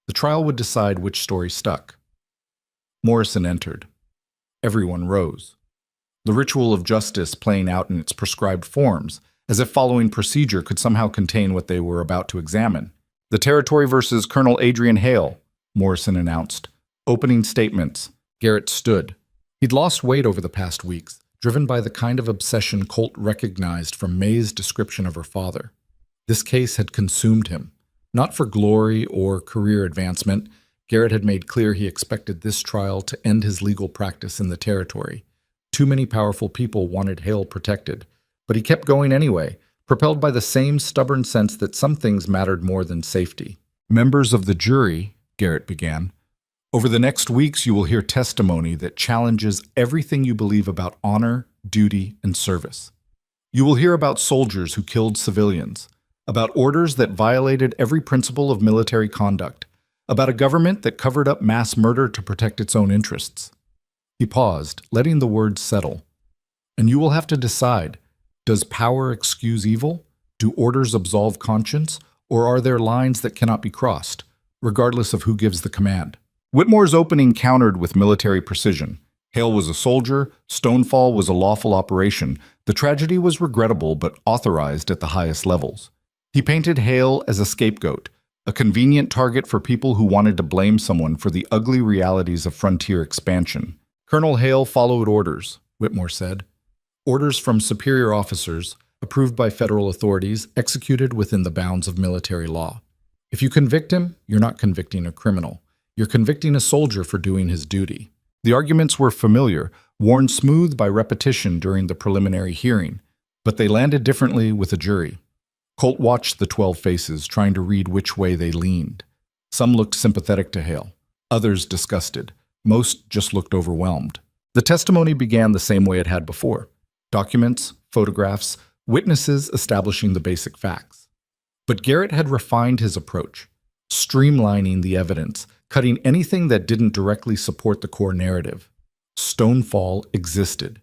The trial would decide which story stuck. Morrison entered. Everyone rose. The ritual of justice playing out in its prescribed forms, as if following procedure could somehow contain what they were about to examine. The Territory versus Colonel Adrian Hale, Morrison announced. Opening statements. Garrett stood. He'd lost weight over the past weeks, driven by the kind of obsession Colt recognized from May's description of her father. This case had consumed him. Not for glory or career advancement, Garrett had made clear he expected this trial to end his legal practice in the Territory. Too many powerful people wanted Hale protected, but he kept going anyway, propelled by the same stubborn sense that some things mattered more than safety. Members of the jury, Garrett began, over the next weeks you will hear testimony that challenges everything you believe about honor, duty, and service. You will hear about soldiers who killed civilians, about orders that violated every principle of military conduct, about a government that covered up mass murder to protect its own interests. He paused, letting the words settle. And you will have to decide, does power excuse evil? Do orders absolve conscience? Or are there lines that cannot be crossed, regardless of who gives the command? Whitmore's opening countered with military precision. Hale was a soldier, Stonefall was a lawful operation. The tragedy was regrettable but authorized at the highest levels. He painted Hale as a scapegoat, a convenient target for people who wanted to blame someone for the ugly realities of frontier expansion. Colonel Hale followed orders, Whitmore said. Orders from superior officers, approved by federal authorities, executed within the bounds of military law. If you convict him, you're not convicting a criminal. You're convicting a soldier for doing his duty. The arguments were familiar, worn smooth by repetition during the preliminary hearing, but they landed differently with a jury. Colt watched the 12 faces, trying to read which way they leaned. Some looked sympathetic to Hale, others disgusted. Most just looked overwhelmed. The testimony began the same way it had before. Documents, photographs, witnesses establishing the basic facts. But Garrett had refined his approach, streamlining the evidence, cutting anything that didn't directly support the core narrative. Stonefall existed.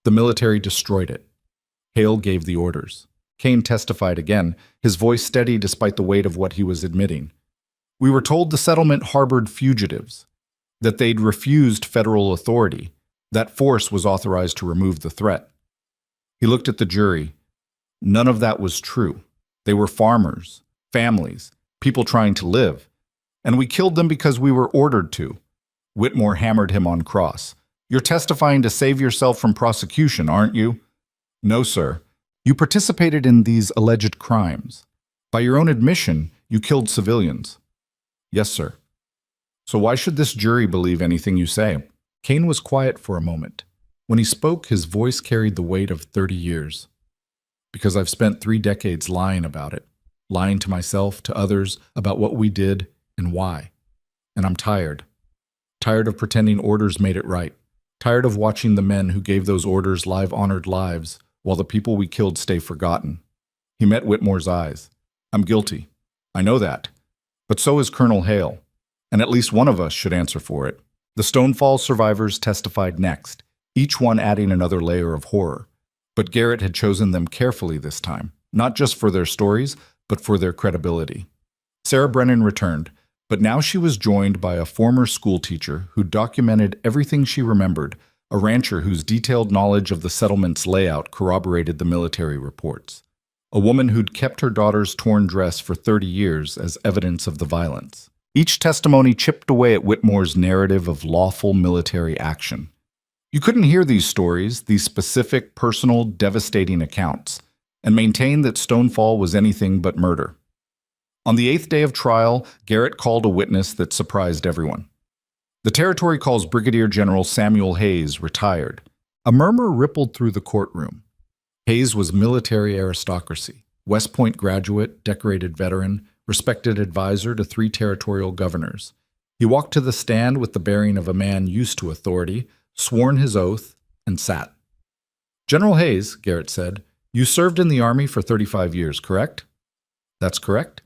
The military destroyed it. Hale gave the orders. Kane testified again, his voice steady despite the weight of what he was admitting. We were told the settlement harbored fugitives, that they'd refused federal authority, that force was authorized to remove the threat. He looked at the jury. None of that was true. They were farmers, families, people trying to live. And we killed them because we were ordered to. Whitmore hammered him on cross. You're testifying to save yourself from prosecution, aren't you? No, sir. You participated in these alleged crimes. By your own admission, you killed civilians. Yes, sir. So why should this jury believe anything you say? Kane was quiet for a moment. When he spoke, his voice carried the weight of 30 years. Because I've spent 3 decades lying about it, lying to myself, to others, about what we did and why. And I'm tired. Tired of pretending orders made it right. Tired of watching the men who gave those orders live honored lives while the people we killed stay forgotten. He met Whitmore's eyes. I'm guilty. I know that. But so is Colonel Hale. And at least one of us should answer for it. The Stonefall survivors testified next, each one adding another layer of horror. But Garrett had chosen them carefully this time, not just for their stories, but for their credibility. Sarah Brennan returned, but now she was joined by a former schoolteacher who documented everything she remembered, a rancher whose detailed knowledge of the settlement's layout corroborated the military reports, a woman who'd kept her daughter's torn dress for 30 years as evidence of the violence. Each testimony chipped away at Whitmore's narrative of lawful military action. You couldn't hear these stories, these specific, personal, devastating accounts, and maintain that Stonefall was anything but murder. On the 8th day of trial, Garrett called a witness that surprised everyone. The Territory calls Brigadier General Samuel Hayes, retired. A murmur rippled through the courtroom. Hayes was military aristocracy, West Point graduate, decorated veteran, respected advisor to 3 territorial governors. He walked to the stand with the bearing of a man used to authority, sworn his oath, and sat. General Hayes, Garrett said, you served in the Army for 35 years, correct? That's correct.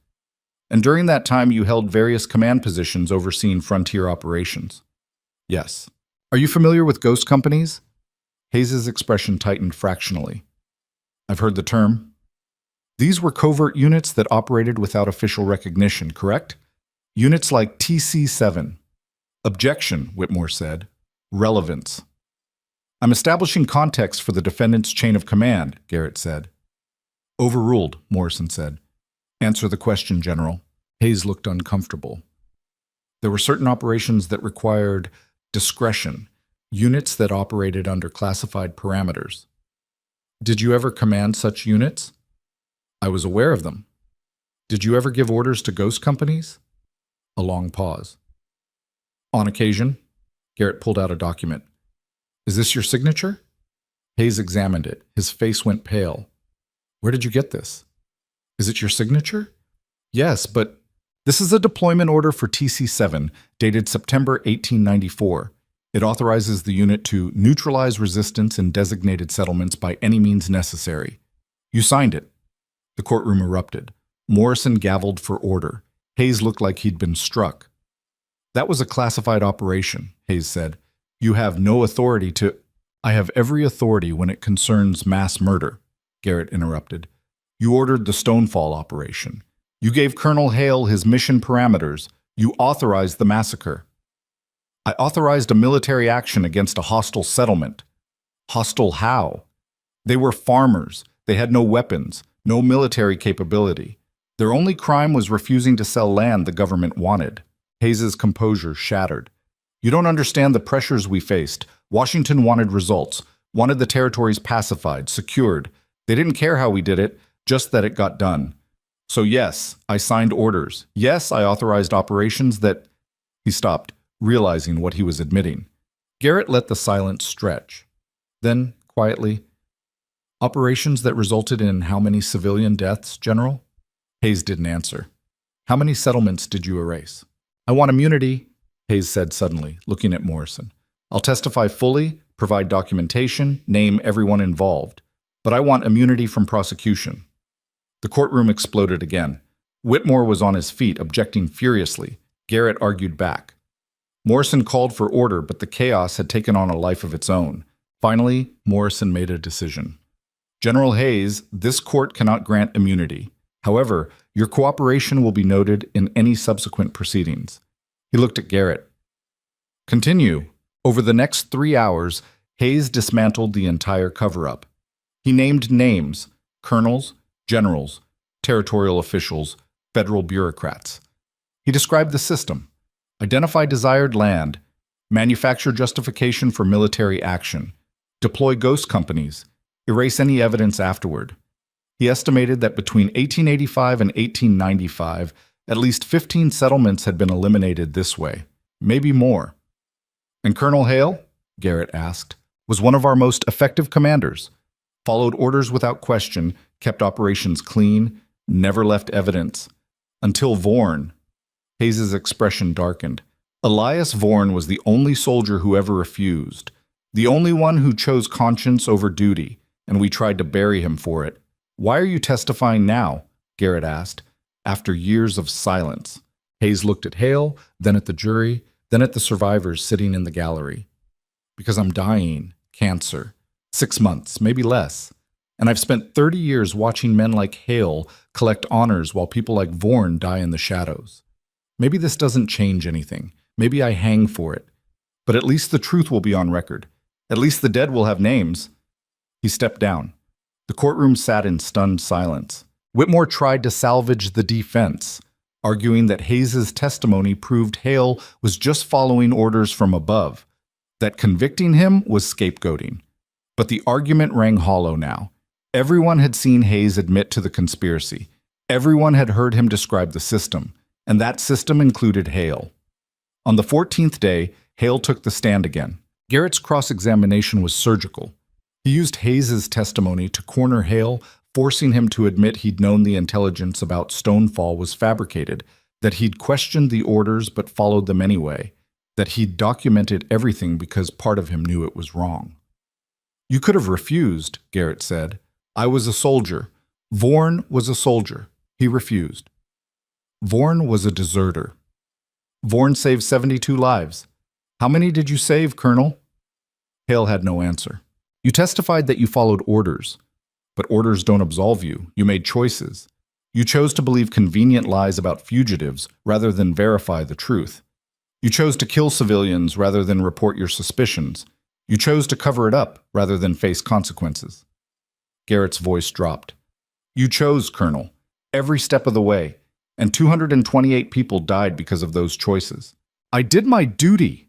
And during that time, you held various command positions overseeing frontier operations. Yes. Are you familiar with ghost companies? Hayes's expression tightened fractionally. I've heard the term. These were covert units that operated without official recognition, correct? Units like TC-7. Objection, Whitmore said. Relevance. I'm establishing context for the defendant's chain of command, Garrett said. Overruled, Morrison said. Answer the question, General. Hayes looked uncomfortable. There were certain operations that required discretion, units that operated under classified parameters. Did you ever command such units? I was aware of them. Did you ever give orders to ghost companies? A long pause. On occasion, Garrett pulled out a document. Is this your signature? Hayes examined it. His face went pale. Where did you get this? Is it your signature? Yes, but this is a deployment order for TC-7, dated September 1894. It authorizes the unit to neutralize resistance in designated settlements by any means necessary. You signed it. The courtroom erupted. Morrison gavelled for order. Hayes looked like he'd been struck. That was a classified operation, Hayes said. You have no authority to— I have every authority when it concerns mass murder, Garrett interrupted. You ordered the Stonefall operation. You gave Colonel Hale his mission parameters. You authorized the massacre. I authorized a military action against a hostile settlement. Hostile how? They were farmers. They had no weapons, no military capability. Their only crime was refusing to sell land the government wanted. Hayes's composure shattered. You don't understand the pressures we faced. Washington wanted results, wanted the territories pacified, secured. They didn't care how we did it, just that it got done. So yes, I signed orders. Yes, I authorized operations that— He stopped, realizing what he was admitting. Garrett let the silence stretch. Then, quietly, operations that resulted in how many civilian deaths, General? Hayes didn't answer. How many settlements did you erase? I want immunity, Hayes said suddenly, looking at Morrison. I'll testify fully, provide documentation, name everyone involved. But I want immunity from prosecution. The courtroom exploded again. Whitmore was on his feet, objecting furiously. Garrett argued back. Morrison called for order, but the chaos had taken on a life of its own. Finally, Morrison made a decision. General Hayes, this court cannot grant immunity. However, your cooperation will be noted in any subsequent proceedings. He looked at Garrett. Continue. Over the next 3 hours, Hayes dismantled the entire cover-up. He named names, colonels, generals, territorial officials, federal bureaucrats. He described the system, identify desired land, manufacture justification for military action, deploy ghost companies, erase any evidence afterward. He estimated that between 1885 and 1895, at least 15 settlements had been eliminated this way, maybe more. And Colonel Hale, Garrett asked, was one of our most effective commanders, followed orders without question, kept operations clean, never left evidence. Until Vaughan. Hayes's expression darkened. Elias Vaughan was the only soldier who ever refused, the only one who chose conscience over duty, and we tried to bury him for it. Why are you testifying now? Garrett asked, after years of silence. Hayes looked at Hale, then at the jury, then at the survivors sitting in the gallery. Because I'm dying, cancer. 6 months, maybe less. And I've spent 30 years watching men like Hale collect honors while people like Vaughan die in the shadows. Maybe this doesn't change anything. Maybe I hang for it. But at least the truth will be on record. At least the dead will have names. He stepped down. The courtroom sat in stunned silence. Whitmore tried to salvage the defense, arguing that Hayes's testimony proved Hale was just following orders from above, that convicting him was scapegoating. But the argument rang hollow now. Everyone had seen Hayes admit to the conspiracy. Everyone had heard him describe the system, and that system included Hale. On the 14th day, Hale took the stand again. Garrett's cross-examination was surgical. He used Hayes's testimony to corner Hale, forcing him to admit he'd known the intelligence about Stonefall was fabricated, that he'd questioned the orders but followed them anyway, that he'd documented everything because part of him knew it was wrong. You could have refused, Garrett said. I was a soldier. Vaughan was a soldier. He refused. Vorn was a deserter. Vorn saved 72 lives. How many did you save, Colonel? Hale had no answer. You testified that you followed orders. But orders don't absolve you. You made choices. You chose to believe convenient lies about fugitives rather than verify the truth. You chose to kill civilians rather than report your suspicions. You chose to cover it up rather than face consequences. Garrett's voice dropped. You chose, Colonel, every step of the way, and 228 people died because of those choices. I did my duty.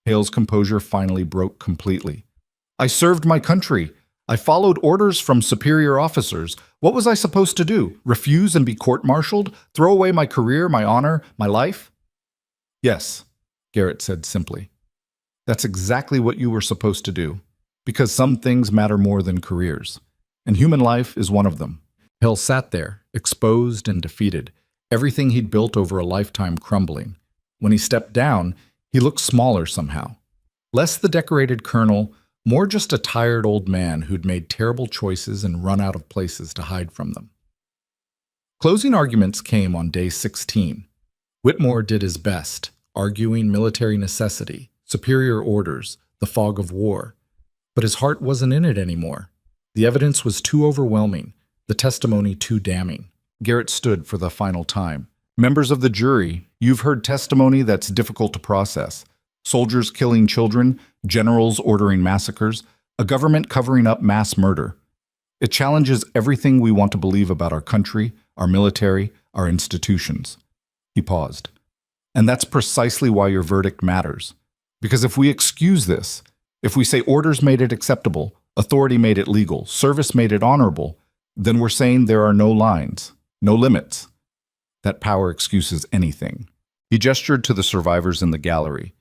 Hale's composure finally broke completely. I served my country. I followed orders from superior officers. What was I supposed to do? Refuse and be court-martialed? Throw away my career, my honor, my life? Yes, Garrett said simply. That's exactly what you were supposed to do, because some things matter more than careers, and human life is one of them. Hale sat there, exposed and defeated, everything he'd built over a lifetime crumbling. When he stepped down, he looked smaller somehow. Less the decorated colonel, more just a tired old man who'd made terrible choices and run out of places to hide from them. Closing arguments came on day 16. Whitmore did his best, arguing military necessity, superior orders, the fog of war. But his heart wasn't in it anymore. The evidence was too overwhelming, the testimony too damning. Garrett stood for the final time. Members of the jury, you've heard testimony that's difficult to process. Soldiers killing children, generals ordering massacres, a government covering up mass murder. It challenges everything we want to believe about our country, our military, our institutions. He paused. And that's precisely why your verdict matters. Because if we excuse this, if we say orders made it acceptable, authority made it legal, service made it honorable, then we're saying there are no lines, no limits. That power excuses anything. He gestured to the survivors in the gallery.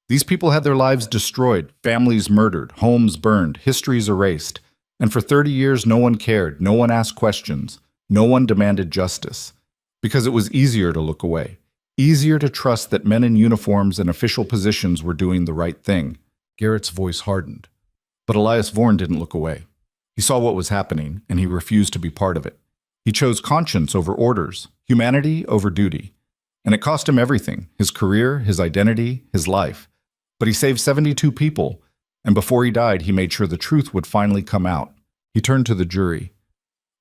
These people had their lives destroyed, families murdered, homes burned, histories erased. And for 30 years, no one cared, no one asked questions, no one demanded justice. Because it was easier to look away, easier to trust that men in uniforms and official positions were doing the right thing. Garrett's voice hardened. But Elias Vorn didn't look away. He saw what was happening, and he refused to be part of it. He chose conscience over orders, humanity over duty. And it cost him everything, his career, his identity, his life. But he saved 72 people, and before he died, he made sure the truth would finally come out. He turned to the jury.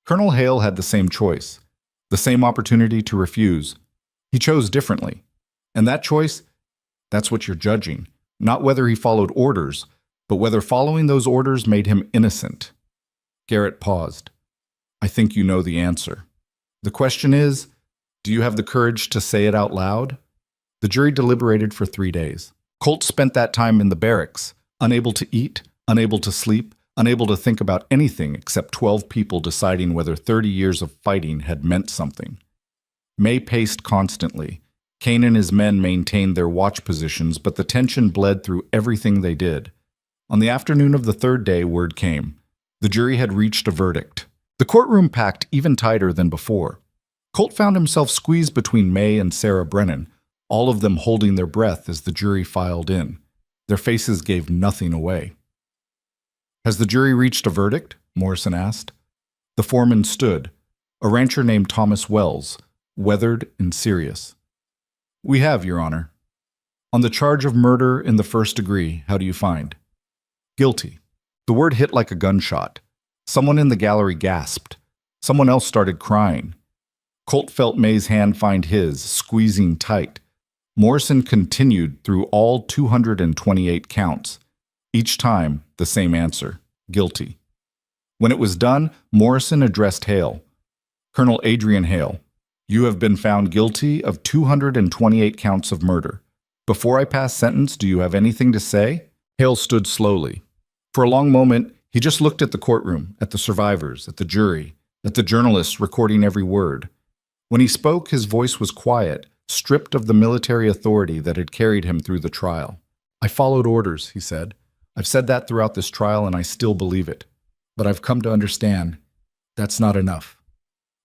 Colonel Hale had the same choice, the same opportunity to refuse. He chose differently. And that choice, that's what you're judging. Not whether he followed orders, but whether following those orders made him innocent. Garrett paused. I think you know the answer. The question is, do you have the courage to say it out loud? The jury deliberated for 3 days. Colt spent that time in the barracks, unable to eat, unable to sleep, unable to think about anything except 12 people deciding whether 30 years of fighting had meant something. May paced constantly. Kane and his men maintained their watch positions, but the tension bled through everything they did. On the afternoon of the third day, word came. The jury had reached a verdict. The courtroom packed even tighter than before. Colt found himself squeezed between May and Sarah Brennan, all of them holding their breath as the jury filed in. Their faces gave nothing away. Has the jury reached a verdict? Morrison asked. The foreman stood, a rancher named Thomas Wells, weathered and serious. We have, Your Honor. On the charge of murder in the first degree, how do you find? Guilty. The word hit like a gunshot. Someone in the gallery gasped. Someone else started crying. Colt felt May's hand find his, squeezing tight. Morrison continued through all 228 counts. Each time, the same answer, guilty. When it was done, Morrison addressed Hale. Colonel Adrian Hale, you have been found guilty of 228 counts of murder. Before I pass sentence, do you have anything to say? Hale stood slowly. For a long moment, he just looked at the courtroom, at the survivors, at the jury, at the journalists recording every word. When he spoke, his voice was quiet, stripped of the military authority that had carried him through the trial. I followed orders, he said. I've said that throughout this trial, and I still believe it. But I've come to understand that's not enough.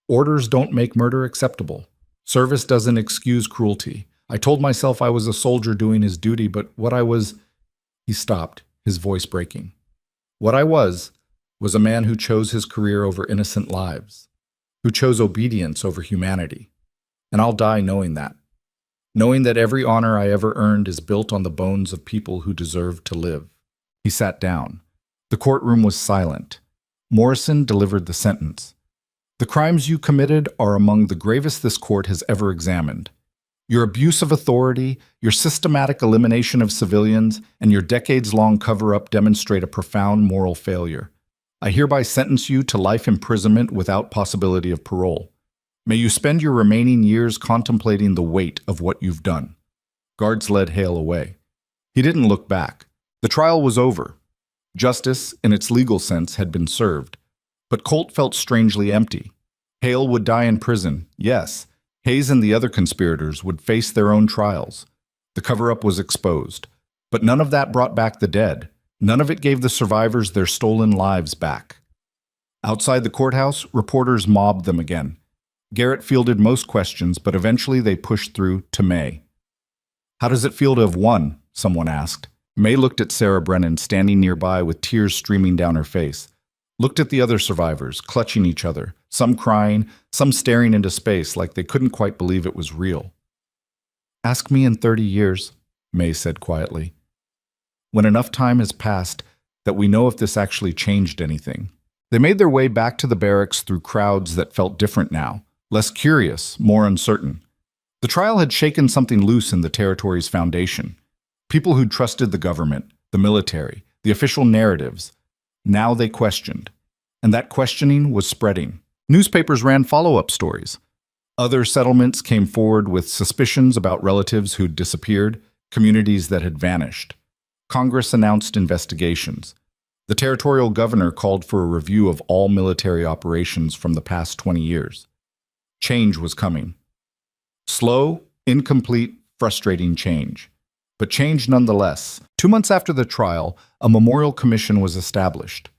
Orders don't make murder acceptable. Service doesn't excuse cruelty. I told myself I was a soldier doing his duty, but what I was... He stopped, his voice breaking. What I was a man who chose his career over innocent lives, who chose obedience over humanity. And I'll die knowing that. Knowing that every honor I ever earned is built on the bones of people who deserve to live. He sat down. The courtroom was silent. Morrison delivered the sentence. The crimes you committed are among the gravest this court has ever examined. Your abuse of authority, your systematic elimination of civilians, and your decades-long cover-up demonstrate a profound moral failure. I hereby sentence you to life imprisonment without possibility of parole. May you spend your remaining years contemplating the weight of what you've done. Guards led Hale away. He didn't look back. The trial was over. Justice, in its legal sense, had been served. But Colt felt strangely empty. Hale would die in prison, yes. Hayes and the other conspirators would face their own trials. The cover-up was exposed. But none of that brought back the dead. None of it gave the survivors their stolen lives back. Outside the courthouse, reporters mobbed them again. Garrett fielded most questions, but eventually they pushed through to May. "How does it feel to have won?" someone asked. May looked at Sarah Brennan standing nearby with tears streaming down her face. Looked at the other survivors, clutching each other, some crying, some staring into space like they couldn't quite believe it was real. "Ask me in 30 years, May said quietly. "When enough time has passed that we know if this actually changed anything." They made their way back to the barracks through crowds that felt different now, less curious, more uncertain. The trial had shaken something loose in the territory's foundation. People who'd trusted the government, the military, the official narratives. Now they questioned. And that questioning was spreading. Newspapers ran follow-up stories. Other settlements came forward with suspicions about relatives who'd disappeared, communities that had vanished. Congress announced investigations. The territorial governor called for a review of all military operations from the past 20 years. Change was coming. Slow, incomplete, frustrating change. But change nonetheless. 2 months after the trial, a memorial commission was established.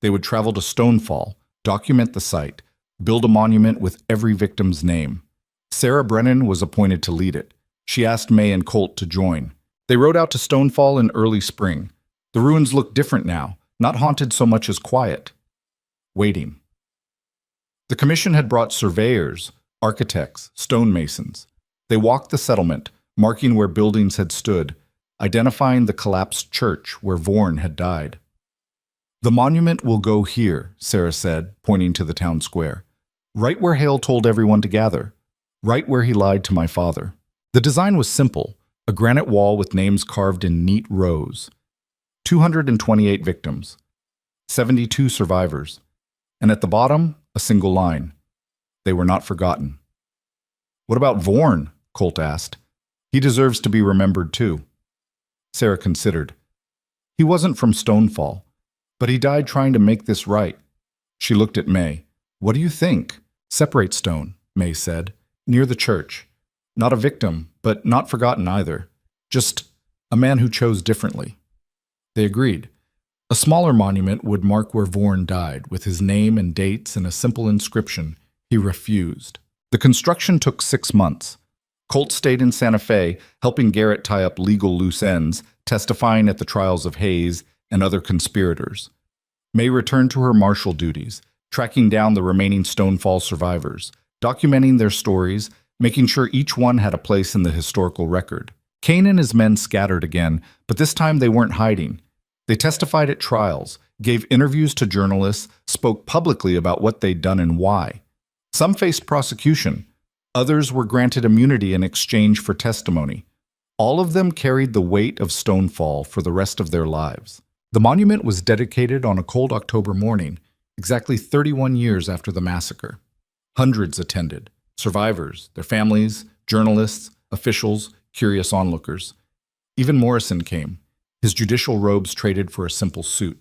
They would travel to Stonefall, document the site, build a monument with every victim's name. Sarah Brennan was appointed to lead it. She asked May and Colt to join. They rode out to Stonefall in early spring. The ruins looked different now, not haunted so much as quiet. Waiting. The commission had brought surveyors, architects, stonemasons. They walked the settlement, marking where buildings had stood, identifying the collapsed church where Vorn had died. "The monument will go here," Sarah said, pointing to the town square. "Right where Hale told everyone to gather. Right where he lied to my father." The design was simple, a granite wall with names carved in neat rows. 228 victims, 72 survivors, and at the bottom, a single line. They were not forgotten. "What about Vorn?" Colt asked. "He deserves to be remembered too." Sarah considered. "He wasn't from Stonefall, but he died trying to make this right." She looked at May. "What do you think?" "Separate Stone," May said, "near the church. Not a victim, but not forgotten either. Just a man who chose differently." They agreed. A smaller monument would mark where Vorn died, with his name and dates and a simple inscription. He refused. The construction took 6 months. Colt stayed in Santa Fe, helping Garrett tie up legal loose ends, testifying at the trials of Hayes and other conspirators. May returned to her marshal duties, tracking down the remaining Stonefall survivors, documenting their stories, making sure each one had a place in the historical record. Kane and his men scattered again, but this time they weren't hiding. They testified at trials, gave interviews to journalists, spoke publicly about what they'd done and why. Some faced prosecution. Others were granted immunity in exchange for testimony. All of them carried the weight of Stonefall for the rest of their lives. The monument was dedicated on a cold October morning, exactly 31 years after the massacre. Hundreds attended. Survivors, their families, journalists, officials, curious onlookers. Even Morrison came, his judicial robes traded for a simple suit.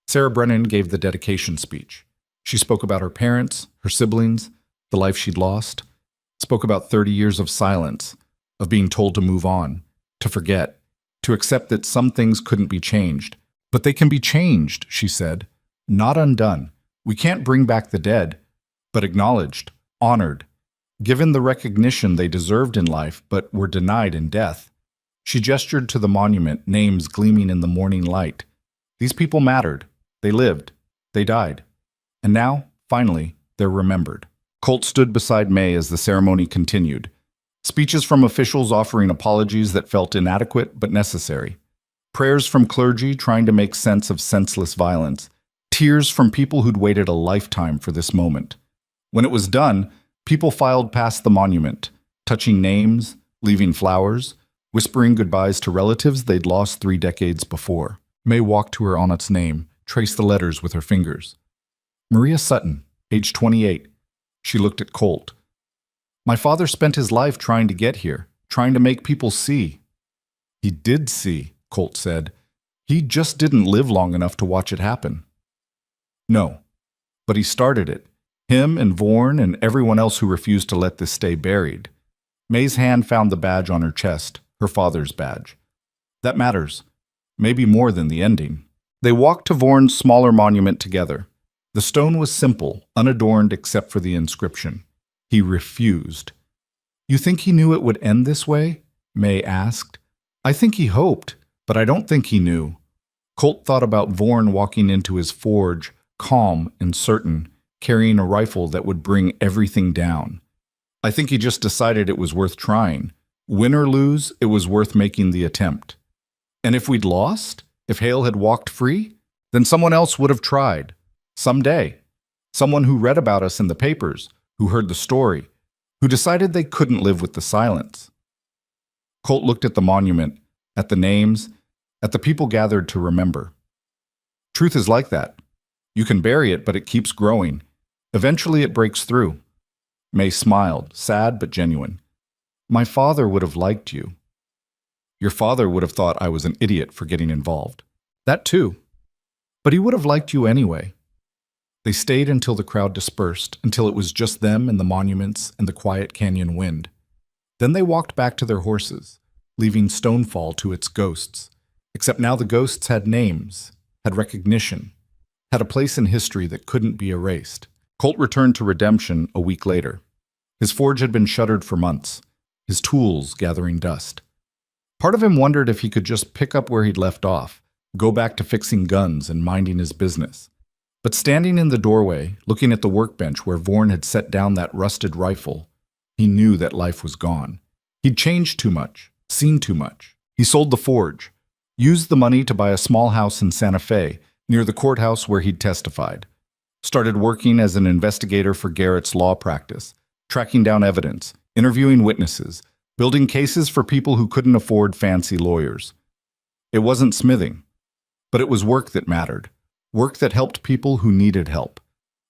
Sarah Brennan gave the dedication speech. She spoke about her parents, her siblings, the life she'd lost, spoke about 30 years of silence, of being told to move on, to forget, to accept that some things couldn't be changed. But they can be changed, she said, not undone. We can't bring back the dead, but acknowledged, honored, given the recognition they deserved in life but were denied in death. She gestured to the monument, names gleaming in the morning light. These people mattered. They lived. They died. And now, finally, they're remembered. Colt stood beside May as the ceremony continued. Speeches from officials offering apologies that felt inadequate but necessary. Prayers from clergy trying to make sense of senseless violence. Tears from people who'd waited a lifetime for this moment. When it was done, people filed past the monument, touching names, leaving flowers, whispering goodbyes to relatives they'd lost 3 decades before. May walked to her aunt's name, traced the letters with her fingers. Maria Sutton, age 28. She looked at Colt. My father spent his life trying to get here, trying to make people see. He did see, Colt said. He just didn't live long enough to watch it happen. No, but he started it. Him and Vorn and everyone else who refused to let this stay buried. May's hand found the badge on her chest, her father's badge. That matters. Maybe more than the ending. They walked to Vorn's smaller monument together. The stone was simple, unadorned except for the inscription. He refused. You think he knew it would end this way? May asked. I think he hoped, but I don't think he knew. Colt thought about Vorn walking into his forge, calm and certain, carrying a rifle that would bring everything down. I think he just decided it was worth trying. Win or lose, it was worth making the attempt. And if we'd lost, if Hale had walked free, then someone else would have tried. Someday. Someone who read about us in the papers, who heard the story, who decided they couldn't live with the silence. Colt looked at the monument, at the names, at the people gathered to remember. Truth is like that. You can bury it, but it keeps growing. Eventually it breaks through. May smiled, sad but genuine. My father would have liked you. Your father would have thought I was an idiot for getting involved. That too. But he would have liked you anyway. They stayed until the crowd dispersed, until it was just them and the monuments and the quiet canyon wind. Then they walked back to their horses, leaving Stonefall to its ghosts. Except now the ghosts had names, had recognition, had a place in history that couldn't be erased. Colt returned to Redemption a week later. His forge had been shuttered for months, his tools gathering dust. Part of him wondered if he could just pick up where he'd left off, go back to fixing guns and minding his business. But standing in the doorway, looking at the workbench where Vorn had set down that rusted rifle, he knew that life was gone. He'd changed too much, seen too much. He sold the forge, used the money to buy a small house in Santa Fe, near the courthouse where he'd testified. Started working as an investigator for Garrett's law practice, tracking down evidence, interviewing witnesses, building cases for people who couldn't afford fancy lawyers. It wasn't smithing, but it was work that mattered, work that helped people who needed help.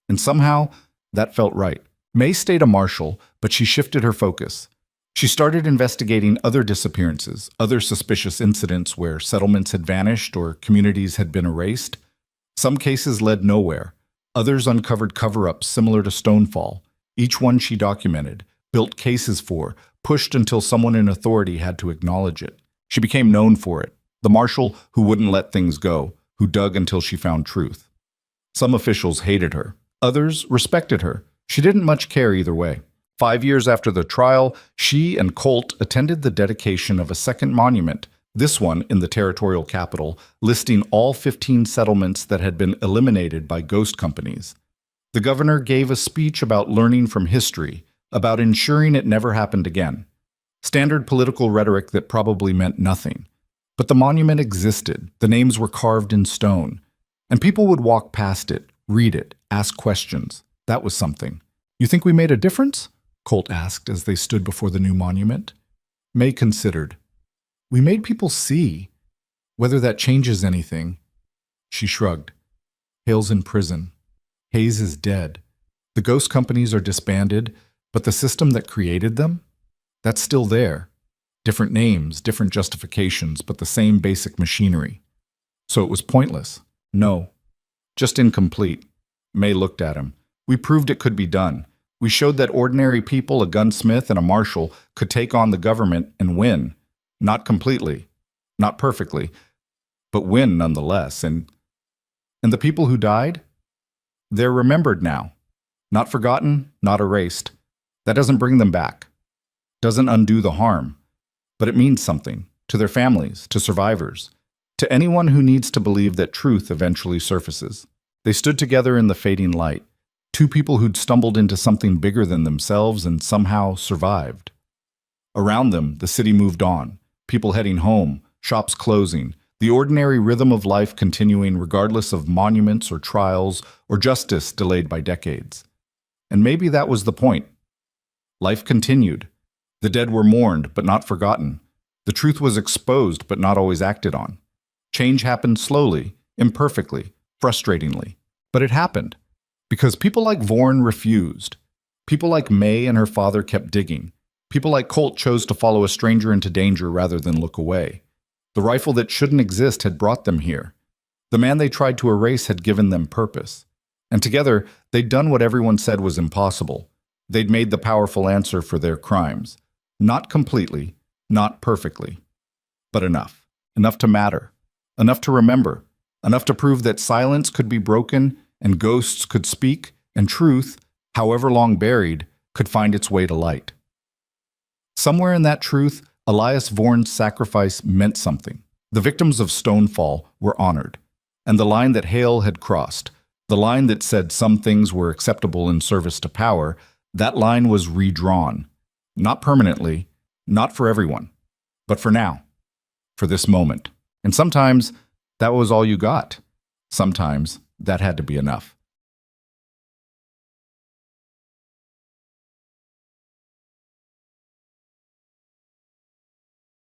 And somehow, that felt right. May stayed a marshal, but she shifted her focus. She started investigating other disappearances, other suspicious incidents where settlements had vanished or communities had been erased. Some cases led nowhere. Others uncovered cover-ups similar to Stonefall. Each one she documented, built cases for, pushed until someone in authority had to acknowledge it. She became known for it, the marshal who wouldn't let things go, who dug until she found truth. Some officials hated her. Others respected her. She didn't much care either way. 5 years after the trial, she and Colt attended the dedication of a second monument, this one in the territorial capital, listing all 15 settlements that had been eliminated by ghost companies. The governor gave a speech about learning from history, about ensuring it never happened again. Standard political rhetoric that probably meant nothing. But the monument existed, the names were carved in stone, and people would walk past it, read it, ask questions. That was something. You think we made a difference? Colt asked as they stood before the new monument. May considered. We made people see. Whether that changes anything. She shrugged. Hale's in prison. Hayes is dead. The ghost companies are disbanded, but the system that created them? That's still there. Different names, different justifications, but the same basic machinery. So it was pointless. No. Just incomplete. May looked at him. We proved it could be done. We showed that ordinary people, a gunsmith and a marshal, could take on the government and win. Not completely, not perfectly, but win nonetheless. And the people who died? They're remembered now. Not forgotten, not erased. That doesn't bring them back. Doesn't undo the harm. But it means something. To their families, to survivors. To anyone who needs to believe that truth eventually surfaces. They stood together in the fading light. Two people who'd stumbled into something bigger than themselves and somehow survived. Around them, the city moved on, people heading home, shops closing, the ordinary rhythm of life continuing regardless of monuments or trials or justice delayed by decades. And maybe that was the point. Life continued. The dead were mourned, but not forgotten. The truth was exposed, but not always acted on. Change happened slowly, imperfectly, frustratingly. But it happened. Because people like Vorn refused. People like May and her father kept digging. People like Colt chose to follow a stranger into danger rather than look away. The rifle that shouldn't exist had brought them here. The man they tried to erase had given them purpose. And together, they'd done what everyone said was impossible. They'd made the powerful answer for their crimes. Not completely, not perfectly, but enough. Enough to matter. Enough to remember. Enough to prove that silence could be broken and ghosts could speak, and truth, however long buried, could find its way to light. Somewhere in that truth, Elias Vorn's sacrifice meant something. The victims of Stonefall were honored, and the line that Hale had crossed, the line that said some things were acceptable in service to power, that line was redrawn. Not permanently, not for everyone, but for now, for this moment. And sometimes that was all you got. Sometimes that had to be enough.